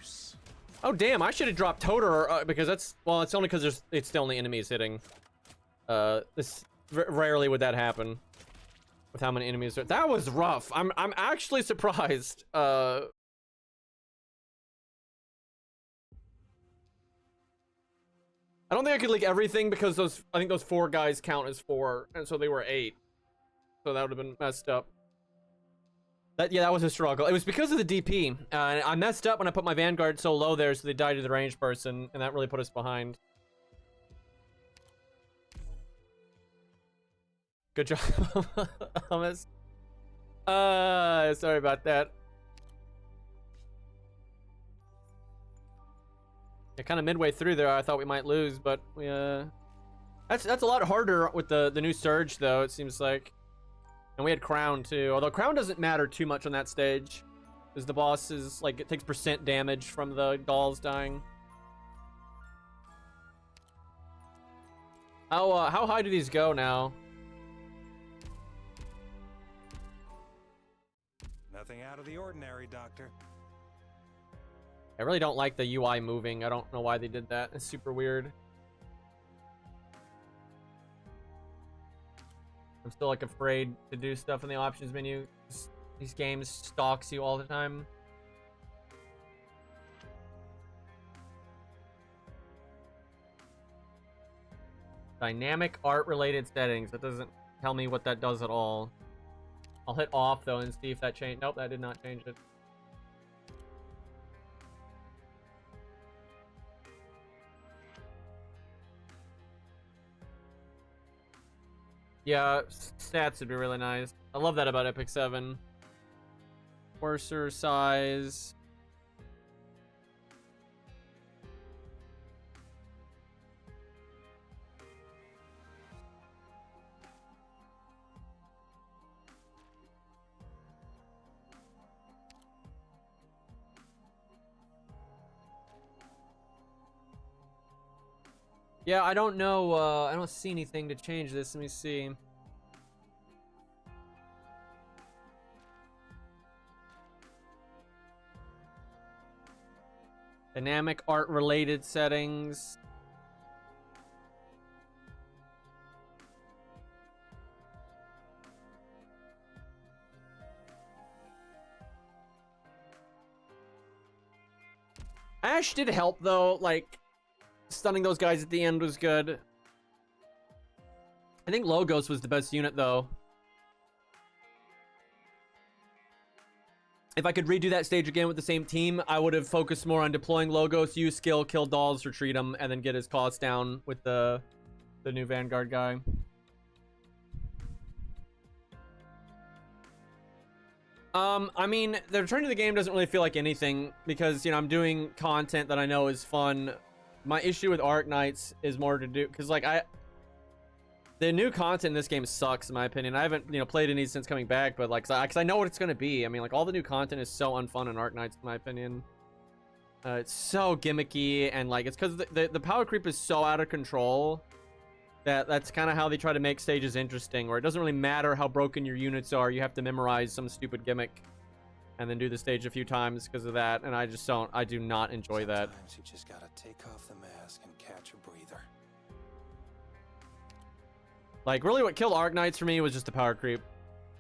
Oh damn! I should have dropped Toter because that's it's only because it's the only enemies hitting. This rarely would that happen with how many enemies there. That was rough. I'm actually surprised. I don't think I could leak everything because I think those 4 guys count as 4, and so they were 8. So that would have been messed up. That was a struggle. It was because of the DP. I messed up when I put my Vanguard so low there, so they died to the ranged person, and that really put us behind. Good job, Hummus. Sorry about that. Yeah, kind of midway through there, I thought we might lose, but we, that's a lot harder with the new Surge, though, it seems like. And we had Crown, too. Although Crown doesn't matter too much on that stage. Because the boss is, like, it takes % damage from the dolls dying. How high do these go now? Nothing out of the ordinary, Doctor. I really don't like the UI moving. I don't know why they did that. It's super weird. I'm still like afraid to do stuff in the options menu. These games stalks you all the time. Dynamic art related settings. That doesn't tell me what that does at all. I'll hit off though and see if that changed. Nope, that did not change it. Yeah, stats would be really nice. I love that about Epic 7. Cursor size. Yeah, I don't know. I don't see anything to change this. Let me see. Dynamic art related settings. Ash did help though, like stunning those guys at the end was good. I think Logos was the best unit though. If I could redo that stage again with the same team, I would have focused more on deploying Logos, use skill, kill dolls, retreat them, and then get his cost down with the new Vanguard guy. I mean, the return to the game doesn't really feel like anything because, you know, I'm doing content that I know is fun. My issue with Arknights is more to do because, like, the new content in this game sucks in my opinion. I haven't, you know, played any since coming back, but like, because I know what it's gonna be. I mean, like, all the new content is so unfun in Arknights in my opinion. It's so gimmicky, and like, it's because the power creep is so out of control that's kind of how they try to make stages interesting, where it doesn't really matter how broken your units are. You have to memorize some stupid gimmick and then do the stage a few times because of that, and I do not enjoy that. Sometimes you just gotta take off the mask and catch a breather. Like, really what killed Arknights for me was just the power creep.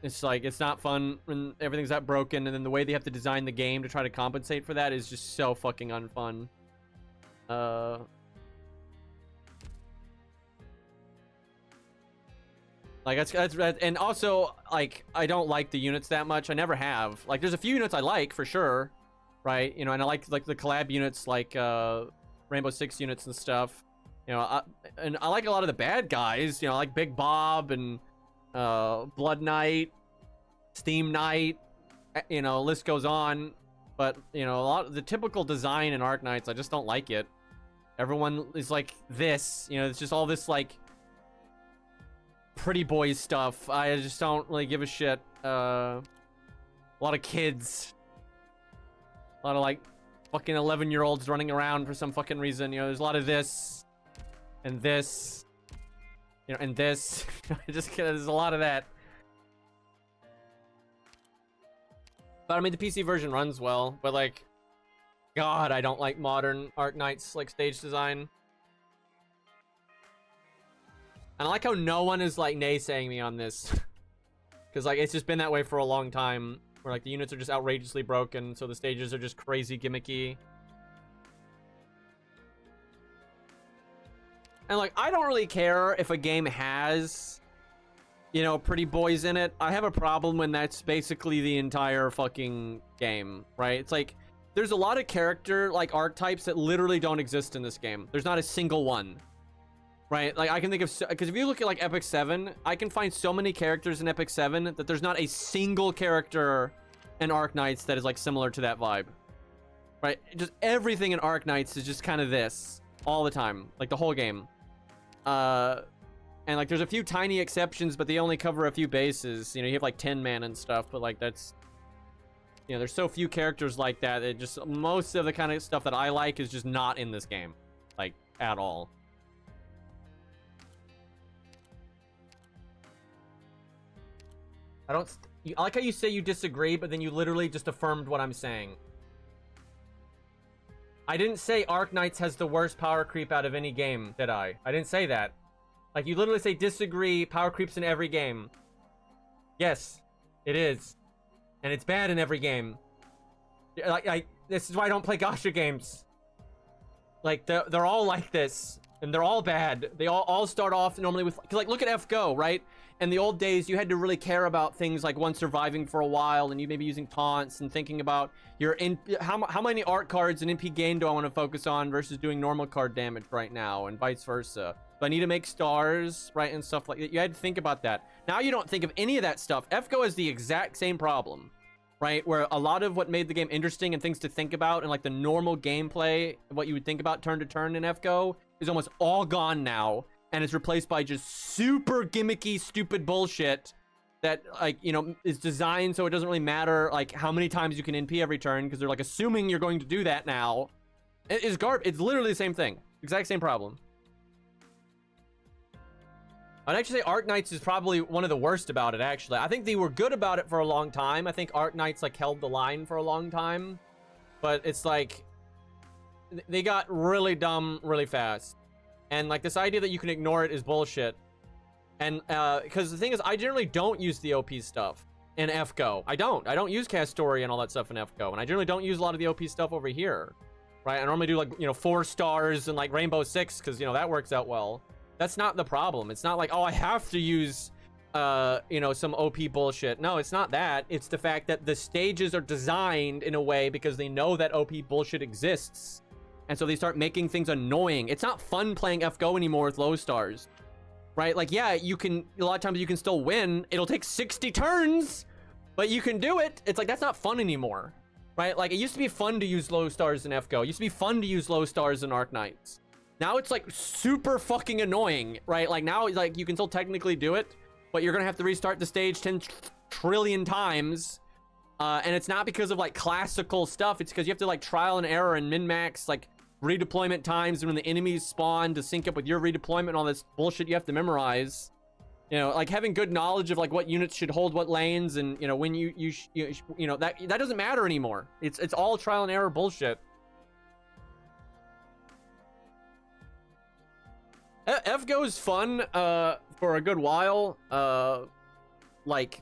It's like, it's not fun when everything's that broken, and then the way they have to design the game to try to compensate for that is just so fucking unfun. Like, that's and also, like, I don't like the units that much. I never have. Like, there's a few units I like, for sure, right? You know, and I like the collab units, like, Rainbow Six units and stuff. You know, and I like a lot of the bad guys. You know, I like Big Bob and Blood Knight, Steam Knight. You know, list goes on. But, you know, a lot of the typical design in Arknights, I just don't like it. Everyone is like this. You know, it's just all this, like, pretty boy stuff. I just don't really give a shit. A lot of kids. A lot of, like, fucking 11-year-olds running around for some fucking reason. You know, there's a lot of this. And this, you know, and this. Just there's a lot of that. But I mean, the PC version runs well. But like, God, I don't like modern Arknights like stage design. And I like how no one is like naysaying me on this. Because like, it's just been that way for a long time. Where like the units are just outrageously broken. So the stages are just crazy gimmicky. And like, I don't really care if a game has, you know, pretty boys in it. I have a problem when that's basically the entire fucking game, right? It's like, there's a lot of character, like, archetypes that literally don't exist in this game. There's not a single one, right? Like, I can think of, because if you look at, like, Epic 7, I can find so many characters in Epic 7 that there's not a single character in Arknights that is, like, similar to that vibe, right? Just everything in Arknights is just kind of this all the time, like, the whole game. And like, there's a few tiny exceptions, but they only cover a few bases. You know, you have like 10 man and stuff, but like, that's, you know, there's so few characters like that. It just, most of the kind of stuff that I like is just not in this game, like, at all. I like how you say you disagree, but then you literally just affirmed what I'm saying. I didn't say Arknights has the worst power creep out of any game, did I? I didn't say that. Like, you literally say disagree, power creeps in every game. Yes, it is. And it's bad in every game. Like, this is why I don't play gacha games. Like, they're all like this. And they're all bad. They all start off normally with... Like, look at FGO, right? In the old days, you had to really care about things like one surviving for a while, and you may be using taunts and thinking about your how many art cards in NP game do I want to focus on versus doing normal card damage right now, and vice versa. Do I need to make stars, right, and stuff like that? You had to think about that. Now you don't think of any of that stuff. FGO has the exact same problem, right? Where a lot of what made the game interesting and things to think about and like the normal gameplay, what you would think about turn to turn in FGO, is almost all gone now. And it's replaced by just super gimmicky, stupid bullshit that, like, you know, is designed so it doesn't really matter, like, how many times you can NP every turn, because they're, like, assuming you're going to do that now. It's garbage. It's literally the same thing. Exact same problem. I'd actually say Arknights is probably one of the worst about it, actually. I think they were good about it for a long time. I think Arknights, like, held the line for a long time. But it's, like, they got really dumb really fast. And like, this idea that you can ignore it is bullshit. And because the thing is, I generally don't use the OP stuff in FGO. I don't use Cast Story and all that stuff in FGO. And I generally don't use a lot of the OP stuff over here, right? I normally do, like, you know, 4 stars and like Rainbow Six, because, you know, that works out well. That's not the problem. It's not like, oh, I have to use you know, some OP bullshit. No, it's not that. It's the fact that the stages are designed in a way because they know that OP bullshit exists. And so they start making things annoying. It's not fun playing FGO anymore with low stars, right? Like, yeah, you can, a lot of times you can still win. It'll take 60 turns, but you can do it. It's like, that's not fun anymore, right? Like, it used to be fun to use low stars in FGO. It used to be fun to use low stars in Arknights. Now it's like super fucking annoying, right? Like, now, like, you can still technically do it, but you're gonna have to restart the stage 10 trillion times. And it's not because of like classical stuff. It's because you have to like trial and error and min-max like redeployment times and when the enemies spawn to sync up with your redeployment and all this bullshit you have to memorize. You know, like having good knowledge of like what units should hold what lanes, and you know when you know that doesn't matter anymore. It's all trial and error bullshit. FGO is fun for a good while. Like,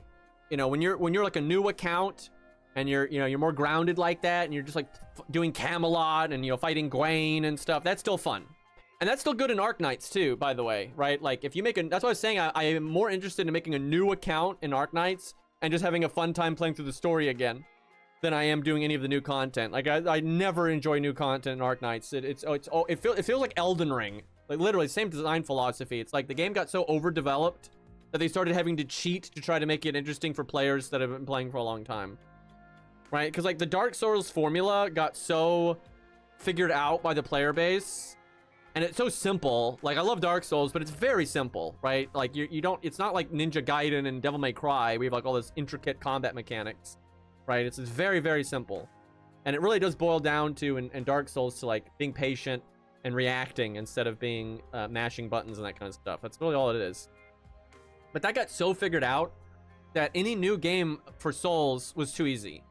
you know, when you're like a new account and you're more grounded like that, and you're just like doing Camelot and, you know, fighting Gwaine and stuff, that's still fun. And that's still good in Arknights too, by the way, right? Like, if you make that's what I was saying. I am more interested in making a new account in Arknights and just having a fun time playing through the story again than I am doing any of the new content. Like, I never enjoy new content in Arknights. It feels like Elden Ring. Like, literally same design philosophy. It's like the game got so overdeveloped that they started having to cheat to try to make it interesting for players that have been playing for a long time, right? Because like the Dark Souls formula got so figured out by the player base, and it's so simple. Like, I love Dark Souls, but it's very simple, right? Like, you don't, it's not like Ninja Gaiden and Devil May Cry. We have like all this intricate combat mechanics, right? It's very, very simple. And it really does boil down to, in Dark Souls, to like being patient and reacting instead of being mashing buttons and that kind of stuff. That's really all it is. But that got so figured out that any new game for Souls was too easy.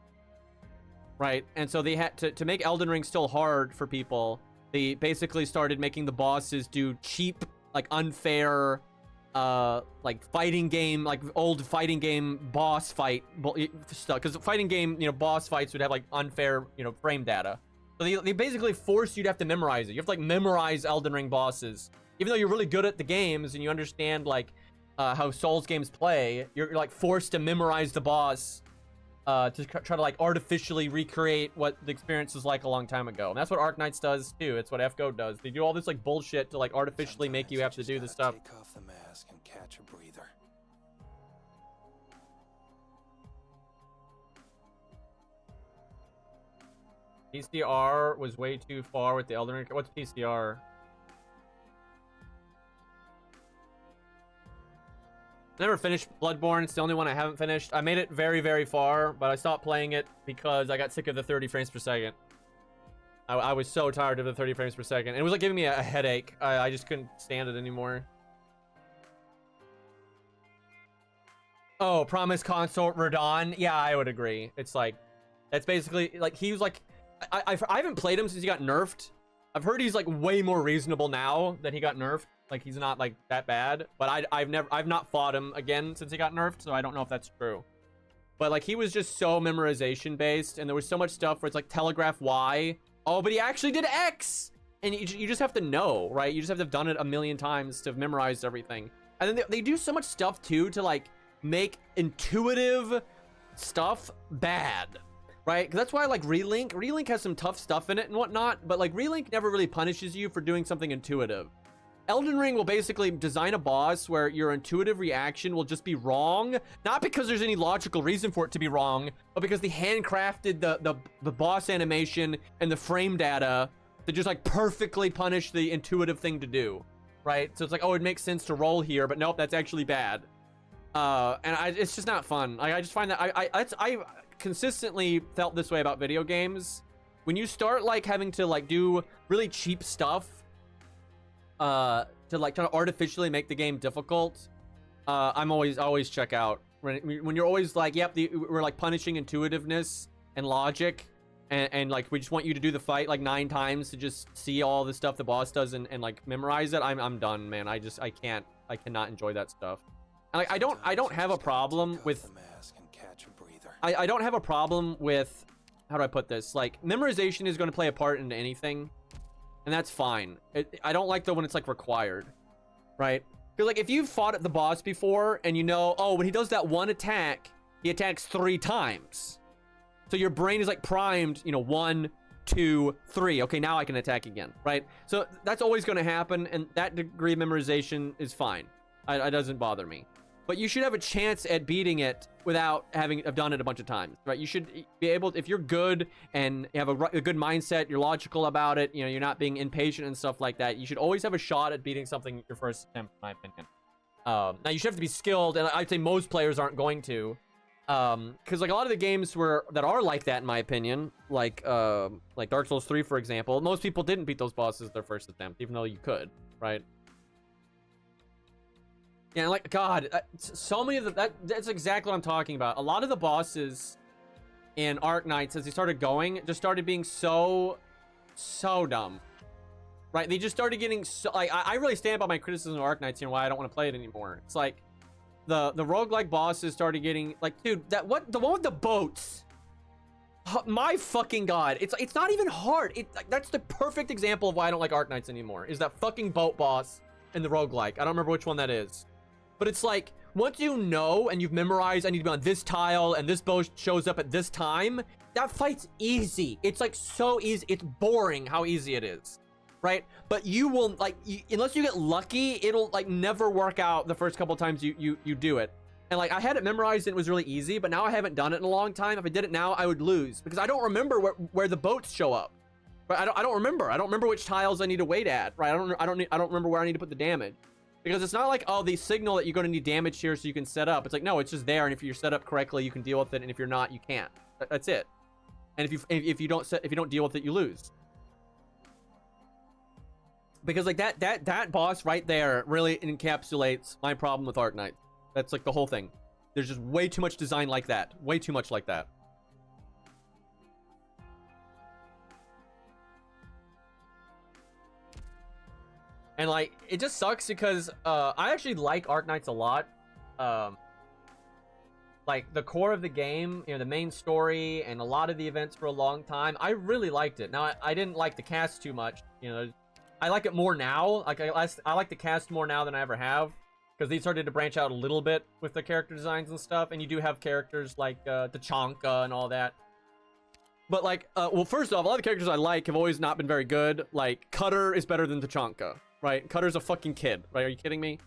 right? And so they had to make Elden Ring still hard for people. They basically started making the bosses do cheap, like unfair, like fighting game, like old fighting game boss fight stuff. Because fighting game, you know, boss fights would have like unfair, you know, frame data. So they basically force you to have to memorize it. You have to like memorize Elden Ring bosses, even though you're really good at the games and you understand like how Souls games play. You're like forced to memorize the boss. To try to like artificially recreate what the experience was like a long time ago. And that's what Arknights does too. It's what FGO does. They do all this like bullshit to like artificially make you have to do this stuff. Take off the mask and catch a breather. PCR was way too far with the Elden Ring. What's PCR? Never finished Bloodborne. It's the only one I haven't finished. I made it very, very far, but I stopped playing it because I got sick of the 30 frames per second. I was so tired of the 30 frames per second. It was like giving me a headache. I just couldn't stand it anymore. Oh, Promise Consort Radon. Yeah, I would agree. It's like, that's basically, like, he was like, I haven't played him since he got nerfed. I've heard he's like way more reasonable now that he got nerfed. Like he's not like that bad, but I've not fought him again since he got nerfed, so I don't know if that's true. But like he was just so memorization based, and there was so much stuff where it's like telegraph Y. Oh, but he actually did X, and you just have to know, right? You just have to have done it a million times to have memorized everything. And then they do so much stuff too to like make intuitive stuff bad, right? Because that's why I like Relink. Relink has some tough stuff in it and whatnot, but like Relink never really punishes you for doing something intuitive. Elden Ring will basically design a boss where your intuitive reaction will just be wrong, not because there's any logical reason for it to be wrong, but because they handcrafted the boss animation and the frame data to just like perfectly punish the intuitive thing to do, right? So it's like, oh, it makes sense to roll here, but nope, that's actually bad. It's just not fun. I just find that I consistently felt this way about video games. When you start like having to like do really cheap stuff to like try to artificially make the game difficult, I'm always check out. When you're always like, yep, we're like punishing intuitiveness and logic, and like we just want you to do the fight like 9 times to just see all the stuff the boss does and like memorize it. I'm done, man. I cannot enjoy that stuff. And like I don't have a problem with I don't have a problem with, how do I put this? Like memorization is going to play a part into anything. And that's fine. I don't like though when it's like required, right? Because like if you've fought at the boss before and you know, oh, when he does that one attack, he attacks 3 times. So your brain is like primed, you know, 1, 2, 3. Okay, now I can attack again, right? So that's always going to happen, and that degree of memorization is fine. It doesn't bother me. But you should have a chance at beating it without having done it a bunch of times, right? You should be able, if you're good and you have a good mindset, you're logical about it, you know, you're not being impatient and stuff like that, you should always have a shot at beating something your first attempt, in my opinion. Now you should have to be skilled, and I'd say most players aren't going to, because like a lot of the games that are like that, in my opinion, like Dark Souls 3, for example, most people didn't beat those bosses their first attempt, even though you could, right? Yeah, like, God, so many of that's exactly what I'm talking about. A lot of the bosses in Arknights, as they started going, just started being so dumb, right? They just started getting so, like, I really stand by my criticism of Arknights and why I don't want to play it anymore. It's like, the roguelike bosses started getting, like, dude, the one with the boats, my fucking God, it's not even hard. Like, that's the perfect example of why I don't like Arknights anymore, is that fucking boat boss in the roguelike. I don't remember which one that is. But it's like, once you know and you've memorized, I need to be on this tile and this boat shows up at this time, that fight's easy. It's like so easy. It's boring how easy it is, right? But you will, like, unless you get lucky, it'll like never work out the first couple times you do it. And like, I had it memorized and it was really easy, but now I haven't done it in a long time. If I did it now, I would lose because I don't remember where the boats show up. Right? I don't remember. I don't remember which tiles I need to wait at, right? I don't remember where I need to put the damage. Because it's not like, oh, they signal that you're going to need damage here so you can set up. It's like, no, it's just there, and if you're set up correctly, you can deal with it, and if you're not, you can't. That's it. And if you don't deal with it, you lose. Because like that boss right there really encapsulates my problem with Arknights. That's like the whole thing. There's just way too much design like that. Way too much like that. And like, it just sucks because I actually like Arknights a lot. Like the core of the game, you know, the main story and a lot of the events for a long time, I really liked it. Now I didn't like the cast too much, you know. I like it more now. Like I like the cast more now than I ever have, because they started to branch out a little bit with the character designs and stuff. And you do have characters like Tachanka and all that. But like, well, first off, a lot of the characters I like have always not been very good. Like Cutter is better than Tachanka, right? Cutter's a fucking kid, right? Are you kidding me?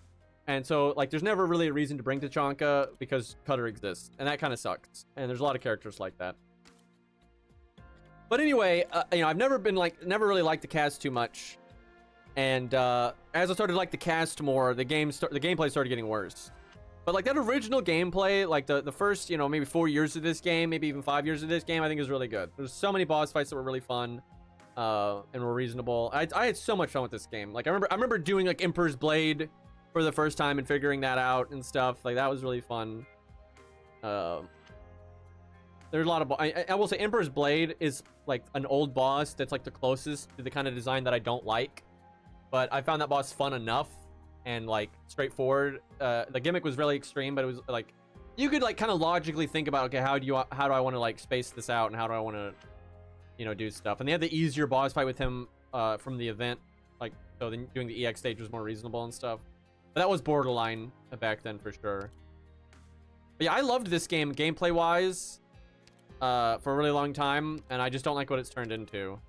And so, like, there's never really a reason to bring Tachanka because Cutter exists. And that kind of sucks. And there's a lot of characters like that. But anyway, you know, I've never really liked the cast too much. And as I started to like the cast more, the gameplay started getting worse. But like that original gameplay, like the first, you know, maybe 4 years of this game, maybe even 5 years of this game, I think is really good. There's so many boss fights that were really fun. And were reasonable. I had so much fun with this game. Like I remember doing like Emperor's Blade for the first time and figuring that out and stuff. Like that was really fun. There's a lot of I will say Emperor's Blade is like an old boss that's like the closest to the kind of design that I don't like, but I found that boss fun enough and like straightforward. The gimmick was really extreme, but it was like you could like kind of logically think about, okay, how do I want to like space this out, and how do I want to, you know, do stuff. And they had the easier boss fight with him from the event, like, so then doing the EX stage was more reasonable and stuff. But that was borderline back then for sure. But yeah, I loved this game gameplay wise for a really long time, and I just don't like what it's turned into.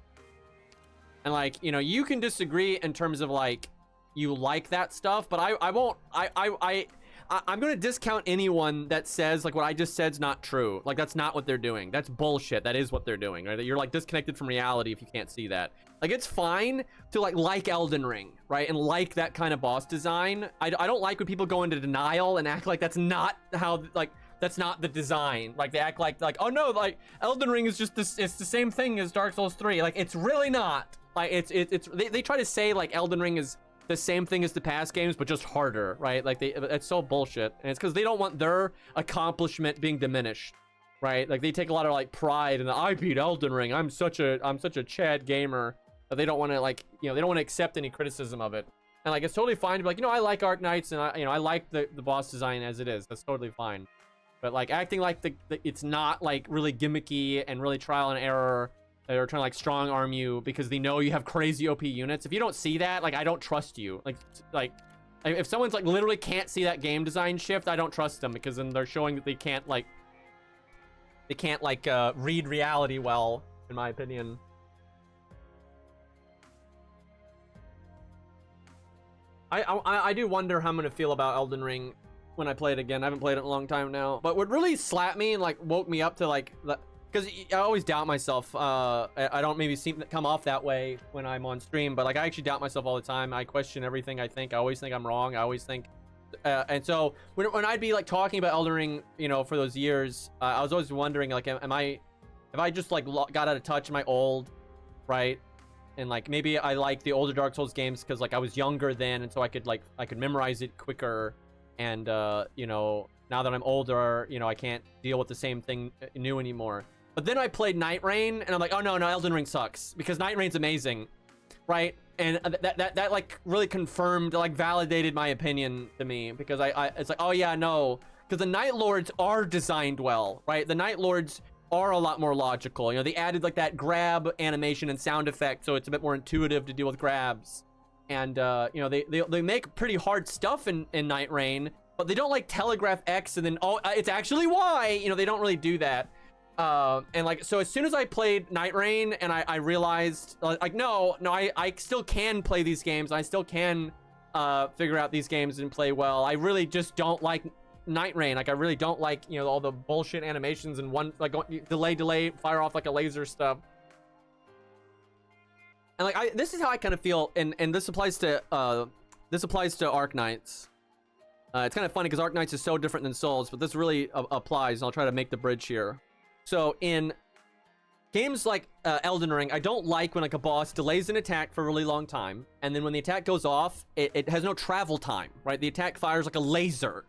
And like, you know, you can disagree in terms of like you like that stuff, but I won't. I'm gonna discount anyone that says like what I just said's not true. Like that's not what they're doing. That's bullshit. That is what they're doing, right? You're like disconnected from reality if you can't see that. Like it's fine to like Elden Ring, right? And like that kind of boss design. I don't like when people go into denial and act like that's not how, like that's not the design. Like they act like oh no, like Elden Ring is just this, it's the same thing as Dark Souls 3. Like it's really not. Like they try to say like Elden Ring is the same thing as the past games, but just harder, right? Like it's so bullshit, and it's because they don't want their accomplishment being diminished, right? Like they take a lot of like pride in the I beat Elden Ring. I'm such a Chad gamer, but they don't want to like, you know, they don't want to accept any criticism of it. And like it's totally fine to be like, you know, I like Arknights, and I like the boss design as it is. That's totally fine. But like acting like it's not like really gimmicky and really trial and error. They're trying to like strong arm you because they know you have crazy OP units. If you don't see that, like I don't trust you. Like if someone's like literally can't see that game design shift, I don't trust them, because then they're showing that they can't read reality well, in my opinion. I do wonder how I'm gonna feel about Elden Ring when I play it again. I haven't played it in a long time now. But what really slapped me and like woke me up to like, because I always doubt myself. I don't maybe seem to come off that way when I'm on stream, but like I actually doubt myself all the time. I question everything I think. I always think I'm wrong. I always think, and so when I'd be like talking about Elden Ring, you know, for those years, I was always wondering like, if I just like got out of touch? Am I old, right? And like maybe I like the older Dark Souls games because like I was younger then, and so I could memorize it quicker, and you know, now that I'm older, you know, I can't deal with the same thing new anymore. But then I played Night Rain, and I'm like, oh no, Elden Ring sucks, because Night Rain's amazing, right? And that like really confirmed, like validated my opinion to me, because I it's like, oh yeah, no, because the Night Lords are designed well, right? The Night Lords are a lot more logical. You know, they added like that grab animation and sound effect, so it's a bit more intuitive to deal with grabs. And you know, they make pretty hard stuff in Night Rain, but they don't like telegraph X and then oh, it's actually Y. You know, they don't really do that. And like, so as soon as I played Night Rain and I realized like, no, I still can play these games. I still can figure out these games and play well. I really just don't like Night Rain. Like I really don't like, you know, all the bullshit animations and one like delay, fire off like a laser stuff. And like this is how I kind of feel, and this applies to Arknights. It's kind of funny because Arknights is so different than Souls, but this really applies, and I'll try to make the bridge here. So in games like Elden Ring, I don't like when like a boss delays an attack for a really long time, and then when the attack goes off, it has no travel time, right? The attack fires like a laser.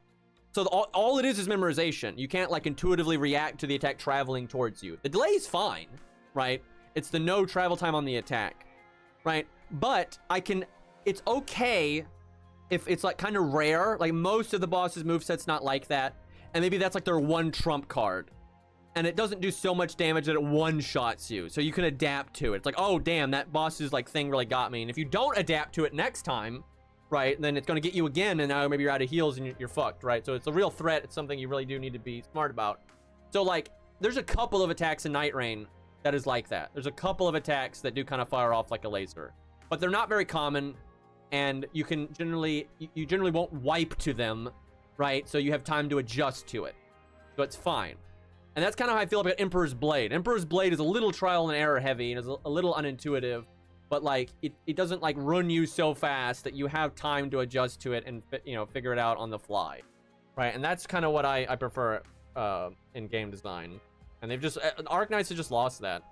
So all it is memorization. You can't like intuitively react to the attack traveling towards you. The delay is fine, right? It's the no travel time on the attack, right? But I can it's okay if it's like kind of rare. Like most of the boss's moveset's not like that. And maybe that's like their one trump card. And it doesn't do so much damage that it one-shots you. So you can adapt to it. It's like, oh, damn, that boss's like thing really got me. And if you don't adapt to it next time, right, then it's going to get you again. And now maybe you're out of heals and you're fucked, right? So it's a real threat. It's something you really do need to be smart about. So like, there's a couple of attacks in Night Rain that is like that. There's a couple of attacks that do kind of fire off like a laser. But they're not very common. And you can generally, you generally won't wipe to them, right? So you have time to adjust to it. So it's fine. And that's kind of how I feel about Emperor's Blade. Emperor's Blade is a little trial and error heavy and is a little unintuitive, but like it doesn't like run you so fast that you have time to adjust to it and figure it out on the fly, right? And that's kind of what I prefer in game design. And they've just Arknights have just lost that.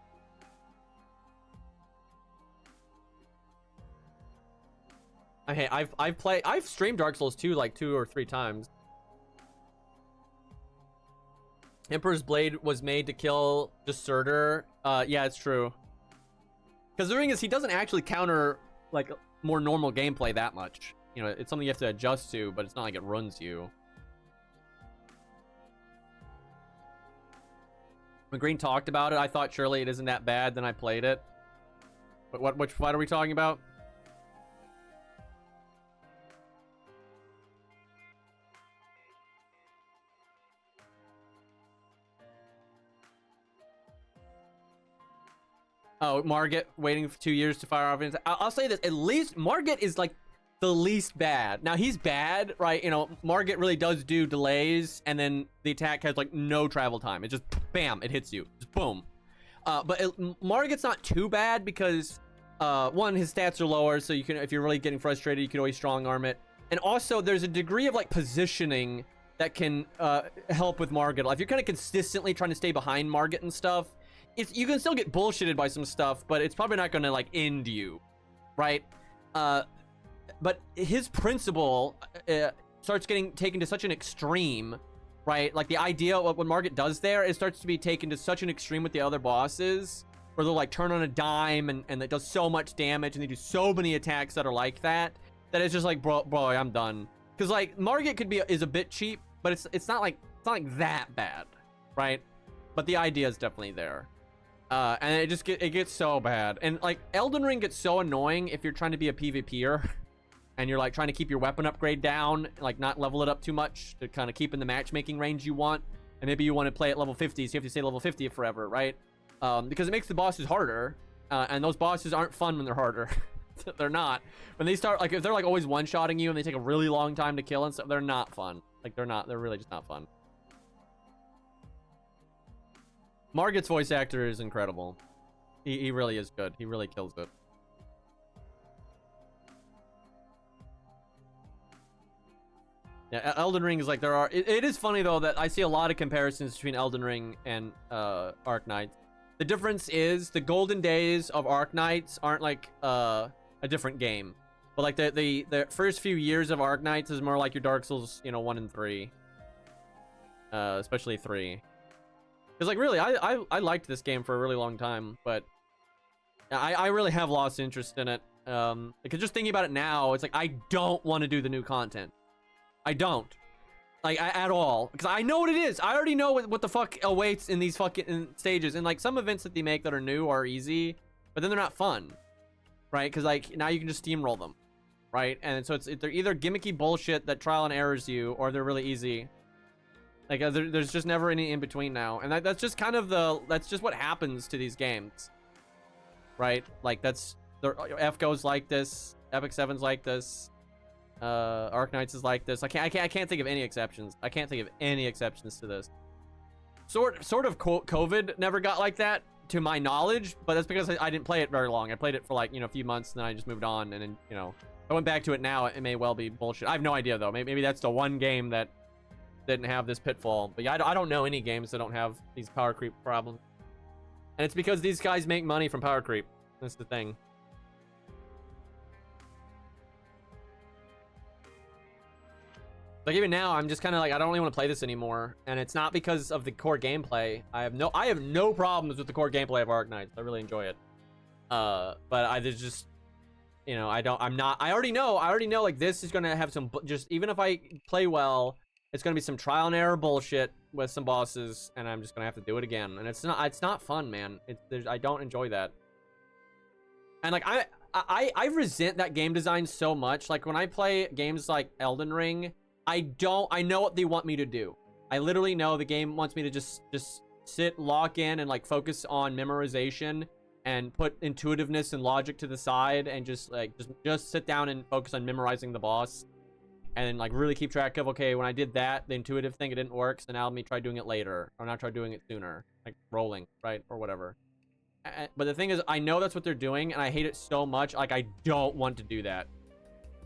Hey, I've streamed Dark Souls 2 like 2 or 3 times. Emperor's Blade was made to kill Deserter. Yeah, it's true. Because the thing is, he doesn't actually counter like more normal gameplay that much. You know, it's something you have to adjust to, but it's not like it runs you. When Green talked about it, I thought surely it isn't that bad. Then I played it. But which fight are we talking about? Oh, Margit waiting for 2 years to fire off. I'll say this, at least Margit is like the least bad. Now he's bad, right? You know, Margit really does do delays, and then the attack has like no travel time. It just bam, it hits you, just boom. Margit's not too bad because one, his stats are lower, so you can, if you're really getting frustrated, you can always strong arm it. And also there's a degree of like positioning that can help with Margit. If you're kind of consistently trying to stay behind Margit and stuff, you can still get bullshitted by some stuff, but it's probably not going to like end you, right? But his principle starts getting taken to such an extreme, right? Like the idea of what Margit does there, it starts to be taken to such an extreme with the other bosses, where they'll like turn on a dime and it does so much damage, and they do so many attacks that are like that it's just like, bro, I'm done. Because like Margit is a bit cheap, but it's not like that bad, right? But the idea is definitely there. And it gets so bad. And like Elden Ring gets so annoying if you're trying to be a PvPer and you're like trying to keep your weapon upgrade down, like not level it up too much to kind of keep in the matchmaking range you want. And maybe you want to play at level 50, so you have to stay level 50 forever, right? Because it makes the bosses harder. And those bosses aren't fun when they're harder. They're not. When they start, like if they're like always one-shotting you and they take a really long time to kill and stuff, they're not fun. Like they're really just not fun. Margit's voice actor is incredible. He really is good. He really kills it. Yeah, Elden Ring is like it is funny though that I see a lot of comparisons between Elden Ring and Arknights. The difference is the golden days of Arknights aren't like a different game. But like the first few years of Arknights is more like your Dark Souls, 1 and 3. Especially 3. Because like really, I liked this game for a really long time, but I really have lost interest in it. Because just thinking about it now, it's like I don't want to do the new content. I don't, like at all, because I know what it is. I already know what the fuck awaits in these fucking stages. And like some events that they make that are new are easy, but then they're not fun, right? Because like now you can just steamroll them, right? And so they're either gimmicky bullshit that trial and errors you, or they're really easy. Like there's just never any in between now, and that's just kind of that's just what happens to these games, right? Like FGO's like this, Epic 7's like this, Arknights is like this. I can't think of any exceptions. I can't think of any exceptions to this. Sort of COVID never got like that to my knowledge, but that's because I didn't play it very long. I played it for like a few months, and then I just moved on, and then I went back to it now. It may well be bullshit. I have no idea though. Maybe that's the one game that didn't have this pitfall. But yeah, I don't know any games that don't have these power creep problems. And it's because these guys make money from power creep. That's the thing. Like even now, I'm just kind of like, I don't really want to play this anymore. And it's not because of the core gameplay. I have no problems with the core gameplay of Arknights. I really enjoy it. But there's just you know, I already know like this is gonna have some, just even if I play well, it's gonna be some trial and error bullshit with some bosses, and I'm just gonna have to do it again, and it's not fun, man. I don't enjoy that. And like I resent that game design so much. Like when I play games like Elden Ring, I know what they want me to do. I literally know the game wants me to just sit, lock in, and like focus on memorization and put intuitiveness and logic to the side, and just sit down and focus on memorizing the boss, and then like really keep track of, okay, when I did that, the intuitive thing, it didn't work, so now let me try doing it later, or now try doing it sooner, like rolling, right, or whatever. But the thing is, I know that's what they're doing, and I hate it so much. Like I don't want to do that.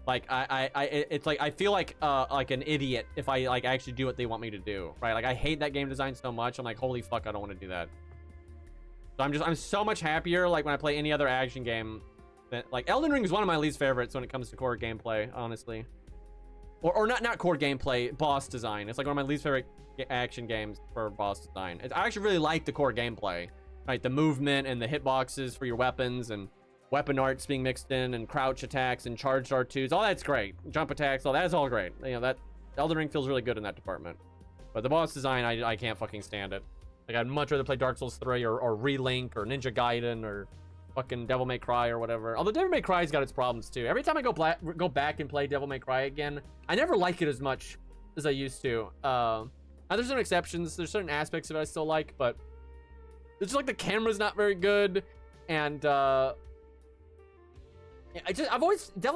Like it's like I feel like an idiot if I like actually do what they want me to do, right? Like I hate that game design so much. I'm like, holy fuck, I don't want to do that. So I'm so much happier like when I play any other action game. That, like Elden Ring is one of my least favorites when it comes to core gameplay, honestly. Or not core gameplay, boss design. It's like one of my least favorite action games for boss design. I actually really like the core gameplay, right? The movement and the hitboxes for your weapons, and weapon arts being mixed in, and crouch attacks and charged R2s, all that's great. Jump attacks, all that's all great. You know, that Elden Ring feels really good in that department. But the boss design, I can't fucking stand it. Like I'd much rather play Dark Souls 3 or Relink or Ninja Gaiden or fucking Devil May Cry or whatever. Although Devil May Cry's got its problems too. Every time I go back and play Devil May Cry again, I never like it as much as I used to. Now there's some exceptions. There's certain aspects of it I still like, but it's just like the camera's not very good, and Devil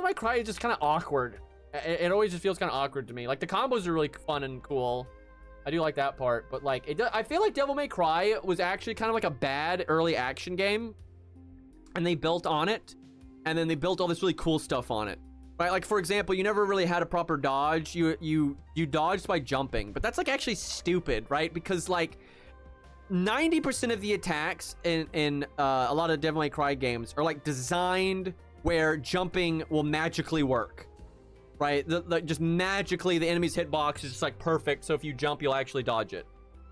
May Cry is just kind of awkward. It always just feels kind of awkward to me. Like the combos are really fun and cool. I do like that part, but like I feel like Devil May Cry was actually kind of like a bad early action game, and they built on it, and then they built all this really cool stuff on it, right? Like for example, you never really had a proper dodge. You dodged by jumping, but that's like actually stupid, right? Because like 90% of the attacks in a lot of Devil May Cry games are like designed where jumping will magically work, right? Just magically the enemy's hitbox is just like perfect, so if you jump you'll actually dodge it.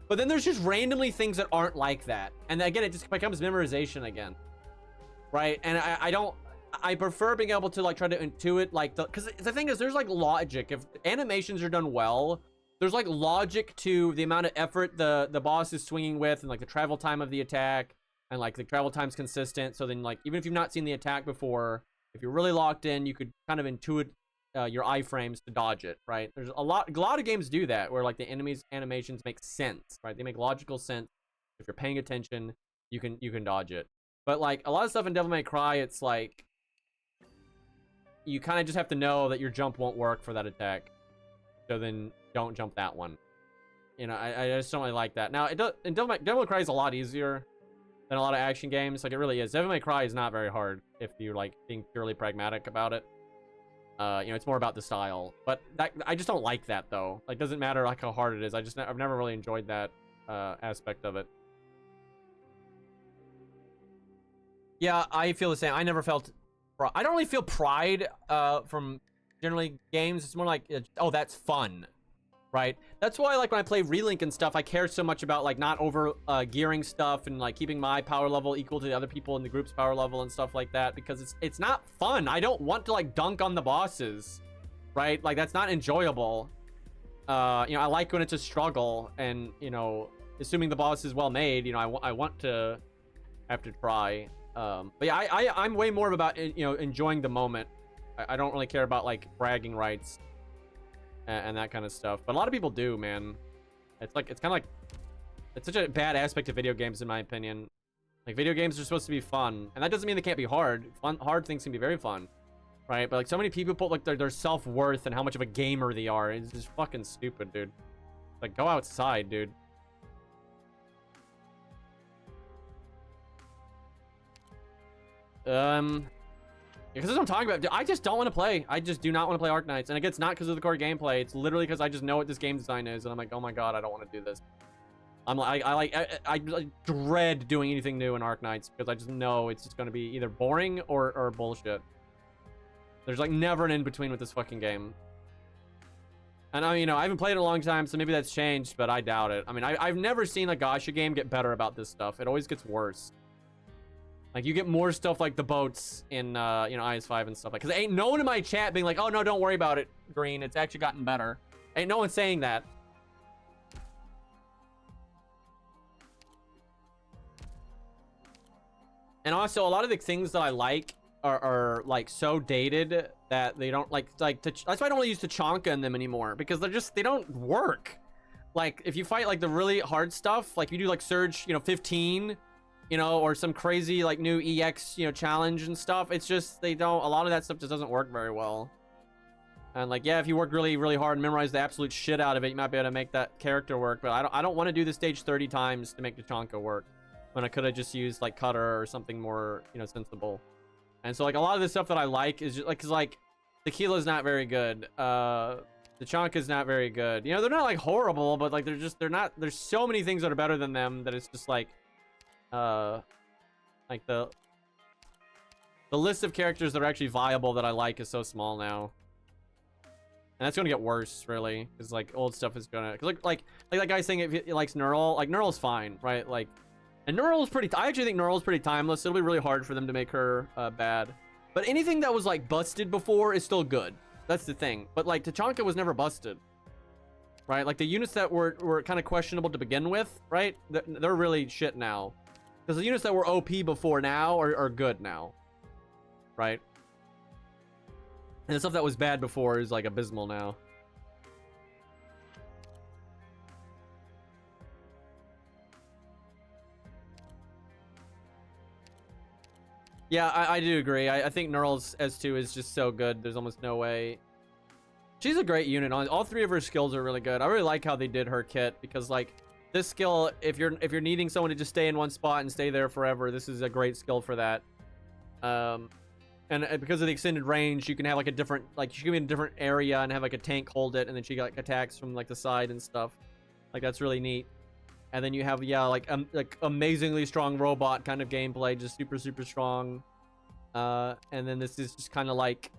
But then there's just randomly things that aren't like that, and again it just becomes memorization again, right? And I prefer being able to like try to intuit like because the thing is, there's like logic. If animations are done well, there's like logic to the amount of effort the boss is swinging with, and like the travel time of the attack, and like the travel time's consistent. So then like even if you've not seen the attack before, if you're really locked in, you could kind of intuit your iframes to dodge it, right? There's a lot of games do that, where like the enemy's animations make sense, right? They make logical sense. If you're paying attention, you can dodge it. But like a lot of stuff in Devil May Cry, it's like you kind of just have to know that your jump won't work for that attack, so then don't jump that one. You know, I just don't really like that. Now Devil May Cry is a lot easier than a lot of action games. Like it really is. Devil May Cry is not very hard if you're like being purely pragmatic about it. You know, it's more about the style. But I just don't like that though. Like, doesn't matter like how hard it is. I've never really enjoyed that aspect of it. Yeah, I feel the same. I never felt. I don't really feel pride from generally games. It's more like, oh, that's fun, right? That's why like when I play Relink and stuff, I care so much about like not over gearing stuff, and like keeping my power level equal to the other people in the group's power level and stuff like that, because it's not fun. I don't want to like dunk on the bosses, right? Like that's not enjoyable. You know, I like when it's a struggle, and you know, assuming the boss is well made, you know, I want to have to try. But yeah, I'm way more about, you know, enjoying the moment. I don't really care about like bragging rights and that kind of stuff, but a lot of people do, man. It's kind of like, it's such a bad aspect of video games in my opinion. Like video games are supposed to be fun, and that doesn't mean they can't be hard. Hard things can be very fun, right? But like so many people put like their self-worth and how much of a gamer they are. It's just fucking stupid, dude. Like, go outside, dude. Because that's what I'm talking about. I just don't want to play. I just do not want to play Arknights. And it's not because of the core gameplay. It's literally because I just know what this game design is. And I'm like, oh my god, I don't want to do this. I'm like, I dread doing anything new in Arknights, because I just know it's just going to be either boring or bullshit. There's like never an in-between with this fucking game. And I mean, you know, I haven't played it a long time, so maybe that's changed, but I doubt it. I mean, I've never seen a gacha game get better about this stuff. It always gets worse. Like, you get more stuff like the boats in, you know, IS5 and stuff like. Because ain't no one in my chat being like, oh no, don't worry about it, Green. It's actually gotten better. Ain't no one saying that. And also, a lot of the things that I like are like so dated that they don't like that's why I don't really use Tachanka in them anymore, because they don't work. Like, if you fight like the really hard stuff, like you do like Surge, you know, 15, you know, or some crazy like new EX, you know, challenge and stuff, it's just a lot of that stuff just doesn't work very well. And like, yeah, if you work really, really hard and memorize the absolute shit out of it, you might be able to make that character work. But I don't want to do the stage 30 times to make Tachanka work, when I could have just used like Cutter or something more, you know, sensible. And so like a lot of the stuff that I like is just like, cause like Tequila's not very good. Tachanka's not very good. You know, they're not like horrible, but like they're not, there's so many things that are better than them that it's just like the list of characters that are actually viable that I like is so small now. And that's gonna get worse, really, because like old stuff is gonna, cause like that guy saying if he likes Neural, like Neural's fine, right? Like, and Neural is pretty, I actually think Neural is pretty timeless. It'll be really hard for them to make her bad. But anything that was like busted before is still good. That's the thing. But like Tachanka was never busted, right? Like the units that were kind of questionable to begin with, right? They're really shit now. Because the units that were OP before now are good now, right? And the stuff that was bad before is like abysmal now. Yeah, I do agree. I think Neural's S2 is just so good. There's almost no way. She's a great unit. All three of her skills are really good. I really like how they did her kit, because like this skill, if you're needing someone to just stay in one spot and stay there forever, this is a great skill for that. And because of the extended range, you can have like a different, like she can be in a different area and have like a tank hold it, and then she got like attacks from like the side and stuff. Like that's really neat. And then you have, yeah, like amazingly strong robot kind of gameplay, just super, super strong. And then this is just kind of like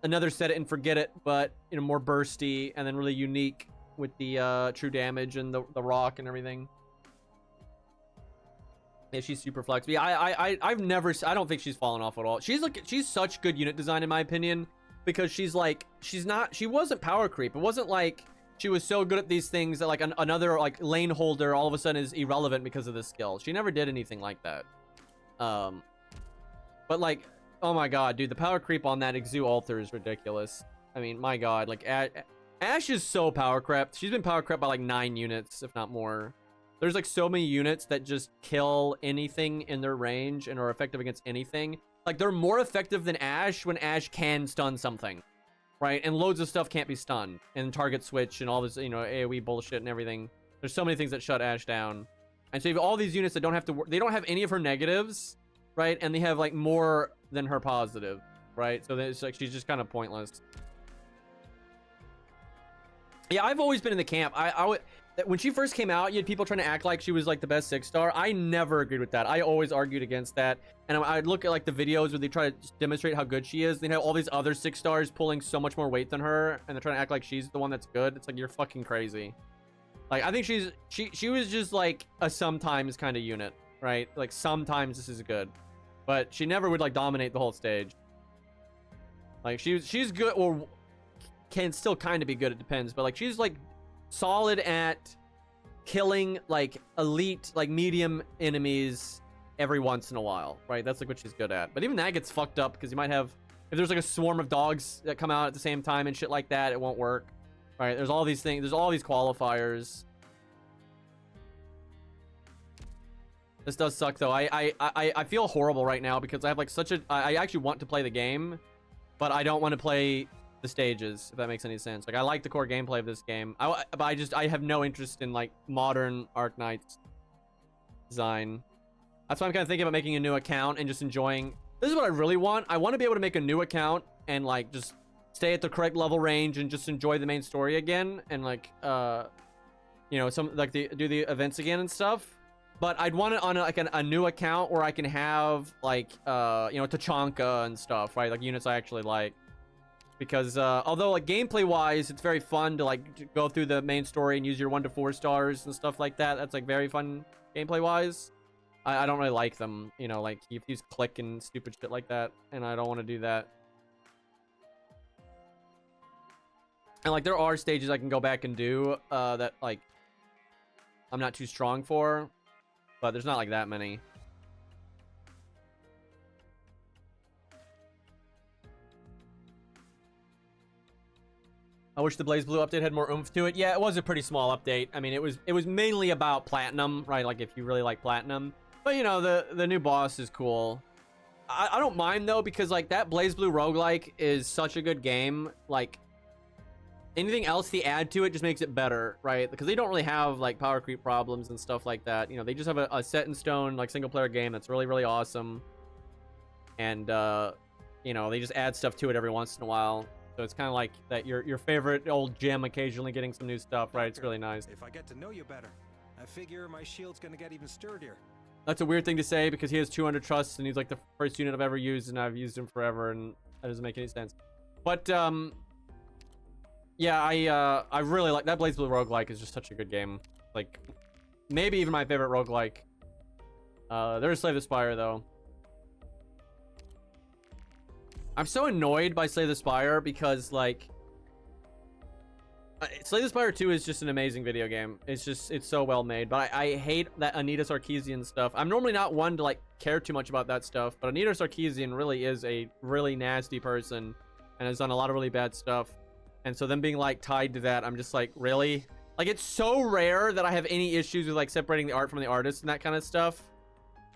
another set it and forget it, but, you know, more bursty and then really unique with the true damage and the rock and everything. Yeah, she's super flexible. Yeah, I don't think she's fallen off at all. She's such good unit design in my opinion, because she wasn't power creep. It wasn't like she was so good at these things that like another like lane holder all of a sudden is irrelevant because of this skill. She never did anything like that. But like, oh my god, dude, the power creep on that Exu Alter is ridiculous. I mean, my god, like Ash is so power crept. She's been power crept by like 9 units, if not more. There's like so many units that just kill anything in their range and are effective against anything. Like they're more effective than Ash when Ash can stun something. Right, and loads of stuff can't be stunned, and target switch and all this, you know, AoE bullshit and everything. There's so many things that shut Ash down, and so you have all these units that don't have to. They don't have any of her negatives, right? And they have like more than her positive, right? So it's like she's just kind of pointless. Yeah, I've always been in the camp. When she first came out, you had people trying to act like she was like the best 6-star. I never agreed with that. I always argued against that. And I'd look at like the videos where they try to demonstrate how good she is. They have all these other 6-stars pulling so much more weight than her, and they're trying to act like she's the one that's good. It's like, you're fucking crazy. Like, I think she was just like a sometimes kind of unit, right? Like sometimes this is good, but she never would like dominate the whole stage. Like she's good, or can still kind of be good. It depends, but like she's like solid at killing like elite, like medium enemies every once in a while, right? That's like what she's good at. But even that gets fucked up, because you might have, if there's like a swarm of dogs that come out at the same time and shit like that, it won't work, right? There's all these things, there's all these qualifiers. This does suck though. I feel horrible right now, because I have like I actually want to play the game, but I don't want to play the stages, if that makes any sense. Like, I like the core gameplay of this game, but I have no interest in like modern Arknights design. That's why I'm kind of thinking about making a new account and just enjoying. This is what I really want. I want to be able to make a new account and like just stay at the correct level range and just enjoy the main story again, and like you know, some like do the events again and stuff. But I'd want it on like a new account where I can have like you know, Tachanka and stuff, right? Like units I actually like. Because although like gameplay wise it's very fun to like go through the main story and use your 1 to 4 stars and stuff like that, that's like very fun gameplay wise, I don't really like them. You know, like you use click and stupid shit like that, and I don't want to do that. And like there are stages I can go back and do that like I'm not too strong for, but there's not like that many. I wish the Blaze Blue update had more oomph to it. Yeah, it was a pretty small update. I mean, it was mainly about Platinum, right? Like if you really like Platinum. But you know, the new boss is cool. I don't mind though, because like that Blaze Blue roguelike is such a good game. Like anything else they add to it just makes it better, right? Because they don't really have like power creep problems and stuff like that. You know, they just have a set in stone like single player game that's really, really awesome. And you know, they just add stuff to it every once in a while. So it's kind of like that your favorite old gem occasionally getting some new stuff, right? It's really nice. If I get to know you better, I figure my shield's gonna get even sturdier. That's a weird thing to say because he has 200 trusts and he's like the first unit I've ever used, and I've used him forever, and that doesn't make any sense. But yeah, I really like that Blaze Blue roguelike is just such a good game. Like maybe even my favorite roguelike. There's Slay the Spire though. I'm so annoyed by Slay the Spire because like Slay the Spire 2 is just an amazing video game. It's so well made, but I hate that Anita Sarkeesian stuff. I'm normally not one to like care too much about that stuff, but Anita Sarkeesian really is a really nasty person and has done a lot of really bad stuff. And so them being like tied to that, I'm just like, really? Like it's so rare that I have any issues with like separating the art from the artist and that kind of stuff.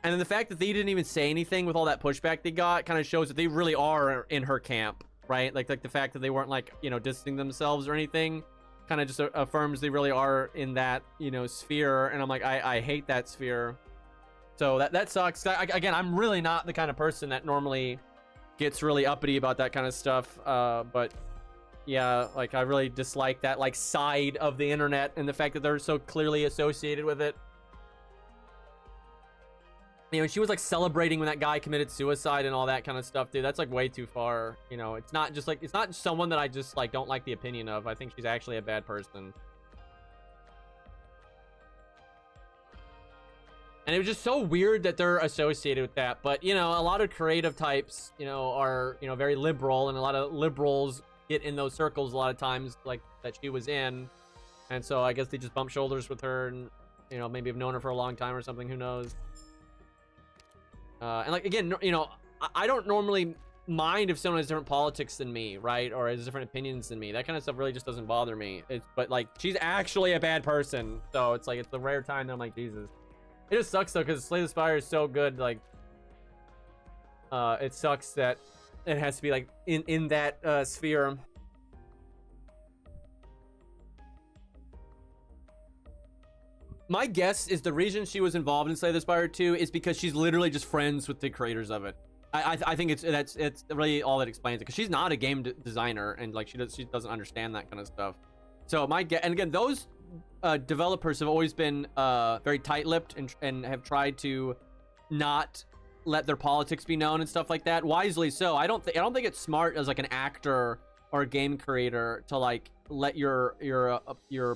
And then the fact that they didn't even say anything with all that pushback they got kind of shows that they really are in her camp, right? Like the fact that they weren't like, you know, distancing themselves or anything kind of just affirms they really are in that, you know, sphere. And I'm like, I hate that sphere. So that sucks. Again, I'm really not the kind of person that normally gets really uppity about that kind of stuff. But yeah, like I really dislike that like side of the internet and the fact that they're so clearly associated with it. You know, she was like celebrating when that guy committed suicide and all that kind of stuff, dude. That's like way too far. You know, it's not just like, it's not someone that I just like don't like the opinion of. I think she's actually a bad person. And it was just so weird that they're associated with that. But, you know, a lot of creative types, you know, are, you know, very liberal, and a lot of liberals get in those circles a lot of times, like that she was in. And so I guess they just bump shoulders with her and, you know, maybe have known her for a long time or something. Who knows? And like, again, you know, I don't normally mind if someone has different politics than me, right? Or has different opinions than me. That kind of stuff really just doesn't bother me. But like, she's actually a bad person. So it's like, it's a rare time that I'm like, Jesus. It just sucks though, because Slay the Spire is so good. Like, it sucks that it has to be like in that sphere. My guess is the reason she was involved in Slay the Spire 2 is because she's literally just friends with the creators of it. I think it's really all that explains it, because she's not a game designer, and like she doesn't understand that kind of stuff. So my guess, and again, those developers have always been very tight-lipped and have tried to not let their politics be known and stuff like that. Wisely so. I don't think it's smart as like an actor or a game creator to like let your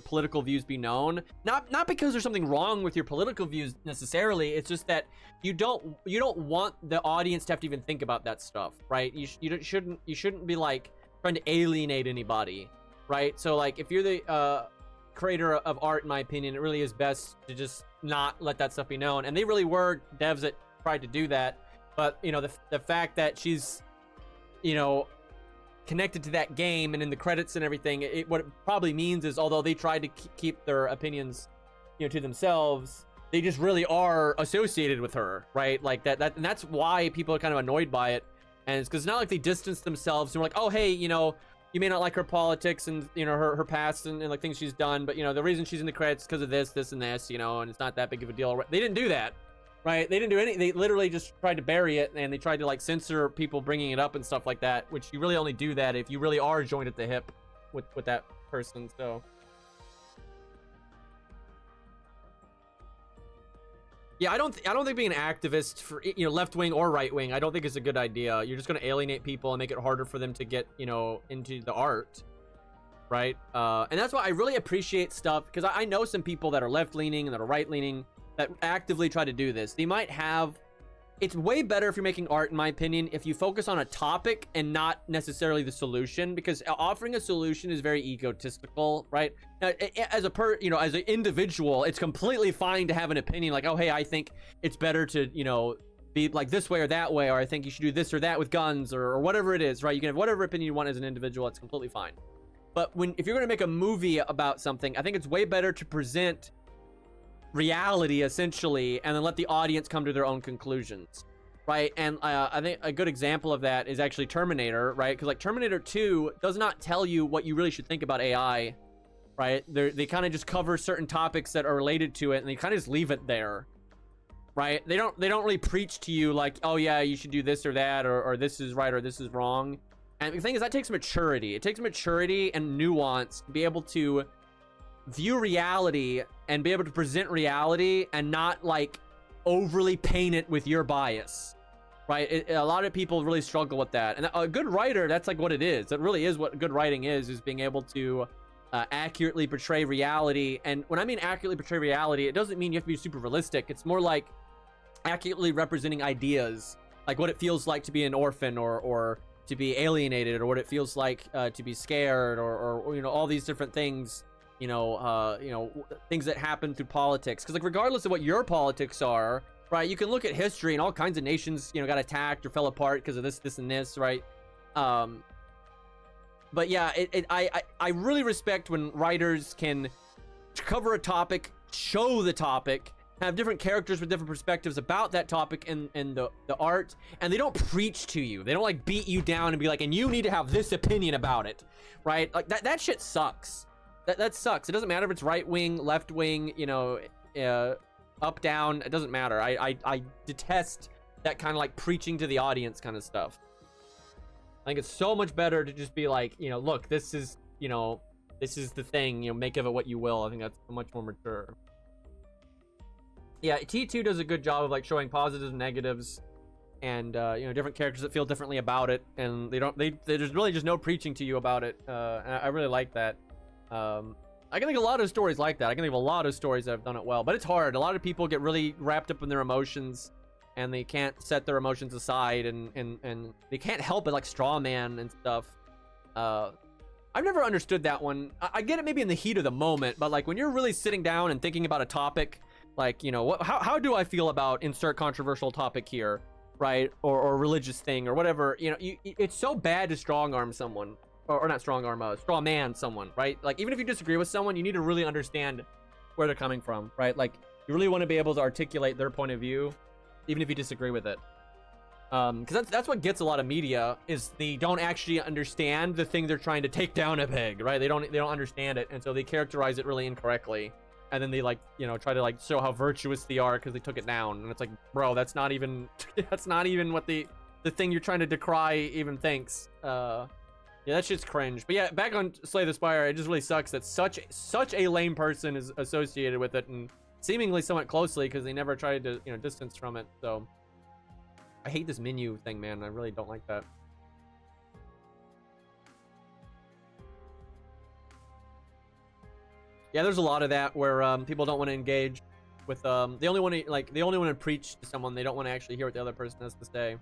political views be known. Not because there's something wrong with your political views necessarily. It's just that you don't want the audience to have to even think about that stuff, right? You shouldn't be like trying to alienate anybody, right? So like if you're the creator of art, in my opinion, it really is best to just not let that stuff be known. And they really were devs that tried to do that. But you know, the fact that she's, you know, connected to that game and in the credits and everything, what it probably means is, although they tried to keep their opinions, you know, to themselves, they just really are associated with her, right? Like that and that's why people are kind of annoyed by it. And it's because it's not like they distance themselves and we're like, oh hey, you know, you may not like her politics and, you know, her past and like things she's done, but you know, the reason she's in the credits because of this and this, you know, and it's not that big of a deal. They didn't do that. Right? They didn't do anything. They literally just tried to bury it, and they tried to like censor people bringing it up and stuff like that, which you really only do that if you really are joined at the hip with that person. So yeah, I don't think being an activist for, you know, left wing or right wing, I don't think is a good idea. You're just going to alienate people and make it harder for them to get, you know, into the art, right? And that's why I really appreciate stuff, because I know some people that are left leaning and that are right leaning, that actively try to do this. They might have, it's way better if you're making art, in my opinion, if you focus on a topic and not necessarily the solution, because offering a solution is very egotistical, right? As as an individual, it's completely fine to have an opinion like, oh, hey, I think it's better to, be like this way or that way, or I think you should do this or that with guns, or whatever it is, right? You can have whatever opinion you want as an individual. It's completely fine. But if you're going to make a movie about something, I think it's way better to present reality essentially and then let the audience come to their own conclusions, right? And I think a good example of that is actually Terminator, right? Because like Terminator 2 does not tell you what you really should think about AI, right? They kind of just cover certain topics that are related to it, and they kind of just leave it there, right? They don't really preach to you like, oh yeah, you should do this or that, or this is right or this is wrong. And the thing is, that takes maturity. It takes maturity and nuance to be able to view reality and be able to present reality and not like overly paint it with your bias, right? A lot of people really struggle with that, and a good writer, that's like what it is. It really is what good writing is being able to accurately portray reality. And when I mean accurately portray reality, it doesn't mean you have to be super realistic. It's more like accurately representing ideas, like what it feels like to be an orphan, or to be alienated, or what it feels like to be scared, or all these different things, things that happen through politics. Because like regardless of what your politics are, right, you can look at history and all kinds of nations got attacked or fell apart because of this and this, right? But yeah, I really respect when writers can cover a topic, show the topic, have different characters with different perspectives about that topic in the art, and they don't preach to you. They don't like beat you down and be like, and you need to have this opinion about it, right? Like that shit sucks. That sucks. It doesn't matter if it's right wing, left wing, up, down. It doesn't matter. I detest that kind of like preaching to the audience kind of stuff. I think it's so much better to just be like, look, this is the thing, make of it what you will. I think that's much more mature. Yeah, T2 does a good job of like showing positives and negatives, and different characters that feel differently about it, and there's really just no preaching to you about it. And I really like that. I can think of a lot of stories like that. I can think of a lot of stories that have done it well, but it's hard. A lot of people get really wrapped up in their emotions, and they can't set their emotions aside, and they can't help it, like straw man and stuff. I've never understood that one. I get it maybe in the heat of the moment, but like when you're really sitting down and thinking about a topic, like, how do I feel about insert controversial topic here, right? Or religious thing or whatever, it's so bad to strong arm someone. Or not strong arm, straw man someone, right? Like, even if you disagree with someone, you need to really understand where they're coming from, right? Like, you really want to be able to articulate their point of view, even if you disagree with it. Because that's what gets a lot of media, is they don't actually understand the thing they're trying to take down a peg, right? They don't understand it, and so they characterize it really incorrectly, and then they like try to like show how virtuous they are because they took it down, and it's like, bro, that's not even what the thing you're trying to decry even thinks. Yeah, that shit's cringe. But yeah, back on Slay the Spire, it just really sucks that such a lame person is associated with it, and seemingly somewhat closely, because they never tried to distance from it. So I hate this menu thing, man. I really don't like that. Yeah, there's a lot of that where people don't want to engage with they only want to preach to someone. They don't want to actually hear what the other person has to say.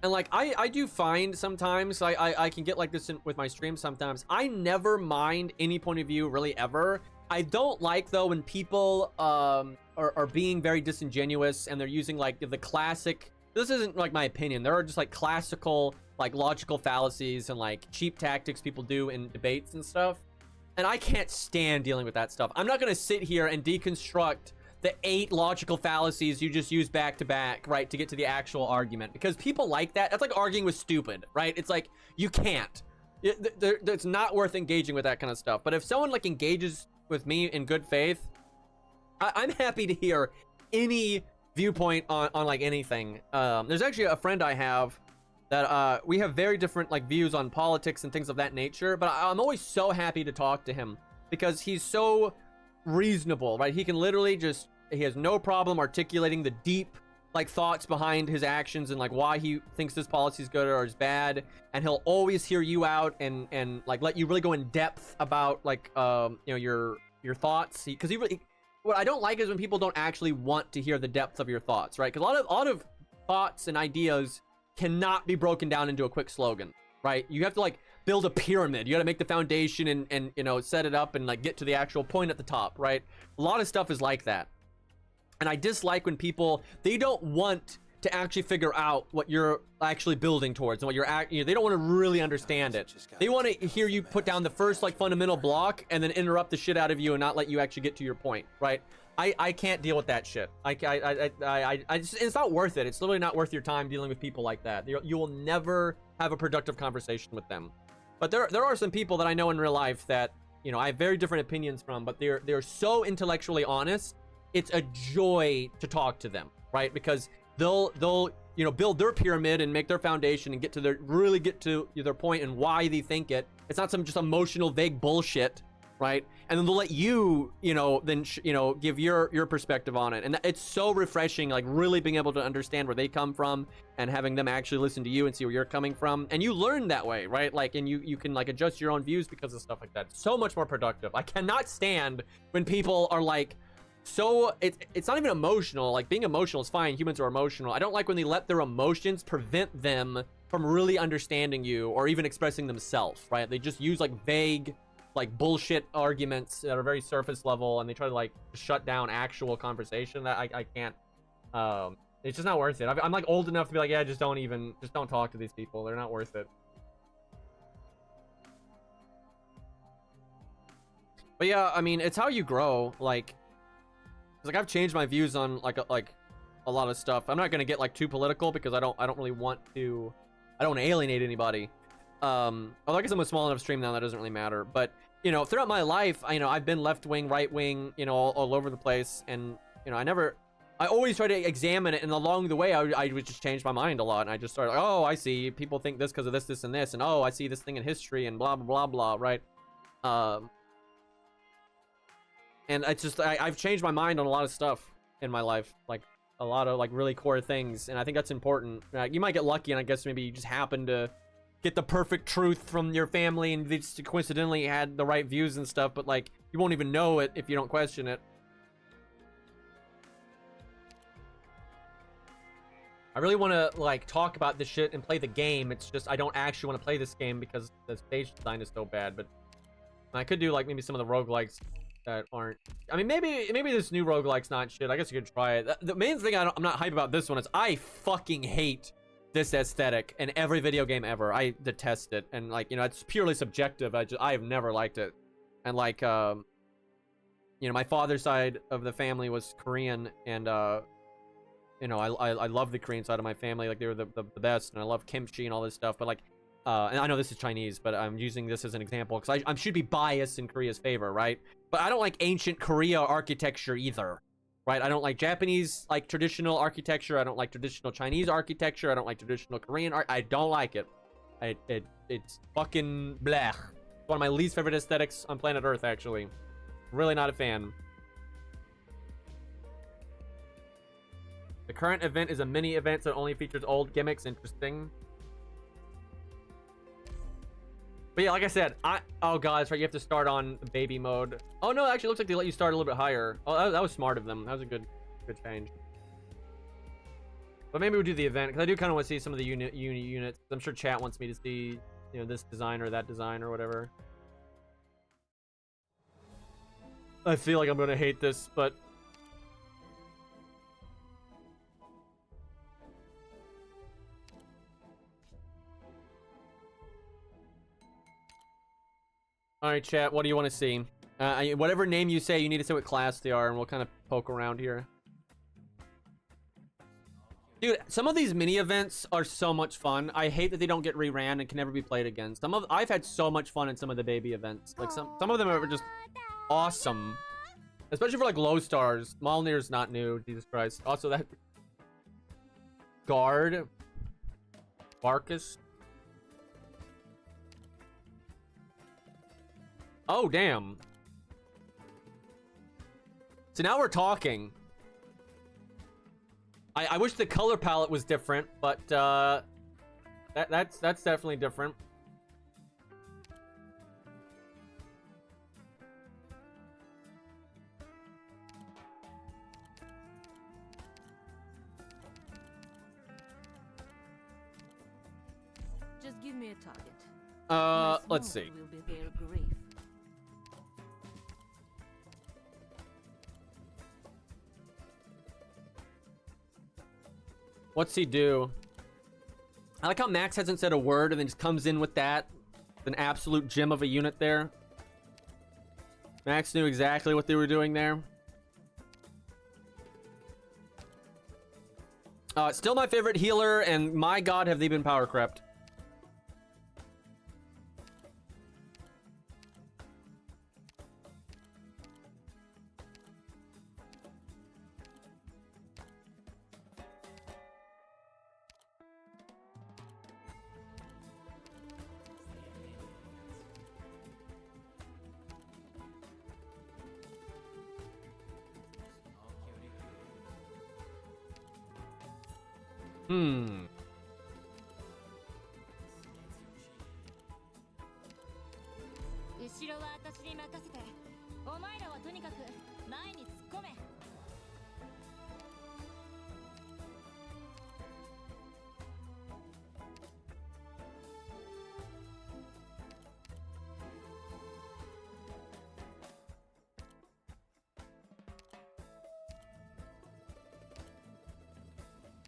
And like I do find sometimes I can get like this with my streams sometimes. I never mind any point of view really ever. I don't like though when people are being very disingenuous and they're using like the classic, this isn't like my opinion, there are just like classical like logical fallacies and like cheap tactics people do in debates and stuff. And I can't stand dealing with that stuff. I'm not gonna sit here and deconstruct the 8 logical fallacies you just use back to back, right, to get to the actual argument, because people like that. That's like arguing with stupid, right? It's like, you can't. It's not worth engaging with that kind of stuff. But if someone like engages with me in good faith, I'm happy to hear any viewpoint on like anything. There's actually a friend I have that we have very different like views on politics and things of that nature, but I'm always so happy to talk to him because he's so reasonable, right? He can literally just, he has no problem articulating the deep like thoughts behind his actions and like why he thinks this policy is good or is bad, and he'll always hear you out and like let you really go in depth about like your thoughts, because he really, what I don't like is when people don't actually want to hear the depth of your thoughts, right? Because a lot of thoughts and ideas cannot be broken down into a quick slogan, right? You have to like build a pyramid. You got to make the foundation and you know, set it up and like get to the actual point at the top, right? A lot of stuff is like that. And I dislike when people, they don't want to actually figure out what you're actually building towards and what you're you know, they don't want to really understand it. They want to hear you put down the first like fundamental block and then interrupt the shit out of you and not let you actually get to your point, right? I can't deal with that shit. I just, it's not worth it. It's literally not worth your time dealing with people like that. You will never have a productive conversation with them. But there are some people that I know in real life that, you know, I have very different opinions from, but they're so intellectually honest. It's a joy to talk to them, right? Because they'll you know, build their pyramid and make their foundation and really get to their point and why they think it. It's not some just emotional vague bullshit, right? And then they'll let you, you know, then you know, give your perspective on it. And it's so refreshing, like really being able to understand where they come from and having them actually listen to you and see where you're coming from. And you learn that way, right? Like, and you can like adjust your own views because of stuff like that. So much more productive. I cannot stand when people are like, so it's not even emotional. Like, being emotional is fine. Humans are emotional. I don't like when they let their emotions prevent them from really understanding you or even expressing themselves, right? They just use like vague, like bullshit arguments that are very surface level, and they try to like shut down actual conversation. That I can't. It's just not worth it. I'm like old enough to be like, yeah, just don't talk to these people. They're not worth it. But yeah, I mean, it's how you grow. Like I've changed my views on like a lot of stuff. I'm not gonna get like too political because I don't really want to. I don't want to alienate anybody. Although I guess I'm a small enough stream now that doesn't really matter. But you know, throughout my life, you know, I've been left wing, right wing, you know, all over the place, and you know, I always try to examine it, and along the way, I would just change my mind a lot, and I just started, oh, I see, people think this because of this, this, and this, and oh, I see this thing in history, and blah blah blah blah, right? And it's just I've changed my mind on a lot of stuff in my life, like a lot of like really core things, and I think that's important. You might get lucky, and I guess maybe you just happen to get the perfect truth from your family, and they just coincidentally had the right views and stuff, but like you won't even know it if you don't question it. I really want to like talk about this shit and play the game. It's just I don't actually want to play this game because the stage design is so bad. But I could do like maybe some of the roguelikes that aren't. I mean, maybe this new roguelike's not shit. I guess you could try it. The main thing I'm not hyped about this one is I fucking hate this aesthetic in every video game ever. I detest it, and like, you know, it's purely subjective. I have never liked it, and like you know, my father's side of the family was Korean, and you know, I love the Korean side of my family. Like, they were the best, and I love kimchi and all this stuff. But like, and I know this is Chinese, but I'm using this as an example because I should be biased in Korea's favor, right? But I don't like ancient Korea architecture either, right? I don't like Japanese like traditional architecture. I don't like traditional Chinese architecture. I don't like traditional Korean art. I don't like it. It's fucking blech. It's one of my least favorite aesthetics on planet Earth, actually. Really not a fan. The current event is a mini event, so it only features old gimmicks. Interesting. But yeah, like I said, oh god, that's right, you have to start on baby mode. Oh no, actually, it looks like they let you start a little bit higher. Oh, that was smart of them. That was a good change. But maybe we'll do the event, because I do kind of want to see some of the units. I'm sure chat wants me to see, you know, this design or that design or whatever. I feel like I'm gonna hate this, but all right, chat, what do you want to see? Whatever name you say, you need to say what class they are, and we'll kind of poke around here. Dude, some of these mini events are so much fun. I hate that they don't get reran and can never be played again. I've had so much fun in some of the baby events. Like some of them are just awesome, especially for like low stars. Malnir's not new. Jesus Christ. Also, that guard, Barkus. Oh, damn. So now we're talking. I wish the color palette was different, but that's definitely different. Give me a target. Let's see. Will be their grief. What's he do? I like how Max hasn't said a word and then just comes in with that. An absolute gem of a unit there. Max knew exactly what they were doing there. Still my favorite healer, and my god, have they been power crept. Hmm. 後ろは私に任せて。お前らはとにかく前に突っ込め。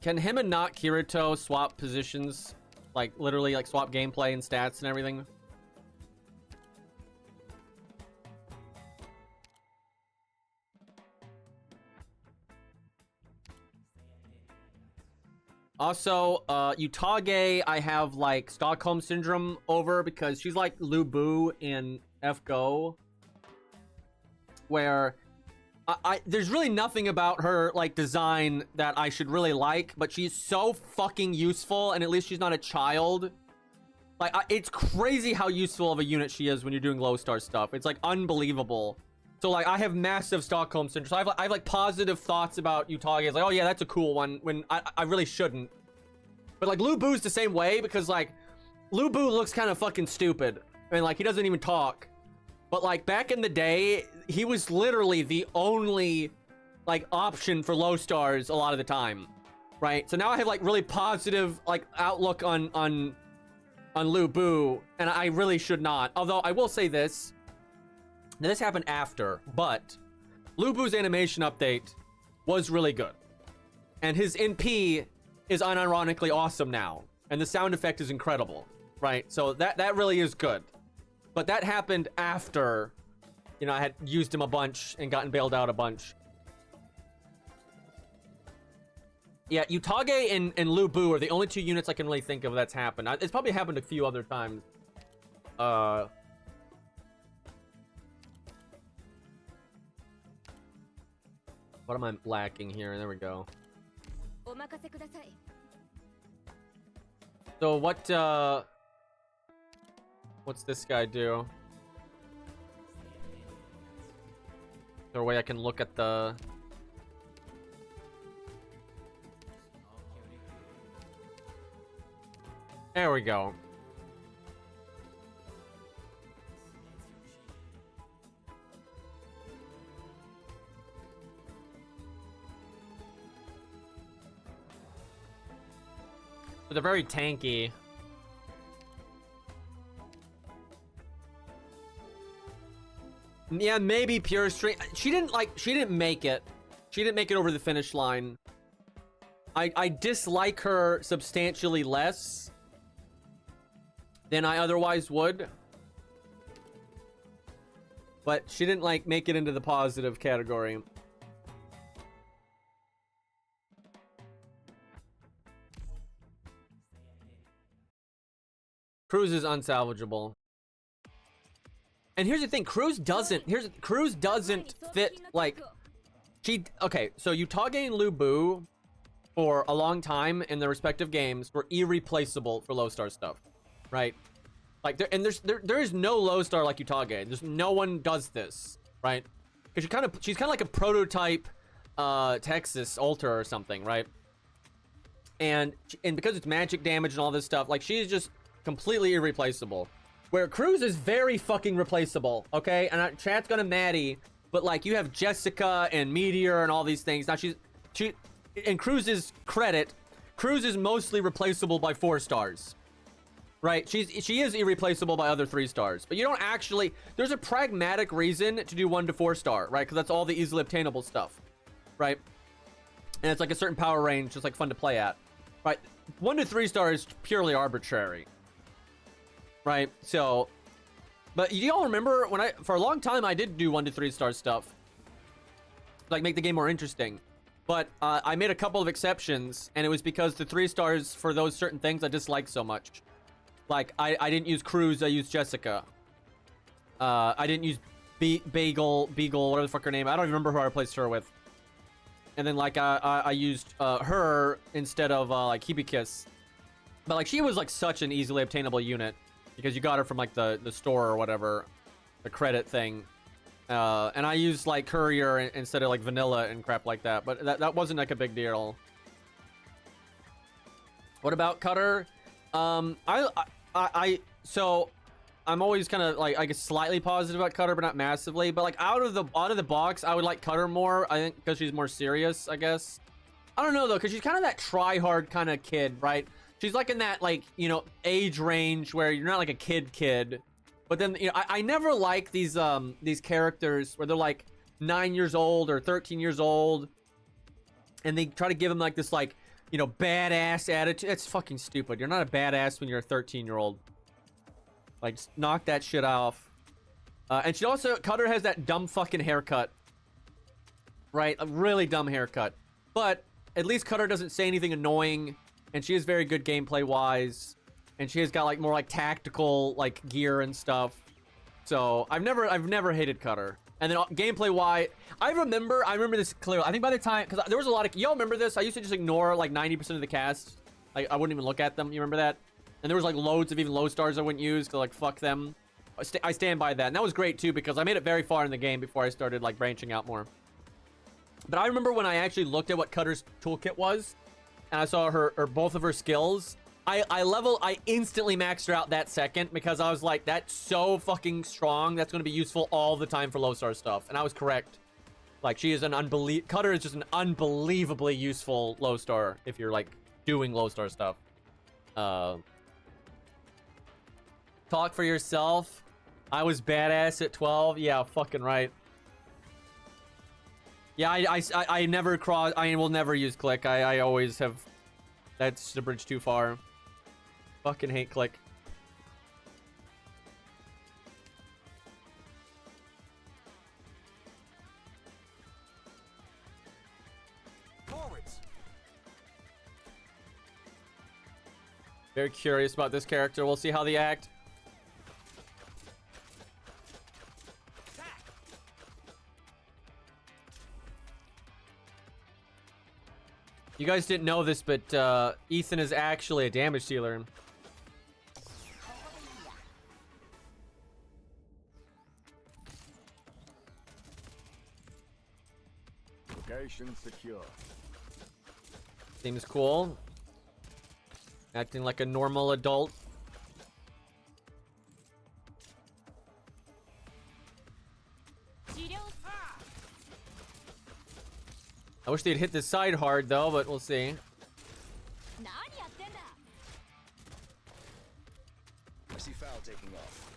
Can him and not Kirito swap positions? Like, literally, like, swap gameplay and stats and everything? Also, Utage, I have, like, Stockholm Syndrome over because she's like Lu Bu in FGO. Where... there's really nothing about her, like, design that I should really like, but she's so fucking useful, and at least she's not a child. Like, it's crazy how useful of a unit she is when you're doing low star stuff. It's, like, unbelievable. So, like, I have massive Stockholm Syndrome. So I have like, positive thoughts about Utage. It's like, oh, yeah, that's a cool one, when I really shouldn't. But, like, Lu Bu's the same way, because, like, Lu Bu looks kind of fucking stupid. And, like, he doesn't even talk. But, like, back in the day, he was literally the only, like, option for low stars a lot of the time, right? So now I have, like, really positive, like, outlook on Lu Bu, and I really should not. Although, I will say this. Now, this happened after, but Lu Bu's animation update was really good. And his NP is unironically awesome now. And the sound effect is incredible, right? So that really is good. But that happened after, you know, I had used him a bunch and gotten bailed out a bunch. Yeah, Utage and Lu Bu are the only two units I can really think of that's happened. It's probably happened a few other times. What am I lacking here? There we go. So what, what's this guy do? Is there a way I can look at the... There we go. But they're very tanky. Yeah, maybe pure strength. She didn't make it. She didn't make it over the finish line. I dislike her substantially less than I otherwise would. But she didn't, like, make it into the positive category. Cruz is unsalvageable. And here's the thing, Cruz doesn't fit, like, okay, so Utage and Lu Bu for a long time in their respective games were irreplaceable for low star stuff, right? Like, there is no low star like Utage. There's no one does this, right? Because she's kind of like a prototype Texas Alter or something, right? And because it's magic damage and all this stuff, like, she's just completely irreplaceable. Where Cruz is very fucking replaceable, okay? And chat's gonna Maddie, but, like, you have Jessica and Meteor and all these things. Now in Cruz's credit, Cruz is mostly replaceable by 4 stars. right? She is irreplaceable by other 3 stars, but you don't actually. There's a pragmatic reason to do 1 to 4 star, right? Because that's all the easily obtainable stuff, right? And it's like a certain power range, just like fun to play at, right? 1 to 3 star is purely arbitrary, right? So, but you all remember when for a long time I did do 1 to 3 star stuff, like make the game more interesting. But I made a couple of exceptions, and it was because the 3 stars for those certain things I dislike so much. Like, I didn't use Cruz, I used Jessica. I didn't use Beagle, whatever the fuck her name. I don't even remember who I replaced her with. And then, like, I used her instead of, like, Hibikis. But, like, she was, like, such an easily obtainable unit. Because you got her from, like, the store or whatever. The credit thing. And I used like Courier instead of like Vanilla and crap like that, but that wasn't like a big deal. What about Cutter? So I'm always kind of like, I guess, slightly positive about Cutter, but not massively. But like out of the box, I would like Cutter more. I think because she's more serious, I guess. I don't know though, because she's kind of that try-hard kind of kid, right? She's like in that like, you know, age range where you're not like a kid. But then, you know, I never like these characters where they're like 9 years old or 13 years old, and they try to give them like this like, you know, badass attitude. It's fucking stupid. You're not a badass when you're a 13-year-old. Like, just knock that shit off. And she also, Cutter has that dumb fucking haircut, right? A really dumb haircut. But at least Cutter doesn't say anything annoying, and she is very good gameplay wise. And she has got like more like tactical like gear and stuff. So I've never hated Cutter. And then gameplay wise, I remember this clearly. I think by the time, because there was a lot of, y'all remember this? I used to just ignore like 90% of the cast. Like I wouldn't even look at them. You remember that? And there was like loads of even low stars I wouldn't use because like fuck them. I stand by that. And that was great too because I made it very far in the game before I started like branching out more. But I remember when I actually looked at what Cutter's toolkit was, and I saw both of her skills. I instantly maxed her out that second because I was like, that's so fucking strong. That's going to be useful all the time for low star stuff. And I was correct. Like, she is Cutter is just an unbelievably useful low star if you're like doing low star stuff. Talk for yourself. I was badass at 12. Yeah, fucking right. Yeah, I never cross. I will never use click. I always have. That's the bridge too far. Fucking hate click. Forwards. Very curious about this character. We'll see how they act. You guys didn't know this, but Ethan is actually a damage dealer. Location secure. Seems cool. Acting like a normal adult. I wish they'd hit this side hard though, but we'll see. I see Foul taking off.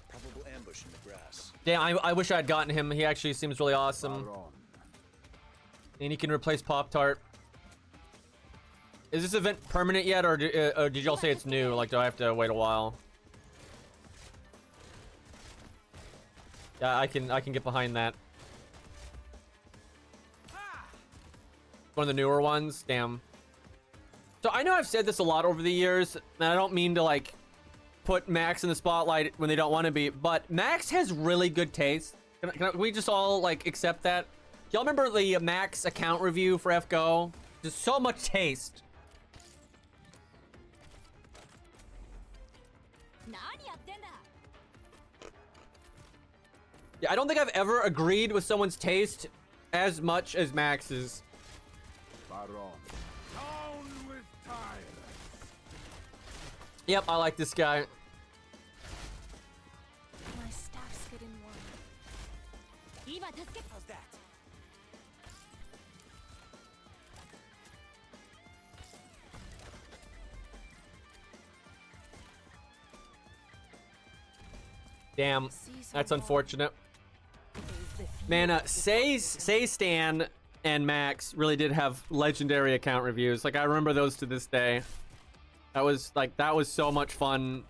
Probable ambush in the grass. Damn, I wish I had gotten him. He actually seems really awesome. And he can replace Pop-Tart. Is this event permanent yet, or did y'all say it's new? Like, do I have to wait a while? Yeah, I can get behind that. One of the newer ones. Damn. So I know I've said this a lot over the years, and I don't mean to like put Max in the spotlight when they don't want to be, but Max has really good taste. Can we just all like accept that? Y'all remember the Max account review for FGO? There's so much taste. Yeah, I don't think I've ever agreed with someone's taste as much as Max's. Yep, I like this guy. My staff's getting warm. How's that? Damn, that's unfortunate. Man, Say, Stan, and Max really did have legendary account reviews. Like, I remember those to this day. That was so much fun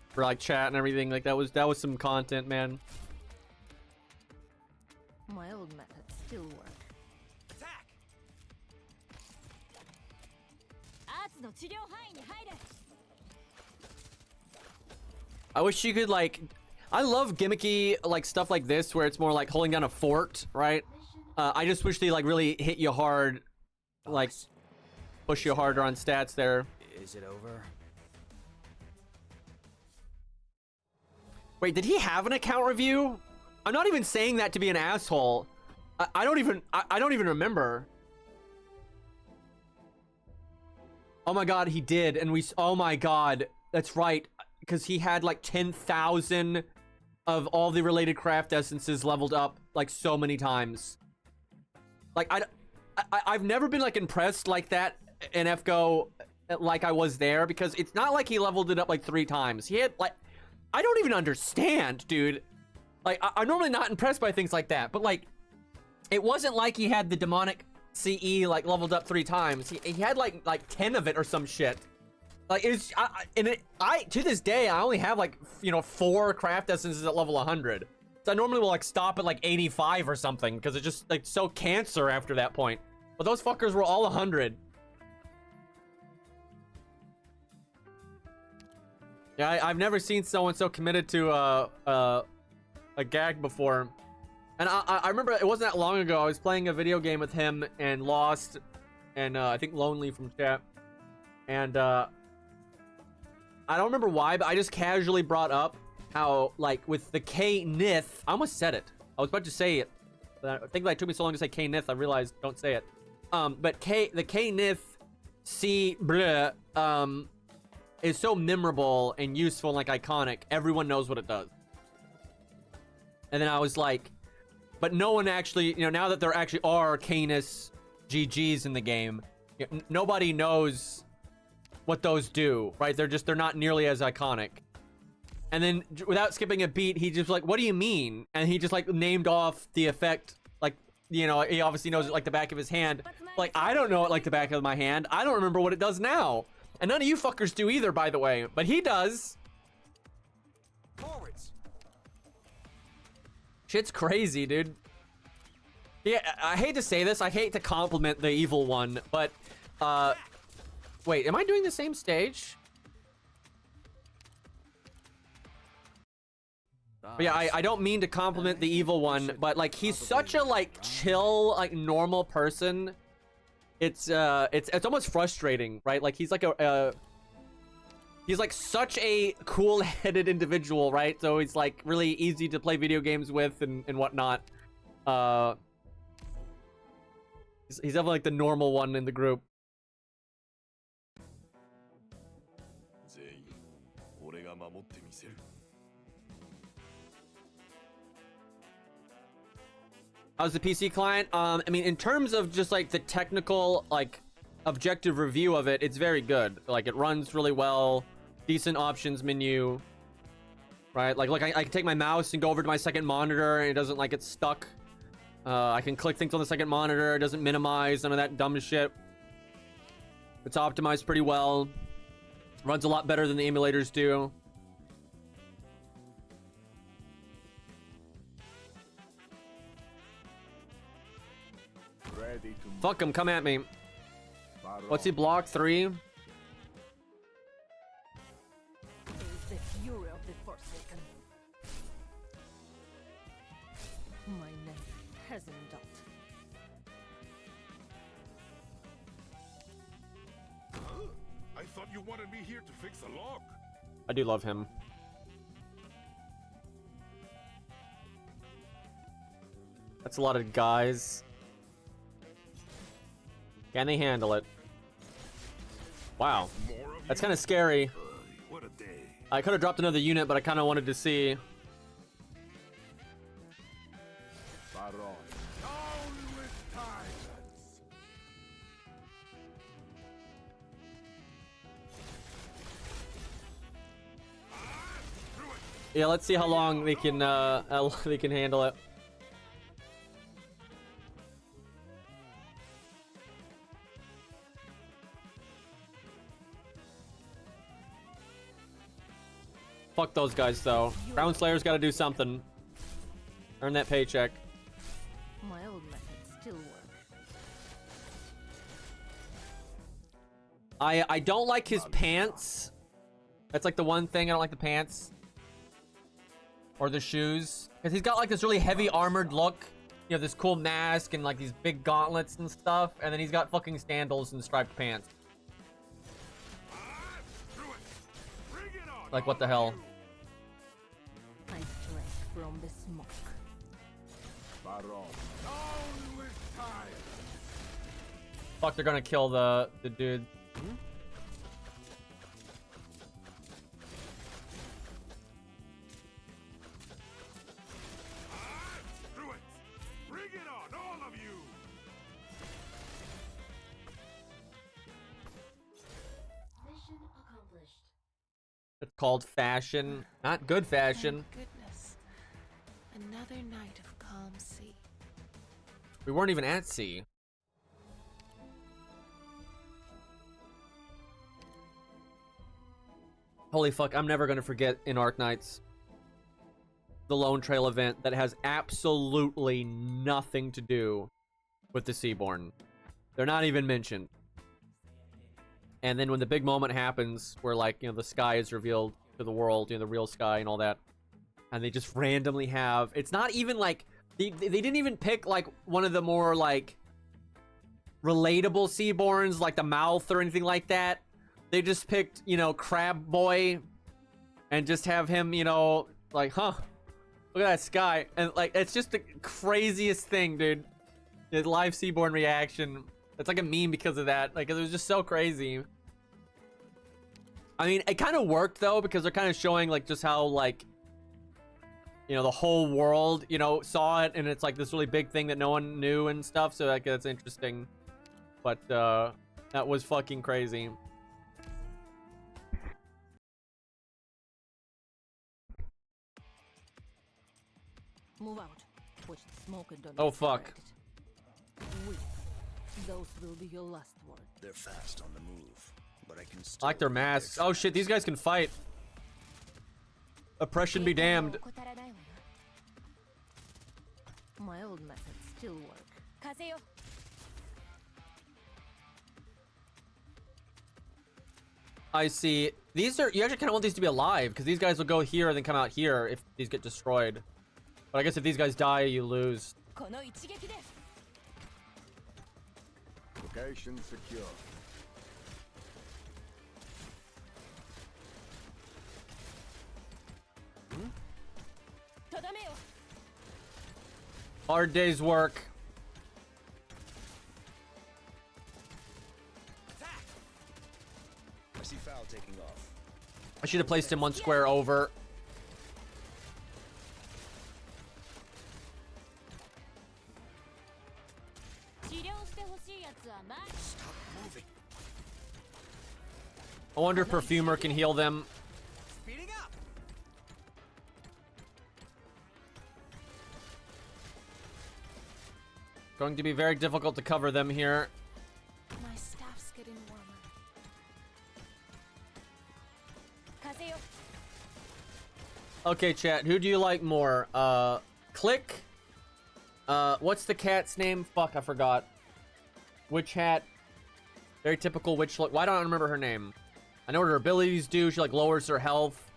for like chat and everything. Like, that was some content, man. My old methods still work. Attack! I wish you could, like, I love gimmicky like stuff like this where it's more like holding down a fort, right? I just wish they like really hit you hard, like push you harder on stats there. Is it over? Wait, did he have an account review? I'm not even saying that to be an asshole. I don't even remember. Oh my god, he did, and oh my god, that's right, because he had like 10,000 of all the related craft essences leveled up like so many times. Like I've never been like impressed like that in FGO like I was there, because it's not like he leveled it up like 3 times. He had like, I don't even understand, dude. Like I'm normally not impressed by things like that, but like it wasn't like he had the demonic CE like leveled up 3 times. He had like 10 of it or some shit. Like it's to this day I only have like, you know, 4 craft essences at level 100. So I normally will like stop at like 85 or something because it's just like so cancer after that point. But those fuckers were all 100. Yeah, I've never seen someone so committed to a gag before. And I remember it wasn't that long ago. I was playing a video game with him and lost, and I think Lonely from chat. And I don't remember why, but I just casually brought up how, like, with the K-Nith, I almost said it. I was about to say it. But I think that it took me so long to say K-Nith, I realized don't say it. But the K-Nith is so memorable and useful and like iconic. Everyone knows what it does. And then I was like, but no one actually, you know, now that there actually are Canis GGs in the game, you know, nobody knows what those do, right? They're not nearly as iconic. And then without skipping a beat, he just like, what do you mean? And he just like named off the effect. Like, you know, he obviously knows it like the back of his hand. Like, I don't know it like the back of my hand. I don't remember what it does now. And none of you fuckers do either, by the way. But he does. Forwards. Shit's crazy, dude. Yeah, I hate to say this. I hate to compliment the evil one, but wait, am I doing the same stage? But yeah, I don't mean to compliment the evil one, but like he's such a like chill, like normal person. It's almost frustrating, right? Like he's like he's like such a cool-headed individual, right? So he's like really easy to play video games with and whatnot. He's definitely like the normal one in the group. How's the PC client? I mean, in terms of just like the technical, like objective review of it, it's very good. Like it runs really well, decent options menu, right? Like I can take my mouse and go over to my second monitor and it doesn't like get stuck. I can click things on the second monitor. It doesn't minimize, none of that dumb shit. It's optimized pretty well. Runs a lot better than the emulators do. Fuck him, come at me. What's he block? 3? Is the fury of the Forsaken. My name hasn't doubt. I thought you wanted me here to fix a lock. I do love him. That's a lot of guys. Can they handle it? Wow. That's kind of scary. What a day. I could have dropped another unit, but I kind of wanted to see. Yeah, let's see how long they can handle it. Fuck those guys though. Crown Slayer's got to do something. Earn that paycheck. My old methods still work. I don't like his pants. That's like the one thing I don't like, the pants. Or the shoes. Because he's got like this really heavy armored look. You know, this cool mask and like these big gauntlets and stuff. And then he's got fucking sandals and striped pants. Like, what the hell? I strike from the smoke. Fuck, they're gonna kill the dude. Bring it on, all of you! Mission accomplished. It's called fashion. Not good fashion. Thank goodness. Another night of calm sea. We weren't even at sea. Holy fuck, I'm never gonna forget in Arknights the Lone Trail event that has absolutely nothing to do with the Seaborn. They're not even mentioned. And then when the big moment happens where, like, you know, the sky is revealed to the world, you know, the real sky and all that, and they just randomly have, it's not even like they didn't even pick like one of the more like relatable Seaborns, like the Mouth or anything like that. They just picked, you know, Crab Boy and just have him, you know, like, huh, look at that sky. And like, it's just the craziest thing, dude. The live Seaborn reaction. It's like a meme because of that. Like, it was just so crazy. I mean, it kind of worked though, because they're kind of showing like just how like, you know, the whole world, you know, saw it, and it's like this really big thing that no one knew and stuff. So like, that's interesting. But that was fucking crazy. Move out. Watch the smoke and don't Oh, get fuck. distracted. Wait. Those will be your last word. They're fast on the move, but I can I still like their masks. Oh shit, these guys can fight. Oppression be damned. My old methods still work. I see. These are, you actually kind of want these to be alive, because these guys will go here and then come out here if these get destroyed. But I guess if these guys die, you lose. Location secure. Hard day's work. I see Foul taking off. I should have placed him one square over. Stop moving. I wonder if Perfumer can heal them. Speeding up. Going to be very difficult to cover them here. My staff's getting warmer. Okay, chat. Who do you like more? Click. What's the cat's name? Fuck, I forgot. Witch Hat. Very typical witch look. Why don't I remember her name? I know what her abilities do. She like lowers her health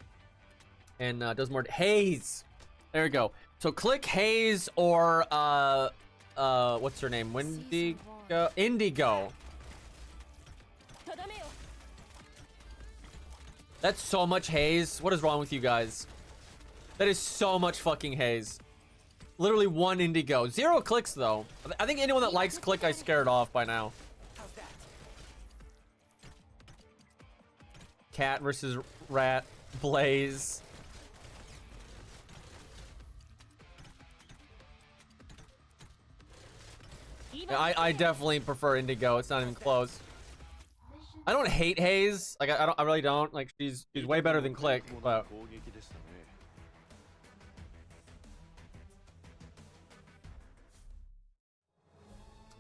and does more. Haze. There we go. So click Haze or what's her name? Wendigo. Indigo. That's so much haze. What is wrong with you guys? That is so much fucking haze. Literally one indigo. 0 clicks though. I think anyone that likes click, I scared off by now. Cat versus rat. Blaze. I definitely prefer indigo. It's not even close. I don't hate Haze. Like I really don't. Like she's way better than Click. But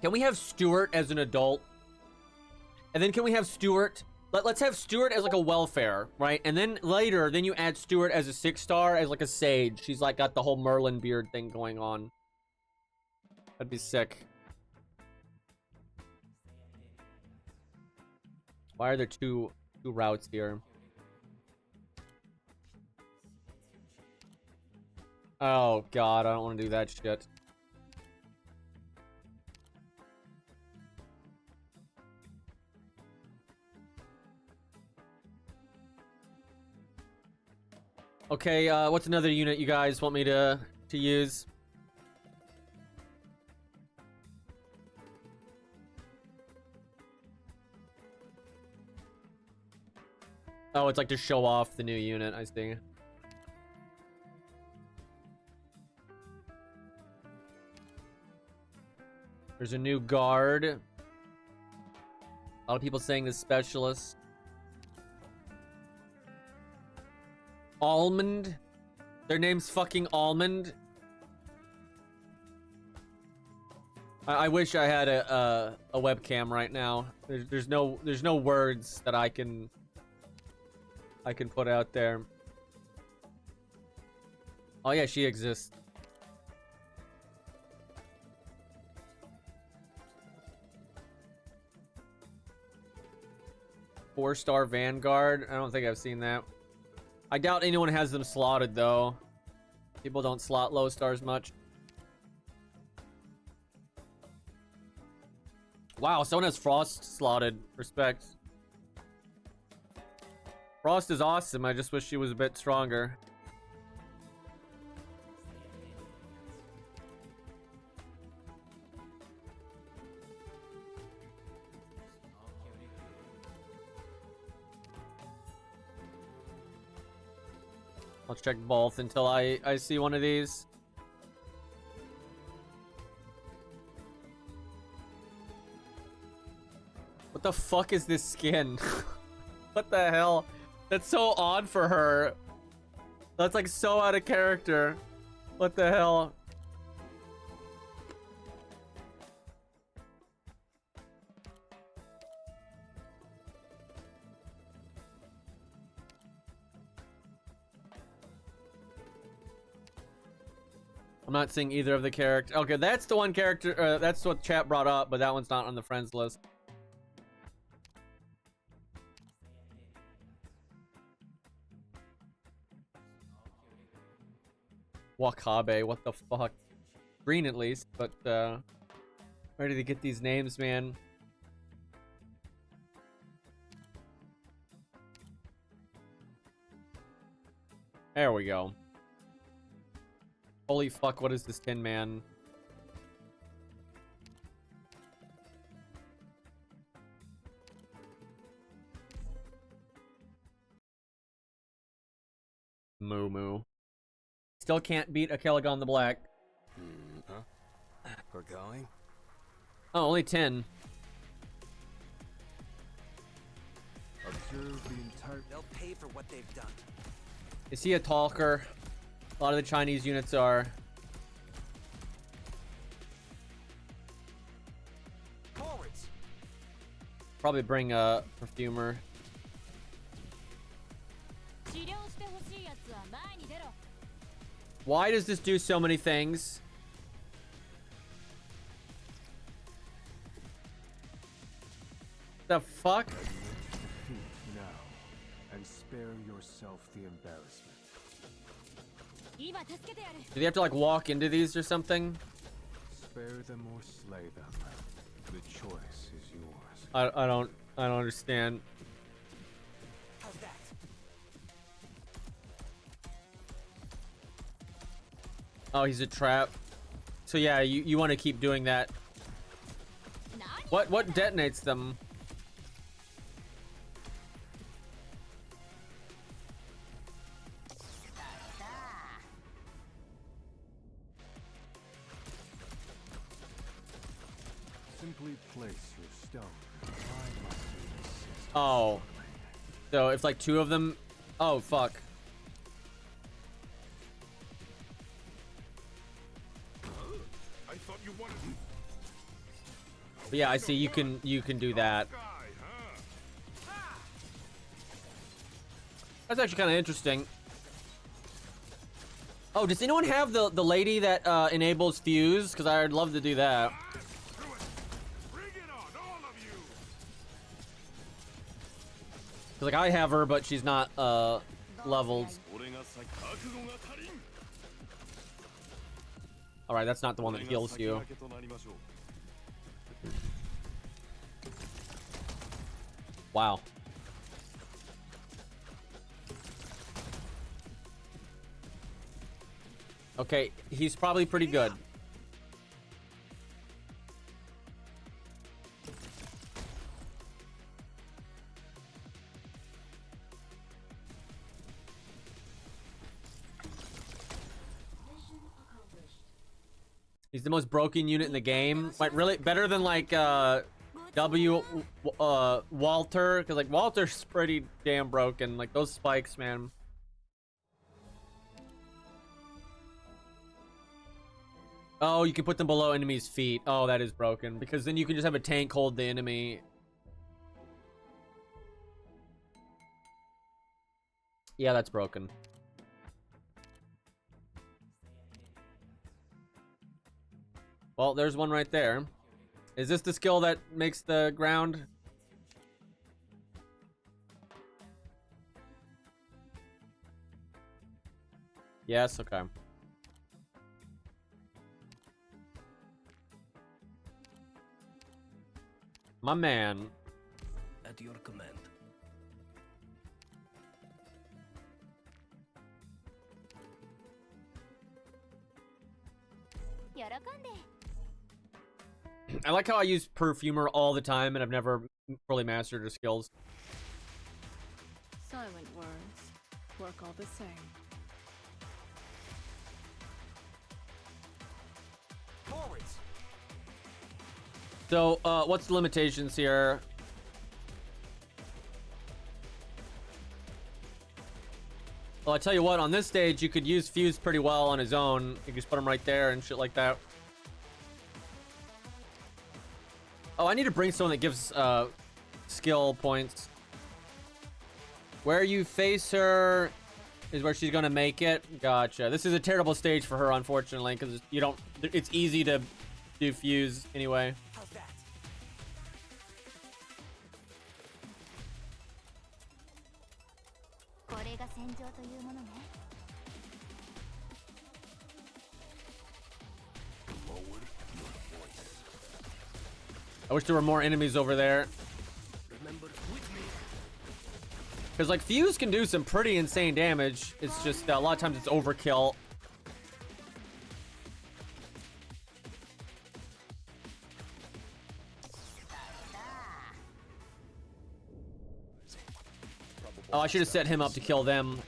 Can we have Stuart as an adult? And then can we have Stuart? Let's have Stuart as like a welfare, right? And then later, then you add Stuart as a 6-star, as like a sage. She's like got the whole Merlin beard thing going on. That'd be sick. Why are there two routes here? Oh god, I don't want to do that shit. Okay, what's another unit you guys want me to use? Oh, it's like to show off the new unit, I see. There's a new guard. A lot of people saying this specialist. Almond? Their name's fucking Almond? I wish I had a webcam right now. There's no words that I can put out there. Oh yeah, she exists. Four-star Vanguard. I don't think I've seen that. I doubt anyone has them slotted though. People don't slot low stars much. Wow, someone has Frost slotted. Respect. Frost is awesome. I just wish she was a bit stronger. I'll check both until I see one of these. What the fuck is this skin? What the hell? That's so odd for her. That's like so out of character. What the hell? I'm not seeing either of the characters. Okay, that's the one character. That's what chat brought up, but that one's not on the friends list. Wakabe, what the fuck? Green at least, but ready to get these names, man. There we go. Holy fuck, what is this Tin Man? Moo Moo. Still can't beat a Kelligon the Black. Huh? We're going? Oh, only 10. Observe the entire... They'll pay for what they've done. Is he a talker? A lot of the Chinese units are. Forwards. Probably bring a perfumer. Why does this do so many things? The fuck? Now, and spare yourself the embarrassment. Do they have to like walk into these or something? Spare them or slay them. The choice is yours. I don't understand. How's that? Oh, he's a trap. So yeah, you want to keep doing that. What detonates them? Simply place your stone. Oh. So if like two of them... Oh, fuck. I thought you wanted... But yeah, I see you can do that. That's actually kind of interesting. Oh, does anyone have the lady that enables fuse? Because I'd love to do that. Like I have her, but she's not leveled. All right, that's not the one that heals you. Wow. Okay, he's probably pretty good. He's the most broken unit in the game. Like, really? Better than, like, Walter? Because, like, Walter's pretty damn broken. Like, those spikes, man. Oh, you can put them below enemies' feet. Oh, that is broken. Because then you can just have a tank hold the enemy. Yeah, that's broken. Well, there's one right there. Is this the skill that makes the ground? Yes, okay. My man. At your command. I like how I use Perfumer all the time, and I've never fully mastered her skills. Silent words work all the same. Forwards. So, what's the limitations here? Well, I tell you what, on this stage, you could use Fuse pretty well on his own. You can just put him right there and shit like that. Oh, I need to bring someone that gives skill points. Where you face her is where she's gonna make it. Gotcha. This is a terrible stage for her, unfortunately, because you don't. It's easy to do Fuse anyway. How's that? I wish there were more enemies over there. Because, like, Fuse can do some pretty insane damage. It's just a lot of times it's overkill. Oh, I should have set him up to kill them.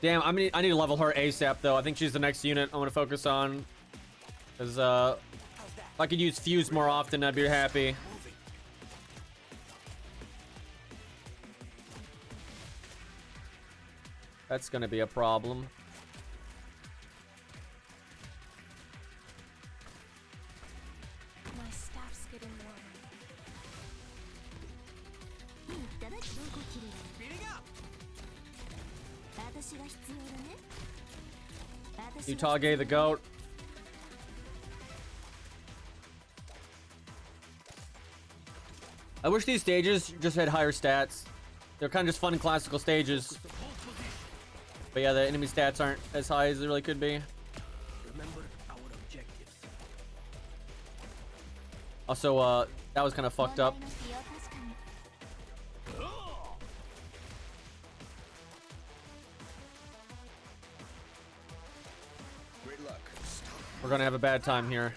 Damn, I need to level her ASAP though. I think she's the next unit I want to focus on. Cause if I could use Fuse more often, I'd be happy. That's gonna be a problem. My staff's getting warm. Utage the goat. I wish these stages just had higher stats. They're kind of just fun and classical stages. But yeah, the enemy stats aren't as high as they really could be. Remember our objectives. Also, that was kind of fucked up. Great luck. We're gonna have a bad time here.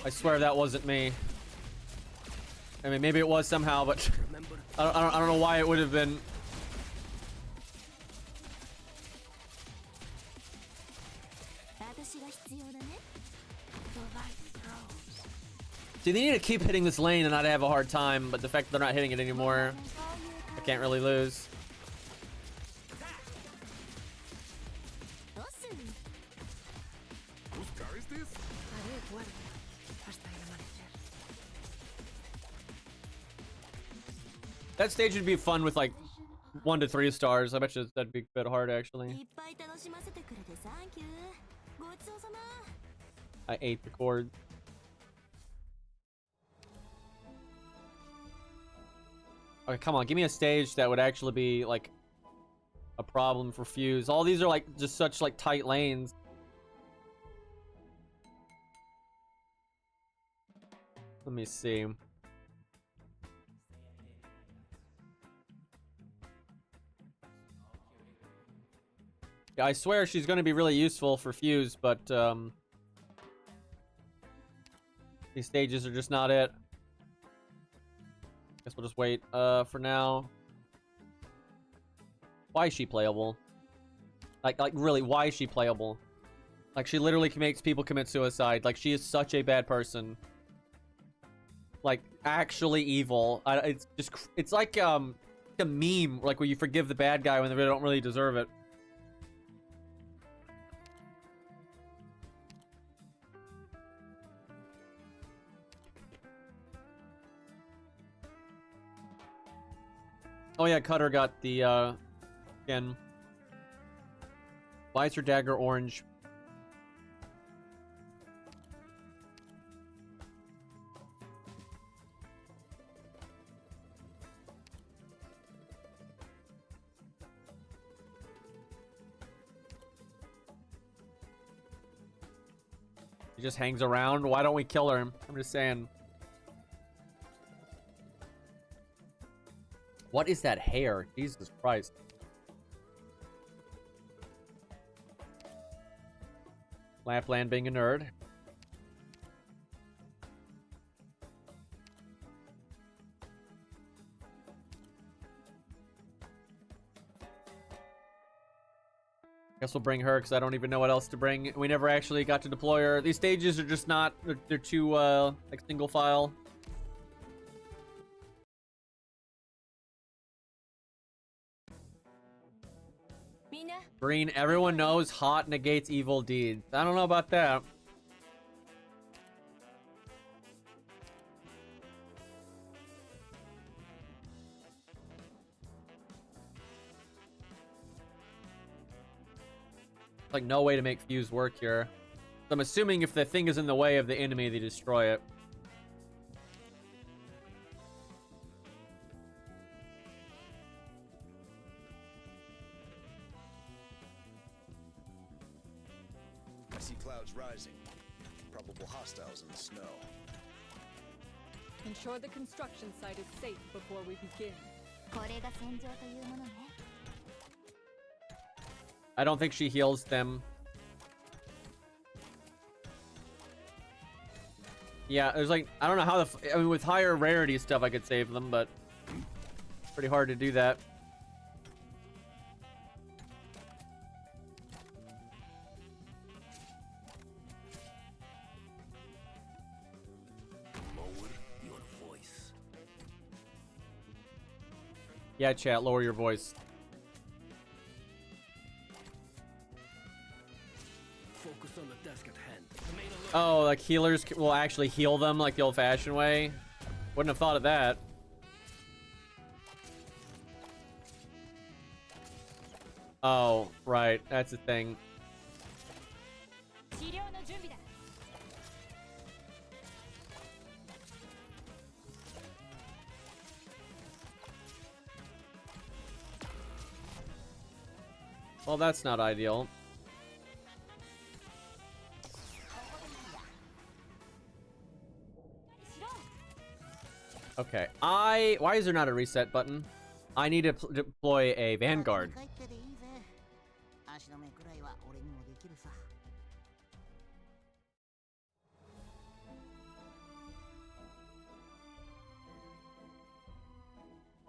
I swear that wasn't me. I mean, maybe it was somehow, but I don't know why it would have been. See, they need to keep hitting this lane and not have a hard time, but the fact that they're not hitting it anymore, I can't really lose. That stage would be fun with like 1 to 3 stars. I bet you that'd be a bit hard actually. I ate the cord. Okay, come on, give me a stage that would actually be like a problem for Fuse. All these are like just such like tight lanes. Let me see. Yeah, I swear she's going to be really useful for Fuse, but these stages are just not it. Guess we'll just wait for now. Why is she playable? Like really, why is she playable? Like, she literally makes people commit suicide. Like, she is such a bad person. Like, actually evil. It's just, it's like a meme, like where you forgive the bad guy when they don't really deserve it. Oh yeah, Cutter got the skin. Why is her dagger orange? He just hangs around. Why don't we kill her? I'm just saying. What is that hair? Jesus Christ. Lapland being a nerd. Guess we'll bring her because I don't even know what else to bring. We never actually got to deploy her. These stages are just not, they're too like single file. Green, everyone knows hot negates evil deeds. I don't know about that. Like, no way to make Fuse work here. So I'm assuming if the thing is in the way of the enemy, they destroy it. I see clouds rising. Probable hostiles in the snow. Ensure the construction site is safe before we begin. I don't think she heals them. Yeah, there's like, I don't know how I mean, with higher rarity stuff I could save them, but it's pretty hard to do that. Lower your voice. Yeah, chat, lower your voice. Focus on the desk at hand. Oh, like healers will actually heal them like the old-fashioned way? Wouldn't have thought of that. Oh, right. That's the thing. Well, that's not ideal. Okay, why is there not a reset button? I need to deploy a Vanguard.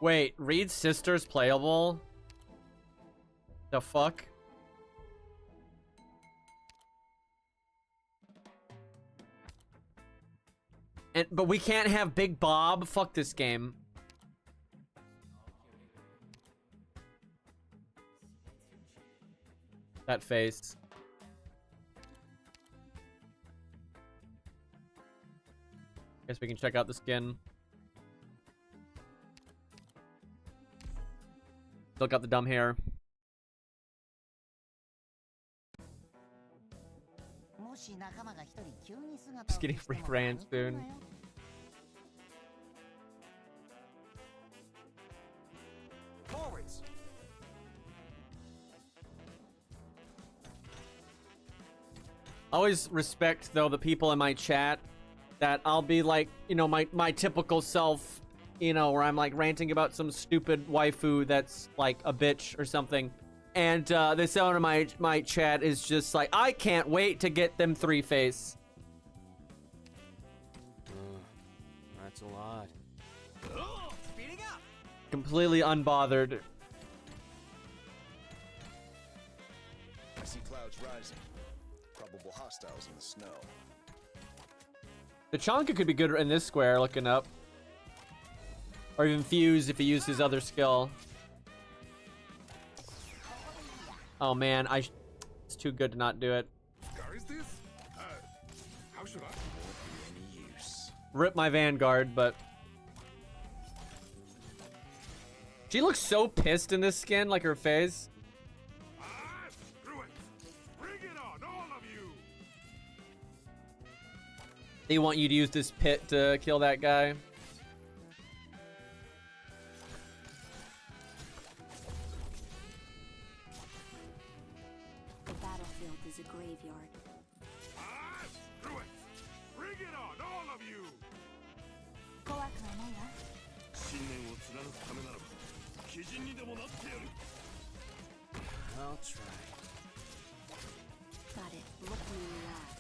Wait, Reed's sister's playable? The fuck? But we can't have Big Bob. Fuck this game. That face. Guess we can check out the skin. Still got the dumb hair. Just getting free brands soon. Forwards. Always respect though the people in my chat that I'll be like, you know, my typical self, you know, where I'm like ranting about some stupid waifu that's like a bitch or something. And this owner of my chat is just like, I can't wait to get them 3-face. That's a lot. Speeding up. Completely unbothered. I see clouds rising. Probable hostiles in the snow. The Chanka could be good in this square, looking up. Or even Fuse if he used his other skill. Oh man, it's too good to not do it. Is this? How should I? Won't be any use. Rip my Vanguard, but she looks so pissed in this skin, like her face. Screw it! Bring it on, all of you! They want you to use this pit to kill that guy. The battlefield is a graveyard. Screw it! Bring it on, all of you! I'll try. Got it. Look me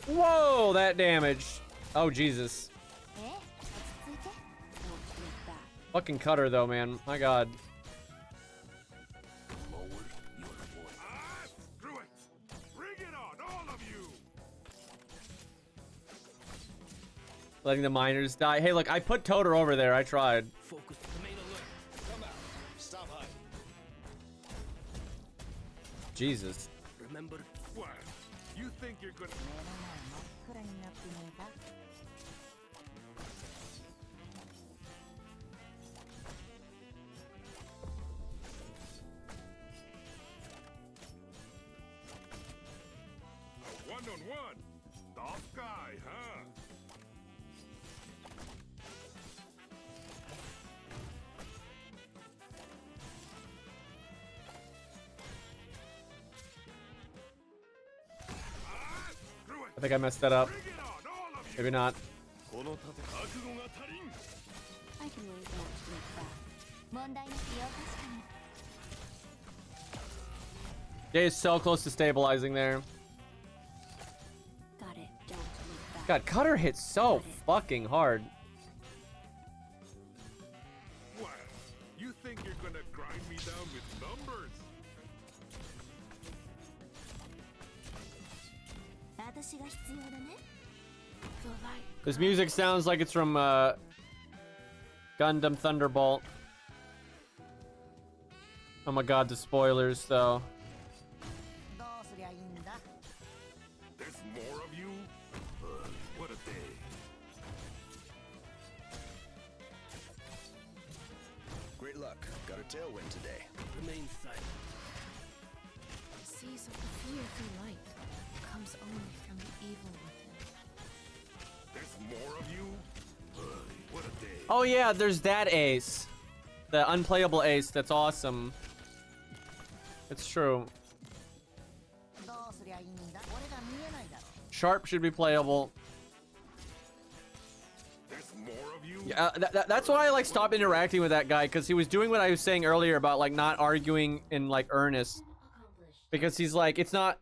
in Whoa, that damage. Oh, Jesus. the eye. Don't look back. Fucking cutter, though, man. My God. Screw it! Bring it on, all of you! Letting the miners die. Hey, look, I put Toter over there. I tried. Focus. Remain alert. Come out. Stop hiding. Jesus. Remember. What? You think you're gonna... A one-on-one? Tough guy, huh? Screw it! I think I messed that up. Bring it on, all of you! Maybe not. I can really don't look back. Jay is so close to stabilizing there. Got it. Don't look back. God, Cutter hits so fucking hard. What? You think you're gonna grind me down with numbers? This music sounds like it's from Gundam Thunderbolt. Oh my God, the spoilers though. There's more of you? What a day. Great luck. Got a tailwind today. Remain silent. The seas of the fear through light comes only from the evil within. There's more of you? What a day. Oh yeah, there's that ace. The unplayable ace, that's awesome. It's true. Sharp should be playable. There's more of you? Yeah, that's why I like stopped interacting with that guy, because he was doing what I was saying earlier about like not arguing in like earnest. Because he's like, it's not,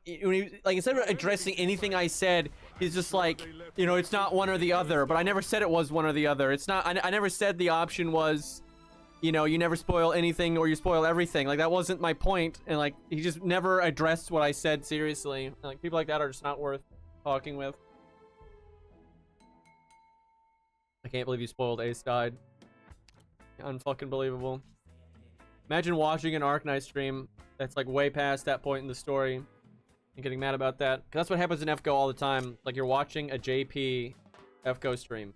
like instead of addressing anything I said, he's just like, you know, it's not one or the other. But I never said it was one or the other. It's not, I never said the option was, you know, you never spoil anything or you spoil everything. Like that wasn't my point. And like, he just never addressed what I said seriously. Like people like that are just not worth talking with. I can't believe you spoiled Ace died. Unfucking believable. Imagine watching an Arknight stream that's like way past that point in the story and getting mad about that. 'Cause that's what happens in FGO all the time. Like you're watching a JP FGO stream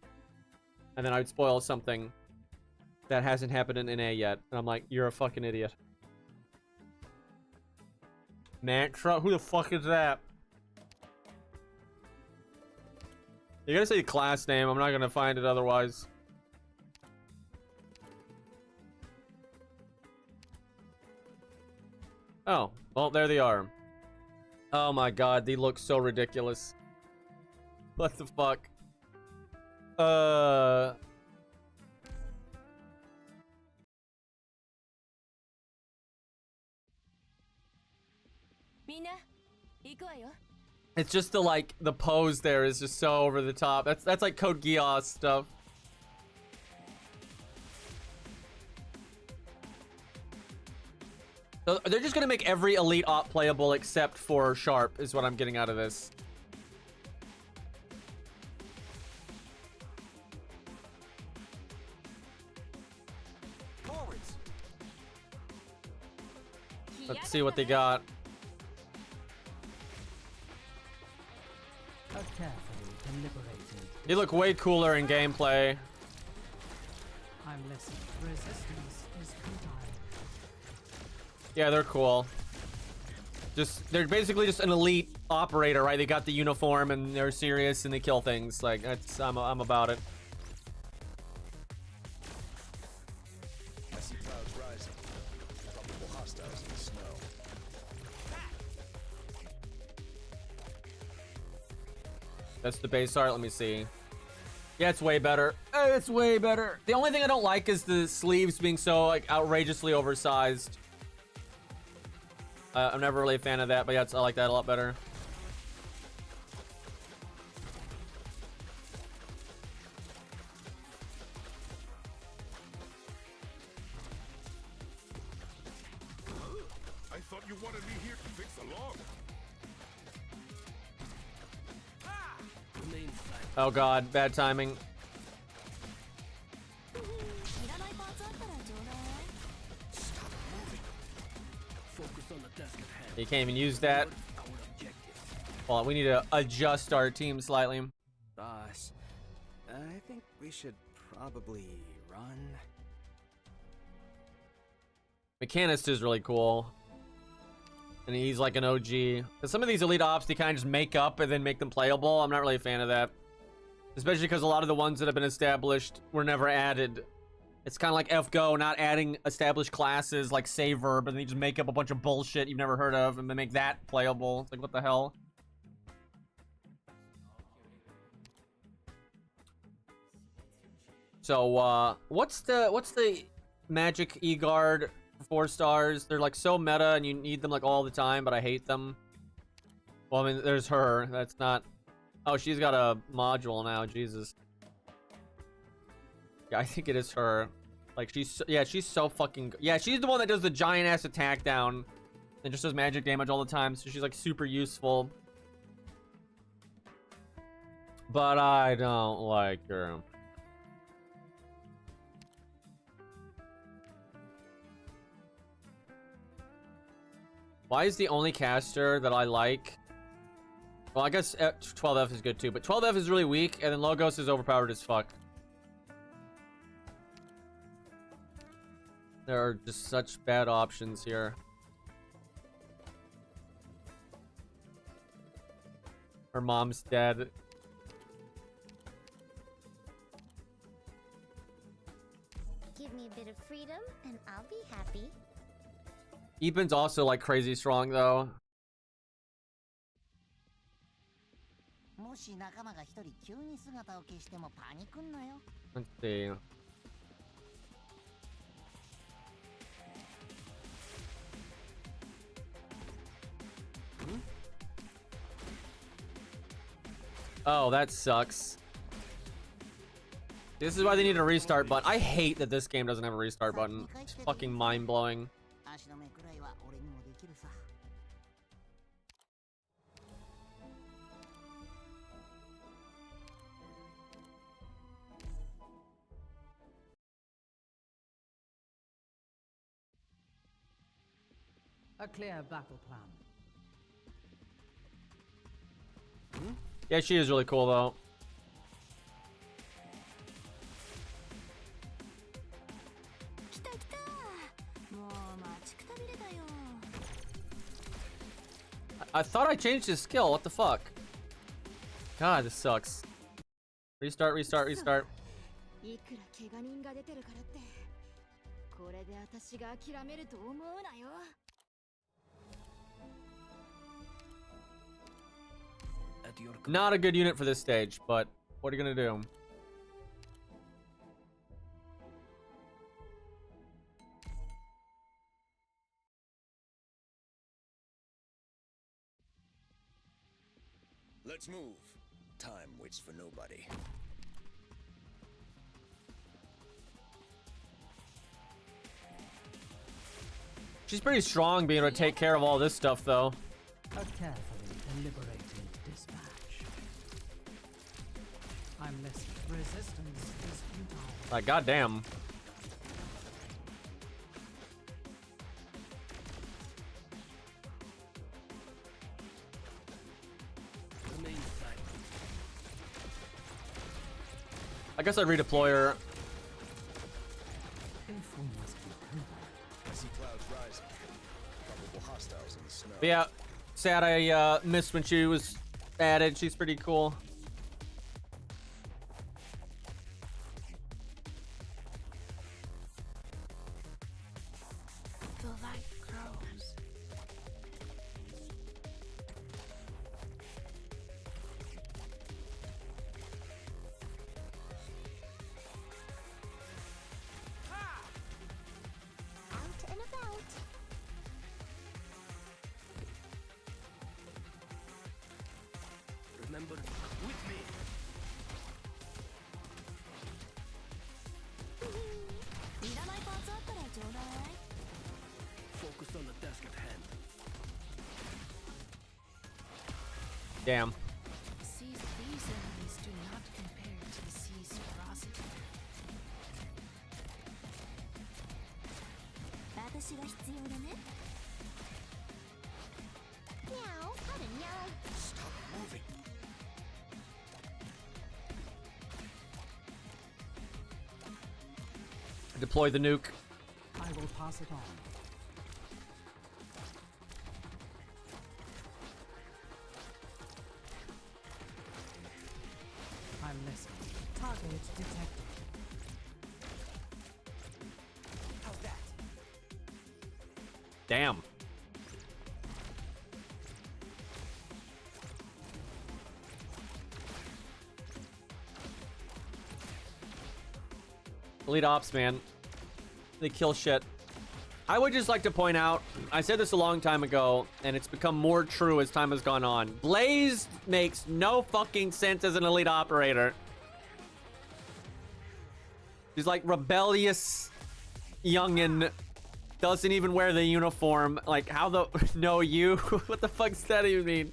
and then I'd spoil something that hasn't happened in NA yet. And I'm like, you're a fucking idiot. Mantra? Who the fuck is that? You gotta say the class name. I'm not gonna find it otherwise. Oh, well, there they are. Oh my god, they look so ridiculous. What the fuck? It's just the pose there is just so over the top. That's like Code Geass stuff. So they're just gonna make every elite op playable except for Sharp is what I'm getting out of this. Forwards. Let's see what they got. They look way cooler in gameplay. I'm listening. Resistance is futile. Yeah, they're cool. They're basically just an elite operator, right? They got the uniform and they're serious and they kill things. Like I'm about it. I see clouds rising. Probable hostiles in the snow. That's the base art. Let me see. Yeah, it's way better. It's way better. The only thing I don't like is the sleeves being so like outrageously oversized. I'm never really a fan of that, but yeah, I like that a lot better. I thought you wanted me here to fix the log. Oh god, bad timing. You can't even use that. Hold on, we need to adjust our team slightly. Boss, I think we should probably run. Mechanist is really cool. And he's like an OG. Because some of these elite ops, they kind of just make up and then make them playable. I'm not really a fan of that. Especially because a lot of the ones that have been established were never added. It's kind of like FGO, not adding established classes like Saver, but then you just make up a bunch of bullshit you've never heard of and then make that playable. It's like, what the hell? So, what's the magic E-Guard for 4 stars? They're like so meta and you need them like all the time, but I hate them. Well, I mean, there's her. That's not... Oh, she's got a module now. Jesus. Yeah, I think it is her. Like, she's so fucking... Yeah, she's the one that does the giant-ass attack down and just does magic damage all the time, so she's, like, super useful. But I don't like her. Why is the only caster that I like... Well, I guess 12F is good, too, but 12F is really weak, and then Logos is overpowered as fuck. There are just such bad options here. Her mom's dead. Give me a bit of freedom, and I'll be happy. Eben's also like crazy strong though. Let's see. Oh, that sucks. This is why they need a restart button. I hate that this game doesn't have a restart button. It's fucking mind-blowing. A clear battle plan. Yeah, she is really cool though. I thought I changed his skill. What the fuck? God, this sucks. Restart, restart, restart. いくら怪我人が出てるからってこれで私が諦めると思うなよ Not a good unit for this stage, but what are you gonna do? Let's move. Time waits for nobody. She's pretty strong being able to take care of all this stuff though. A carefully deliberated dispatch. I'm listening. Resistance is futile. Like, goddamn. I guess I'd redeploy her. I see clouds rising. Probable hostiles in the snow. But yeah, sad I missed when she was added. She's pretty cool. The light grows. Out and about. Remember, with me. Focus on the task at hand. Damn. These enemies do not compare to the sea's ferocity. 私が必要だね Meow, how to meow. Stop moving. Deploy the nuke. I will pass it on. I'm listening. Target detected. How's that? Damn. Elite Ops, man. They kill shit. I would just like to point out, I said this a long time ago, and it's become more true as time has gone on. Blaze makes no fucking sense as an elite operator. He's like rebellious youngin', doesn't even wear the uniform. Like, how the... No, you? What the fuck does that even mean?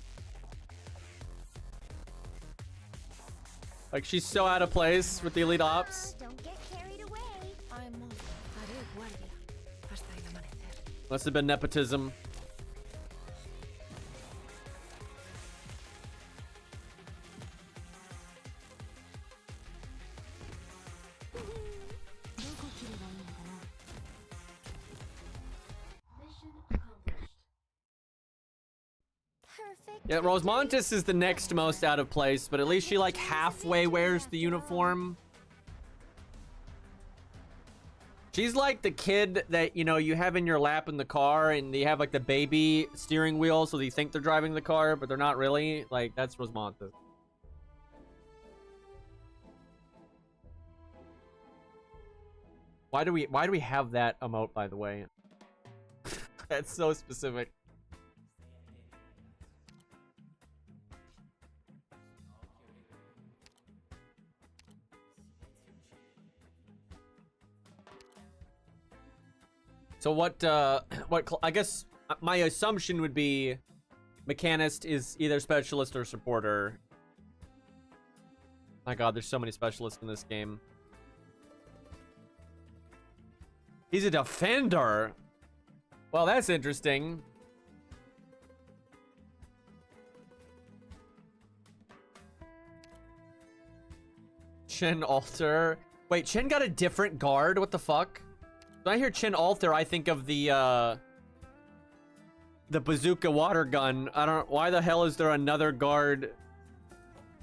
Like, she's so out of place with the elite ops. Don't get carried away. I'm haré guardia hasta el amanecer. Must have been nepotism. Perfect. Yeah, Rosemontis is the next most out of place, but at least she like halfway wears the uniform. She's like the kid that, you know, you have in your lap in the car and you have like the baby steering wheel so you think they're driving the car, but they're not really. Like, that's Rosemontis. Why do we have that emote, by the way? That's so specific. So what I guess my assumption would be Mechanist is either specialist or supporter. My god, there's so many specialists in this game. He's a defender. Well, that's interesting. Chin alter. Wait, Chin got a different guard? What the fuck? When I hear Chin alter, I think of the bazooka water gun. I don't. Why the hell is there another guard?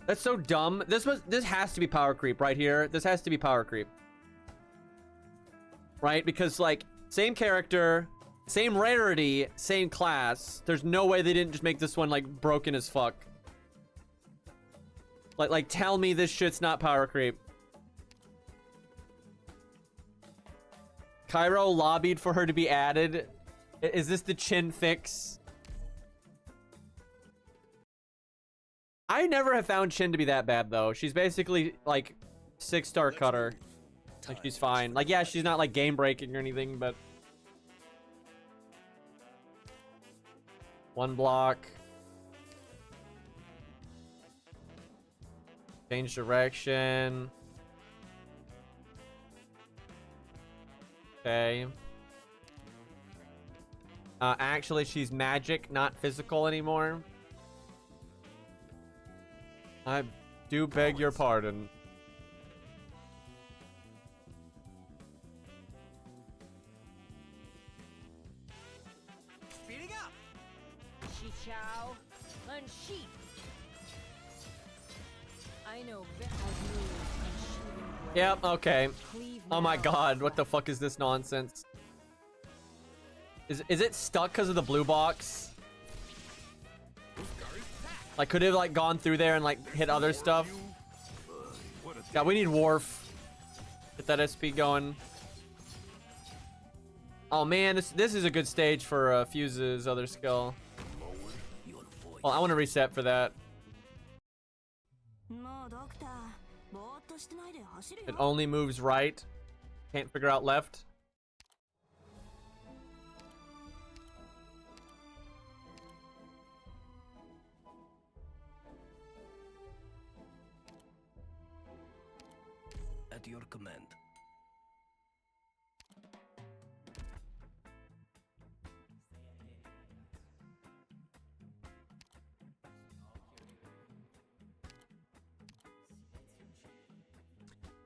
That's so dumb. This has to be power creep right here. This has to be power creep. Right? Because like same character, same rarity, same class. There's no way they didn't just make this one like broken as fuck. Like tell me this shit's not power creep. Cairo lobbied for her to be added. Is this the Chin fix? I never have found Chin to be that bad though. She's basically like 6-star cutter. Like she's fine. Like yeah, she's not like game breaking or anything, but one block. Change direction. Okay. Actually, she's magic, not physical anymore. I do beg your pardon. Speeding up. Xichao, unsheath. I know Yep, okay. Oh my god, what the fuck is this nonsense? Is it stuck because of the blue box? Like, could it have like gone through there and like hit other stuff? Yeah, we need Wharf. Get that SP going. Oh man, this is a good stage for Fuse's other skill. Well, I want to reset for that. It only moves right. Can't figure out left. At your command.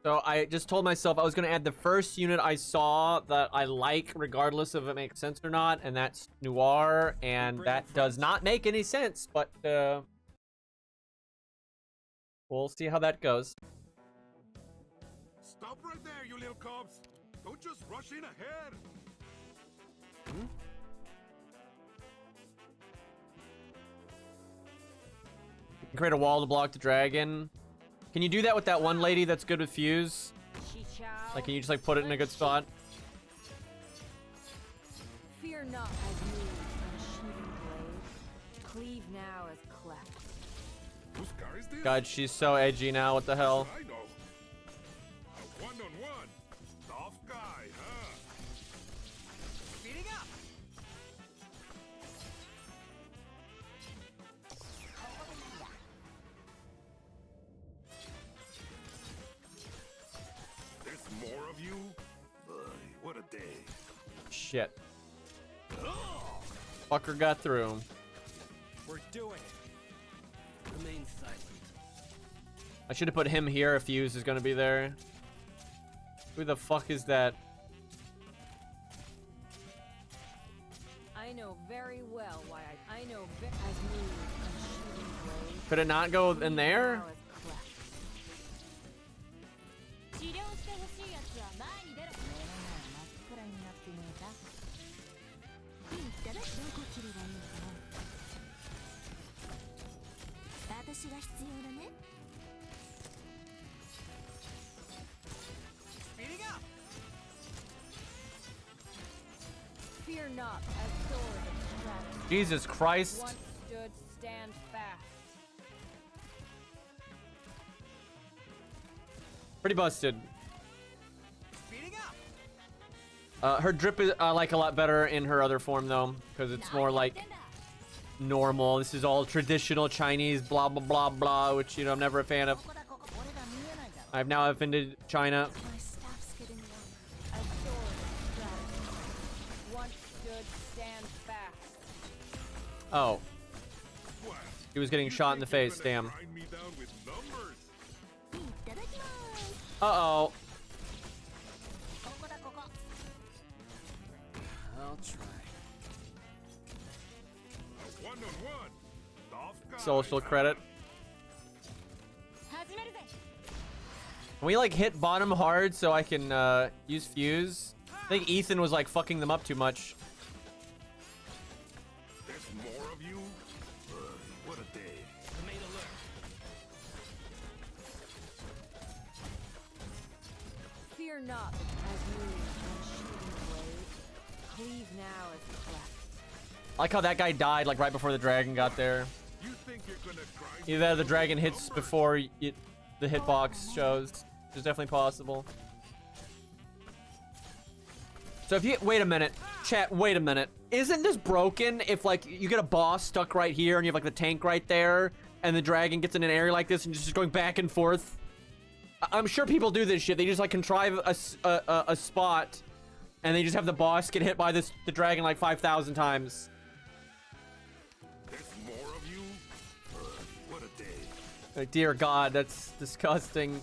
So I just told myself I was going to add the first unit I saw that I like, regardless of if it makes sense or not, and that's Noir, and that does not make any sense, but we'll see how that goes. Stop right there, you little cubs! Don't just rush in ahead! Create a wall to block the dragon. Can you do that with that one lady that's good with Fuse? Like, can you just like put it in a good spot? Fear not as moves unsheathing blade. Cleave now as cleft. Whose car is this? God, she's so edgy now. What the hell? I know. A one-on-one. Tough guy, huh? Speeding up. There's more of you? Boy, what a day. Shit. Fucker got through. We're doing it. Remain silent. I should have put him here if Fuse is gonna be there. Who the fuck is that? I know very well why I know as moves unsheathing blade. Could it not go in there? Speeding up. Fear not as sword of strength. Jesus Christ. Once stood, stand fast. Pretty busted. Speeding up. Her drip is I like a lot better in her other form though, because it's more like normal. This is all traditional Chinese blah blah blah blah, which you know I'm never a fan of. I've now offended China. My staff's getting low. As sword of strength. Once stood, stand fast. Oh. He was getting shot in the face, damn. Grind me down with numbers. Uh-oh. I'll try. One-on-one. Tough guy. Social credit. Can we like hit bottom hard so I can use fuse? I think Ethan was like fucking them up too much. There's more of you? What a day. Remain alert. Fear not the Asmodean unsheathing blade. Cleave now as cleft. I like how that guy died like right before the dragon got there. You think you're gonna grind Either the dragon hits before the hitbox shows. Which is definitely possible. So if you wait a minute, chat, wait a minute. Isn't this broken if like you get a boss stuck right here and you have like the tank right there and the dragon gets in an area like this and just going back and forth? I'm sure people do this shit. They just like contrive a spot and they just have the boss get hit by the dragon like 5,000 times. There's more of you? What a day. Like, dear God, that's disgusting.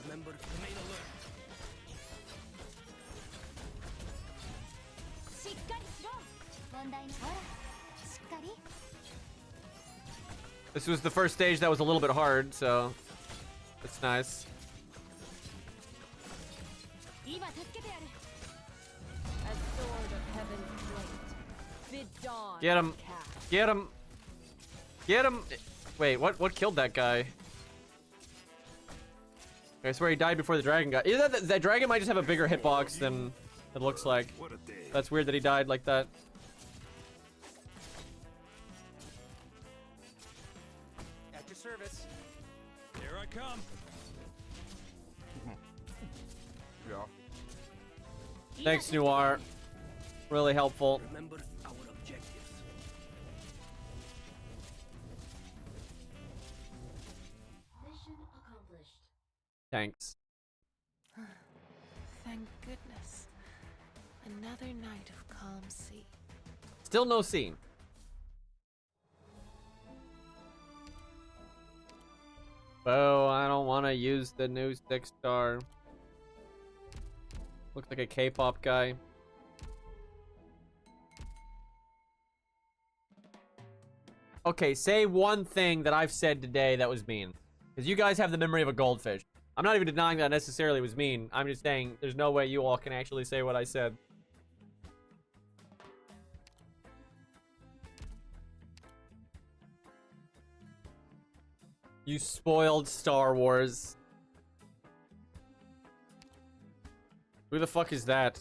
Remember, remain alert. This was the first stage that was a little bit hard, so that's nice. As sword of heaven's blade. Bid dawn. Get him. cast. Get him. Get him. Wait, what killed that guy? I swear he died before the dragon got. Either that dragon might just have a bigger hitbox than it looks like. That's weird that he died like that. At your service. Here I come. Yeah. Thanks, Noir. Really helpful. Remember our objectives. Mission accomplished. Thanks. Thank goodness. Another night of calm sea. Still no scene. Oh, I don't want to use the new 6-star. Looks like a K-pop guy. Okay, say one thing that I've said today that was mean. Because you guys have the memory of a goldfish. I'm not even denying that necessarily was mean. I'm just saying there's no way you all can actually say what I said. You spoiled Star Wars. Who the fuck is that?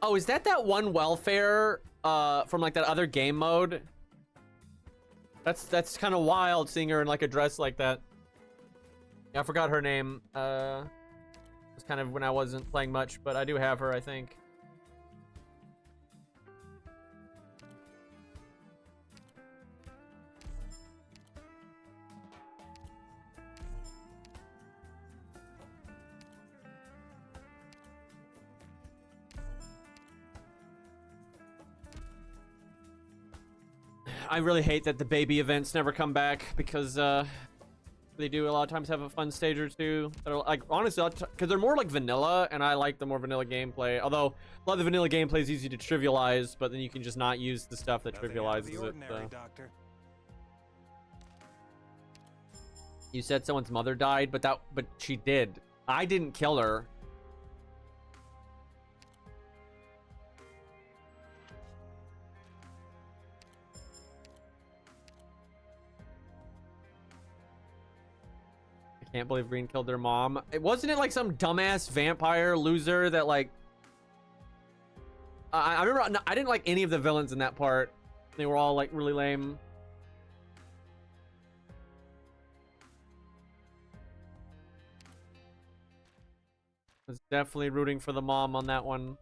Oh, is that one welfare from like that other game mode? That's kind of wild seeing her in like a dress like that. Yeah, I forgot her name. It was kind of when I wasn't playing much, but I do have her, I think. I really hate that the baby events never come back because they do a lot of times have a fun stage or two that are like honestly because they're more like vanilla and I like the more vanilla gameplay, although a lot of the vanilla gameplay is easy to trivialize, but then you can just not use the stuff that trivializes it. Doctor. You said someone's mother died, but she did. I didn't kill her. Can't believe Green killed their mom. Wasn't it like some dumbass vampire loser that like I remember I didn't like any of the villains in that part. They were all like really lame. I was definitely rooting for the mom on that one.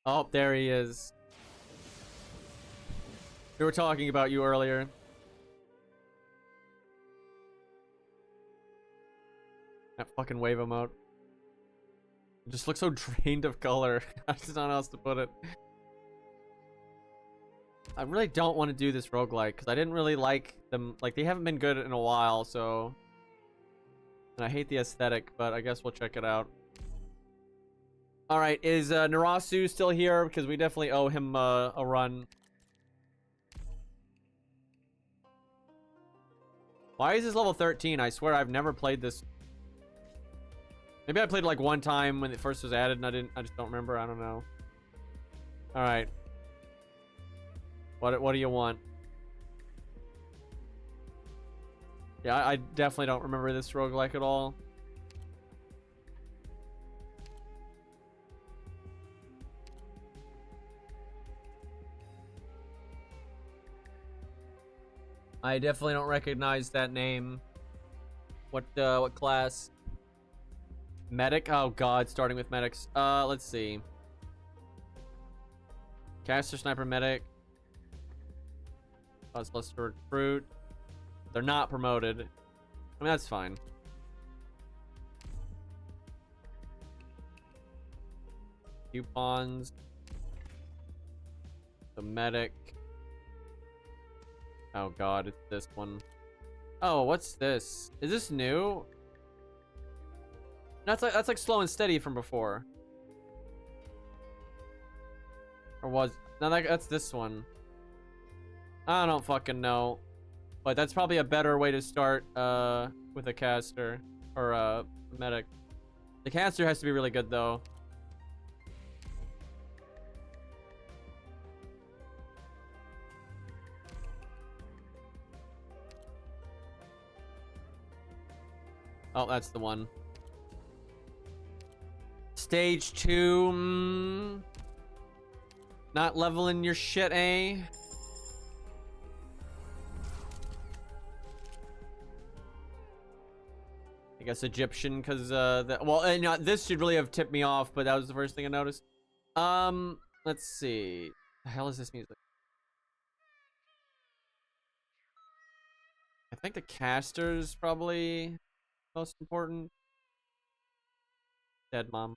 Oh, there he is. We were talking about you earlier. That fucking wave emote. It just looks so drained of color. I just don't know how else to put it. I really don't want to do this roguelike because I didn't really like them. Like, they haven't been good in a while, so... And I hate the aesthetic, but I guess we'll check it out. Alright, is Narasu still here? Because we definitely owe him a run. Why is this level 13? I swear I've never played this. Maybe I played it like one time when it first was added and I just don't remember. I don't know. Alright. What do you want? Yeah, I definitely don't remember this roguelike at all. I definitely don't recognize that name. What class? Medic? Oh god, starting with medics. Let's see. Caster, sniper, medic. Cause plus to recruit. They're not promoted. I mean, that's fine. Coupons. The medic. Oh god, it's this one. Oh, what's this? Is this new? That's like slow and steady from before. Or was no, that's this one. I don't fucking know. But that's probably a better way to start with a caster or a medic. The caster has to be really good though. Oh, that's the one. Stage 2. Not leveling your shit, eh? I guess Egyptian, because well, this should really have tipped me off, but that was the first thing I noticed. Let's see. The hell is this music? I think the caster's probably most important. Dead mom.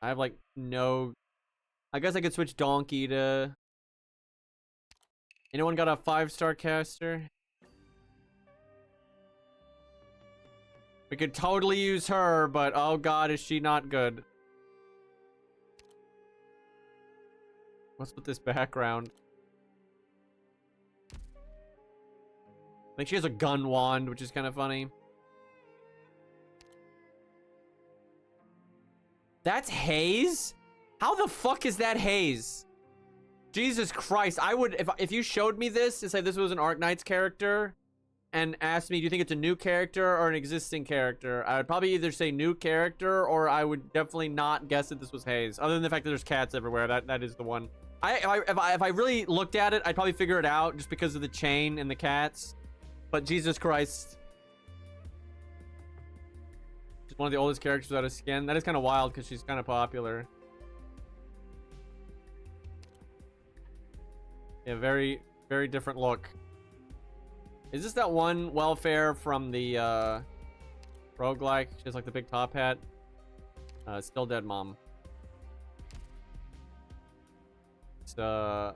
I have like no. I guess I could switch donkey to. Anyone got a 5-star caster? We could totally use her, but oh god, is she not good. What's with this background? I think she has a gun wand, which is kind of funny. That's Haze? How the fuck is that Haze? Jesus Christ, I would, if you showed me this and said this was an Arknights character and asked me, do you think it's a new character or an existing character? I would probably either say new character or I would definitely not guess that this was Haze. Other than the fact that there's cats everywhere, that is the one. If I really looked at it, I'd probably figure it out just because of the chain and the cats. But Jesus Christ. She's one of the oldest characters without a skin. That is kind of wild because she's kind of popular. Yeah, very, very different look. Is this that one welfare from the roguelike? She has like the big top hat. Still dead mom. It's I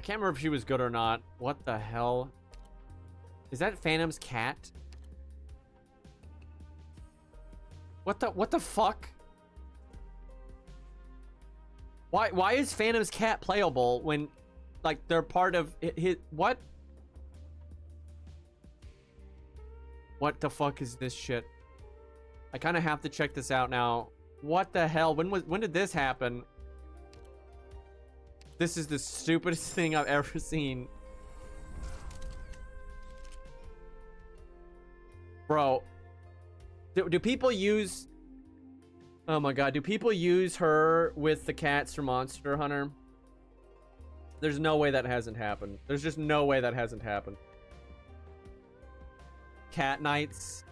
can't remember if she was good or not. What the hell? Is that Phantom's cat? What the fuck? Why is Phantom's cat playable when like they're part of his what? What the fuck is this shit? I kind of have to check this out now. What the hell? When did this happen? This is the stupidest thing I've ever seen. Bro. Do people use... Oh my god, do people use her with the cats from Monster Hunter? There's no way that hasn't happened. There's just no way that hasn't happened. Arknights.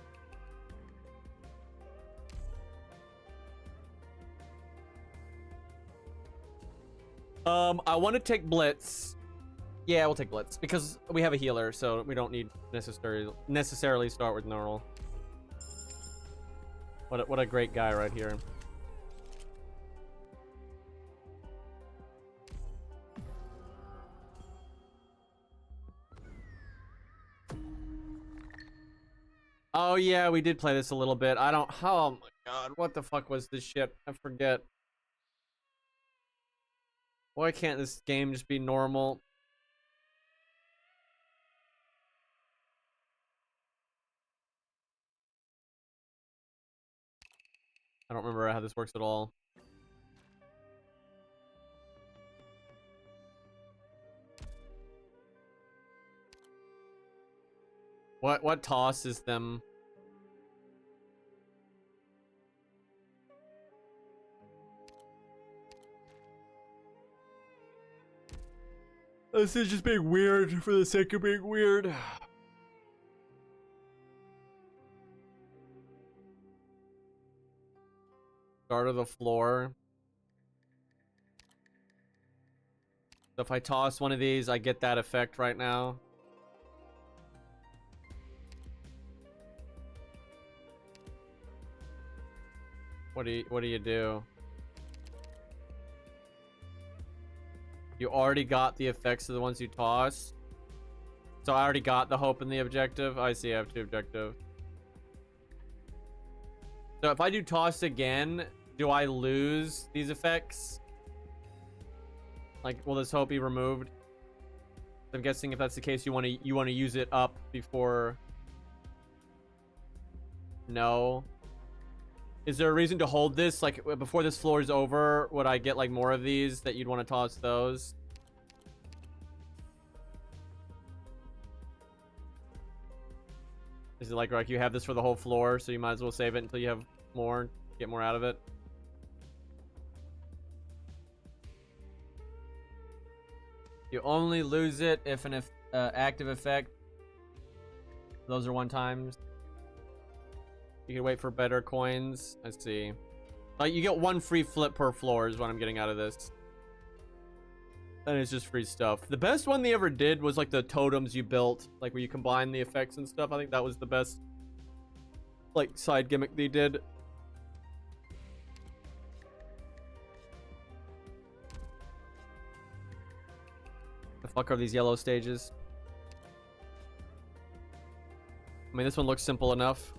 I want to take Blitz. Yeah, we'll take Blitz because we have a healer, so we don't need necessarily start with Neural. What a great guy right here. Oh yeah, we did play this a little bit. I don't. Oh my god, what the fuck was this shit? I forget. Why can't this game just be normal? I don't remember how this works at all. What tosses them? This is just being weird for the sake of being weird. Start of the floor. So if I toss one of these, I get that effect right now. What do you do? You already got the effects of the ones you toss. So I already got the hope and the objective. I see I have 2 objective. So if I do toss again, do I lose these effects? Like, will this hope be removed? I'm guessing if that's the case, you want to use it up before. No. Is there a reason to hold this? Like, before this floor is over, would I get, like, more of these that you'd want to toss those? Is it like you have this for the whole floor, so you might as well save it until you have more, get more out of it? You only lose it if an active effect. Those are 1 times. You can wait for better coins. I see. Like, you get 1 free flip per floor is what I'm getting out of this. And it's just free stuff. The best one they ever did was like the totems you built, like where you combine the effects and stuff. I think that was the best, like, side gimmick they did. The fuck are these yellow stages? I mean, this one looks simple enough.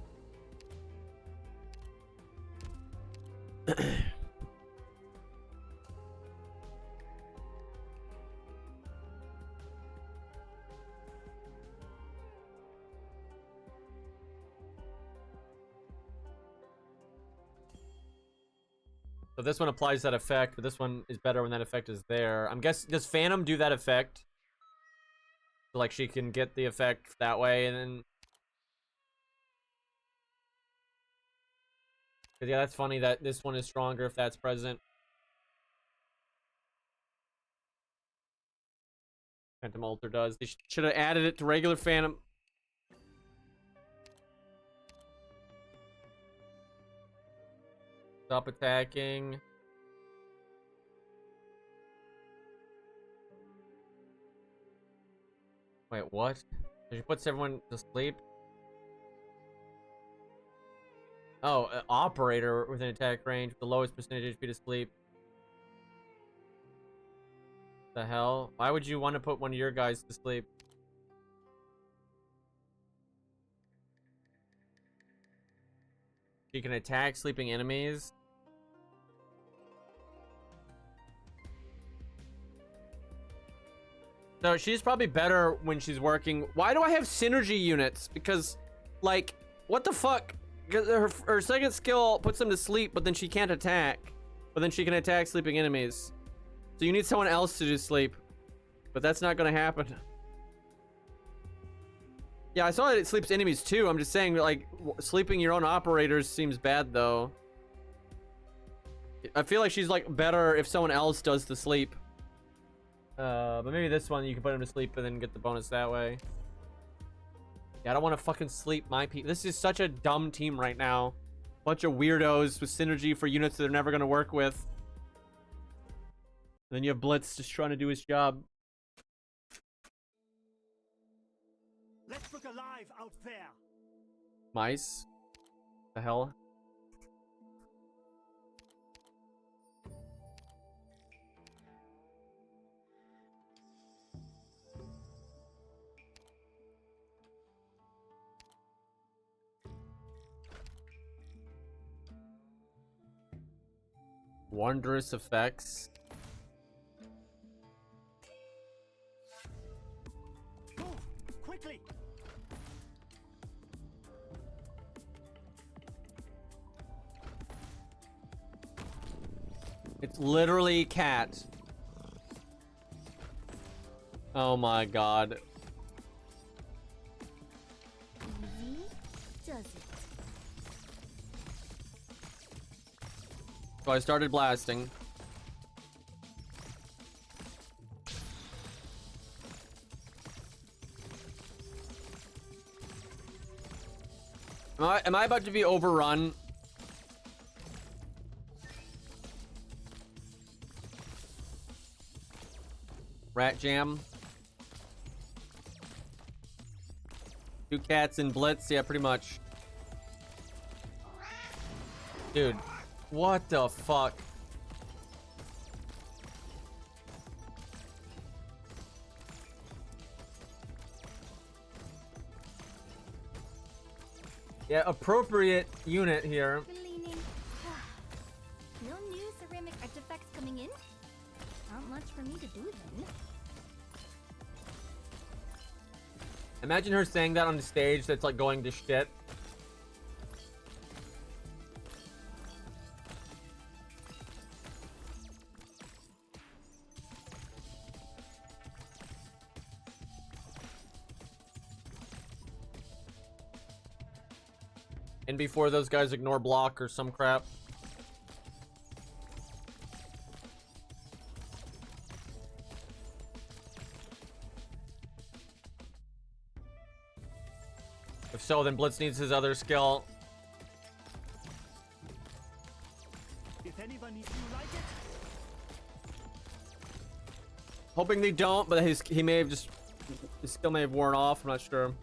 So this one applies that effect, but this one is better when that effect is there. I'm guessing, does Phantom do that effect? So, like, she can get the effect that way, and then... Because, yeah, that's funny that this one is stronger if that's present. Phantom Alter does. They should have added it to regular Phantom. Stop attacking. Wait, what? She puts everyone to sleep? Oh, operator within attack range with the lowest percentage HP to sleep. The hell? Why would you want to put one of your guys to sleep? She can attack sleeping enemies. So she's probably better when she's working. Why do I have synergy units? Because, like, what the fuck? Because her second skill puts them to sleep, but then she can't attack. But then she can attack sleeping enemies. So you need someone else to do sleep. But that's not gonna happen. Yeah, I saw that it sleeps enemies too. I'm just saying, like, sleeping your own operators seems bad, though. I feel like she's, like, better if someone else does the sleep. But maybe this one you can put him to sleep and then get the bonus that way. Yeah, I don't want to fucking sleep my people. This is such a dumb team right now. Bunch of weirdos with synergy for units that they're never gonna work with. And then you have Blitz just trying to do his job. Let's look alive out there. Mice? The hell? Wondrous effects. Go! Quickly! It's literally cat. Oh my god. Easy does it. So I started blasting. Am I about to be overrun? Rat jam. 2 cats and blitz, yeah, pretty much. Dude, what the fuck? Yeah, appropriate unit here. Cleaning. No new ceramic artifacts coming in? Not much for me to do then. Imagine her saying that on the stage that's like going to shit. And before those guys ignore block or some crap. If so, then Blitz needs his other skill. If anyone needs you like it, Hoping they don't, but he may have just his skill may have worn off. I'm not sure.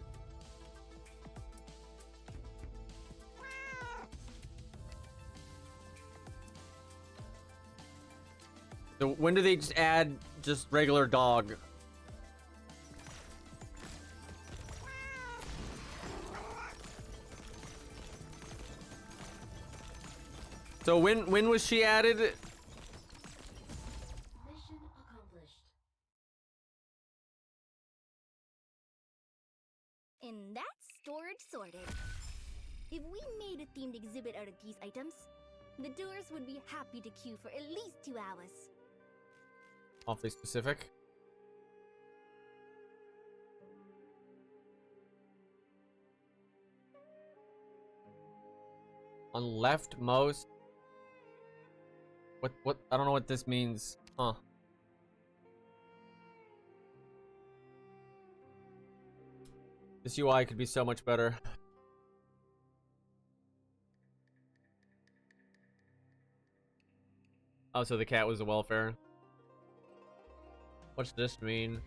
So when do they just add just regular dog? So when was she added? Mission accomplished. And that's storage sorted. If we made a themed exhibit out of these items, the doers would be happy to queue for at least 2 hours. Awfully specific. On leftmost. What? I don't know what this means. Huh. This UI could be so much better. Oh, so the cat was the welfare. What's this mean?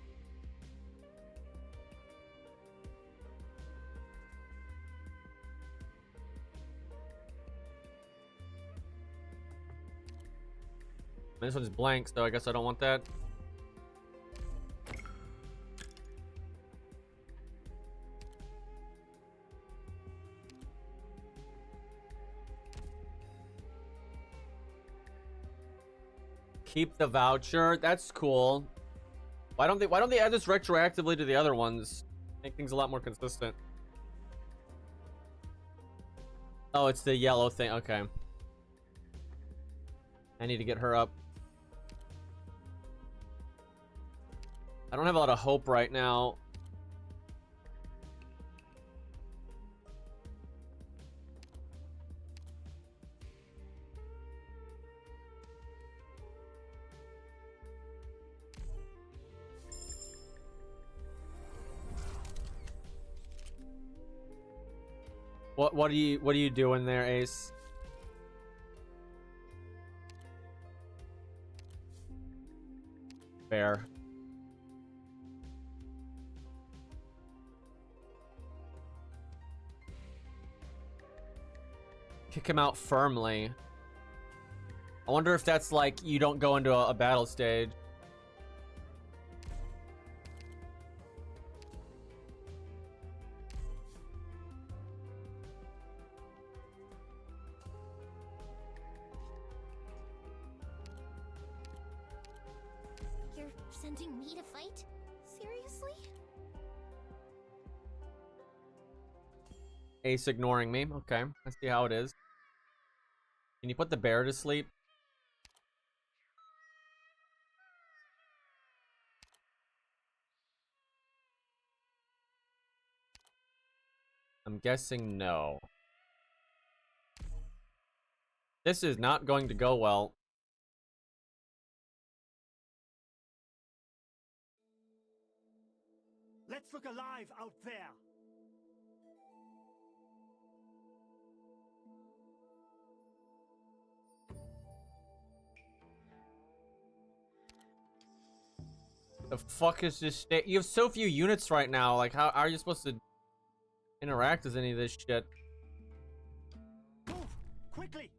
This one's blank, so I guess I don't want that. Keep the voucher. That's cool. Why don't they add this retroactively to the other ones? Make things a lot more consistent. Oh, it's the yellow thing. Okay. I need to get her up. I don't have a lot of hope right now. What are you doing there, Ace? Fair. Kick him out firmly. I wonder if that's like you don't go into a battle stage. sending me to fight? Seriously? Ace ignoring me. Okay, let's see how it is. Can you put the bear to sleep? I'm guessing no. This is not going to go well. Let's look alive out there. The fuck is this state? You have so few units right now. Like, how are you supposed to interact with any of this shit? Move quickly.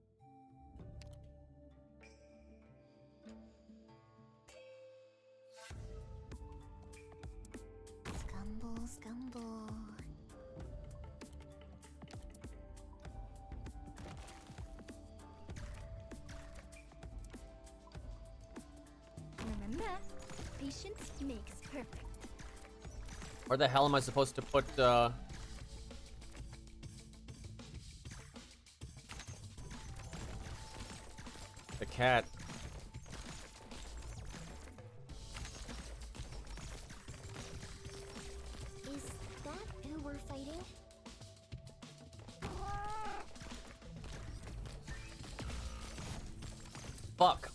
Scumble, scumble. Remember, patience makes perfect. Where the hell am I supposed to put, the cat? Is that who we're fighting? Fuck.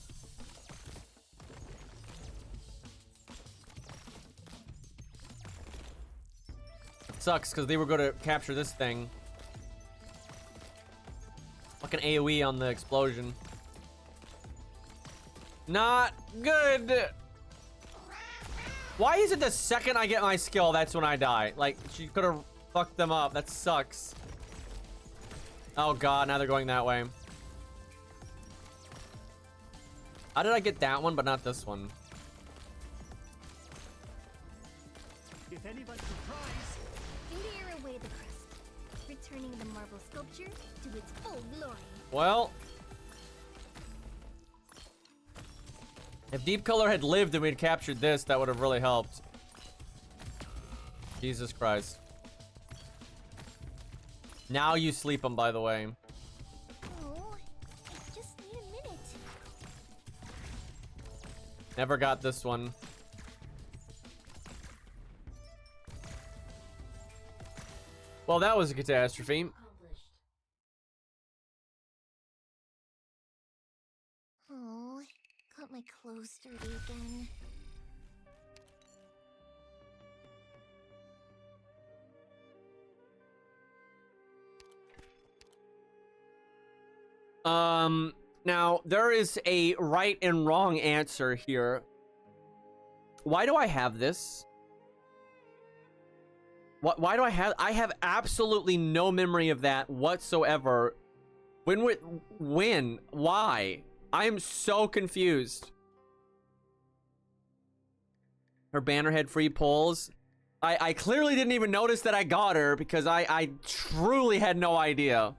It sucks because they were going to capture this thing. Fucking AoE on the explosion. Not good. Why is it the second I get my skill, that's when I die? Like, she could have fucked them up. That sucks. Oh god, now they're going that way. How did I get that one, but not this one? If anyone's surprised, Clear away the crust, returning the marble sculpture to its full glory. Well, if Deep Color had lived and we'd captured this, that would have really helped. Jesus Christ. Now you sleep them, by the way. Oh, I just need a minute. Never got this one. Well, that was a catastrophe. Oh, got my clothes dirty again. Now there is a right and wrong answer here. Why do I have this? Why do I have absolutely no memory of that whatsoever. When? Why? I am so confused. Her banner had free pulls. I clearly didn't even notice that I got her because I truly had no idea.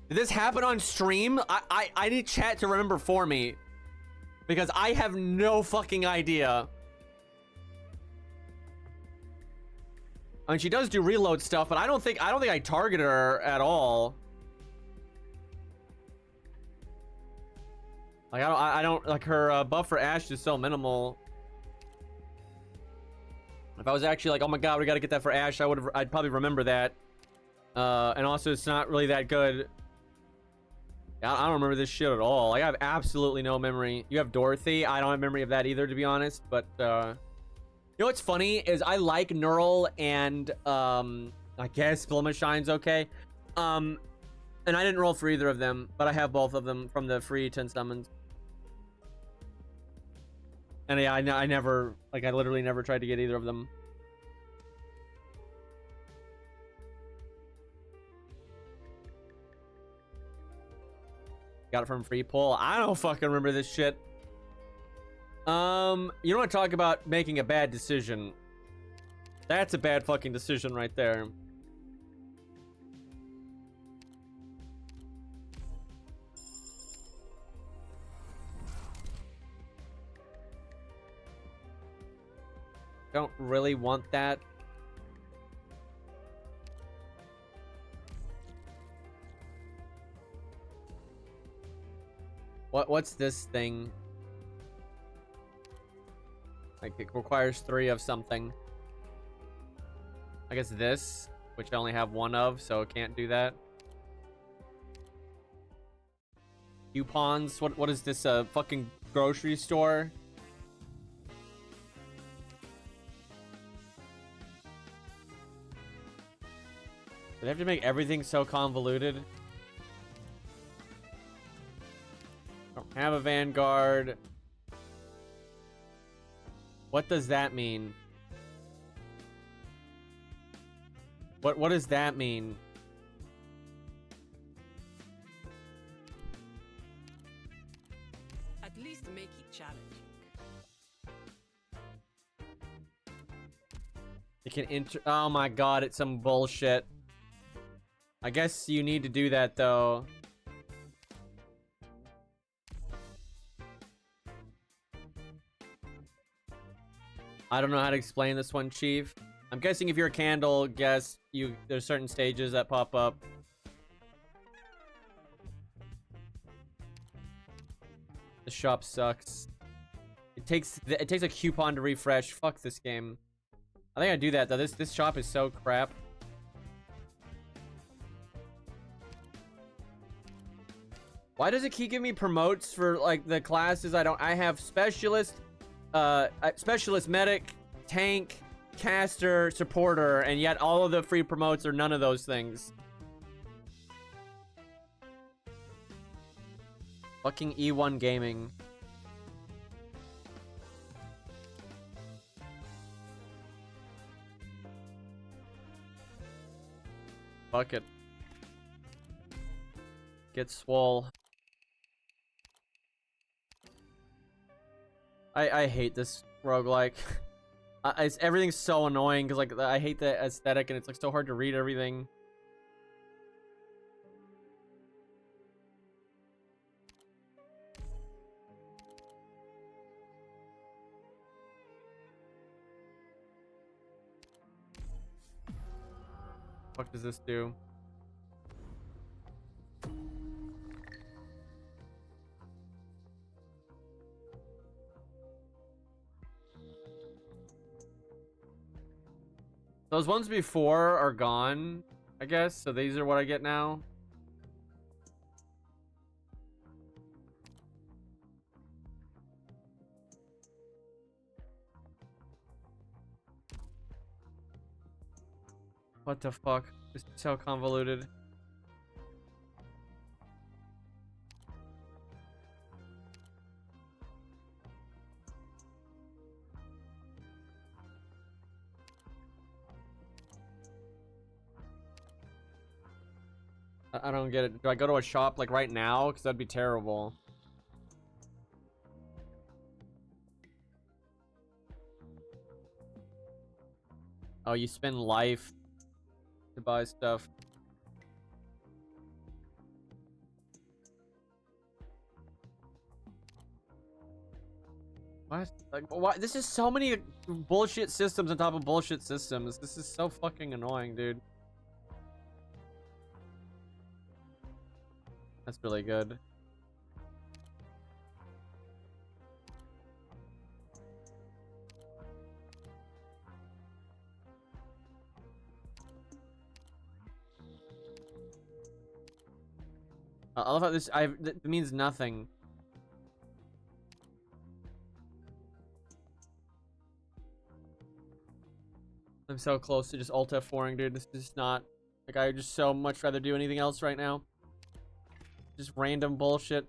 Did this happen on stream? I need chat to remember for me because I have no fucking idea. I mean, she does do reload stuff, but I don't think I targeted her at all. Like I don't like her buff for Ash is so minimal. If I was actually like, oh my god, we gotta get that for Ash, I'd probably remember that. And also, it's not really that good. I don't remember this shit at all. Like, I have absolutely no memory. You have Dorothy. I don't have memory of that either, to be honest. But you know what's funny is I like Neural and I guess Blumenshine's okay. And I didn't roll for either of them, but I have both of them from the free 10 summons. And yeah, I never, like, I literally never tried to get either of them. Got it from free pull. I don't fucking remember this shit. You don't want to talk about making a bad decision. That's a bad fucking decision right there. don't really want that. What's this thing? Like, it requires 3 of something. I guess this, which I only have 1 of, so it can't do that. Coupons? What is this, a fucking grocery store? Do they have to make everything so convoluted? Don't have a Vanguard. What does that mean? What does that mean? At least make it challenging. It can oh my god, it's some bullshit. I guess you need to do that though. I don't know how to explain this one, Chief. I'm guessing if you're a candle guest, there's certain stages that pop up. The shop sucks. It takes a coupon to refresh. Fuck this game. I think I do that though. This shop is so crap. Why does it keep giving me promotes for like the classes I have specialist, specialist medic, tank, caster, supporter, and yet all of the free promotes are none of those things. Fucking E1 Gaming. Fuck it. Get swole. I hate this roguelike. Everything's so annoying because like I hate the aesthetic and it's like so hard to read everything. What does this do? Those ones before are gone, I guess. So these are what I get now. What the fuck? This is so convoluted. I don't get it. Do I go to a shop like right now? Because that'd be terrible. Oh, you spend life to buy stuff. What? Like, why? This is so many bullshit systems on top of bullshit systems. This is so fucking annoying, dude. That's really good. I love how this that means nothing. I'm so close to just Alt F4ing, dude. This is not like I would just so much rather do anything else right now. Just random bullshit.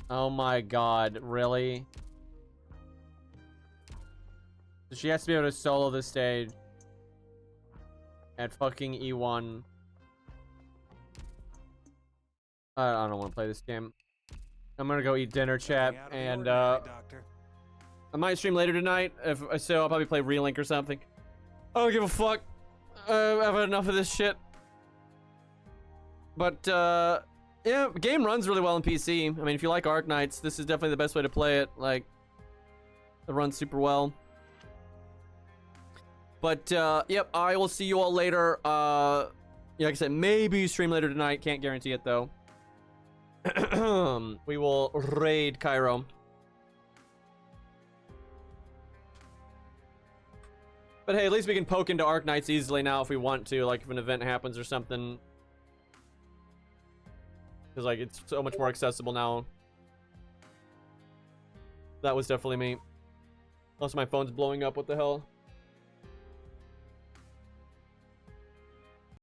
Oh my god, really? So she has to be able to solo the stage at fucking E1. I don't want to play this game. I'm gonna go eat dinner, chat, and I might stream later tonight. If so, I'll probably play Relink or something. I don't give a fuck. I've had enough of this shit. But Yeah, game runs really well on PC. I mean, if you like Arknights, this is definitely the best way to play it. Like, it runs super well. But, yep, I will see you all later. Yeah, like I said, maybe stream later tonight. Can't guarantee it, though. We will raid Cairo. But hey, at least we can poke into Arknights easily now if we want to, like if an event happens or something. Because, like, it's so much more accessible now. That was definitely me. Unless my phone's blowing up, what the hell?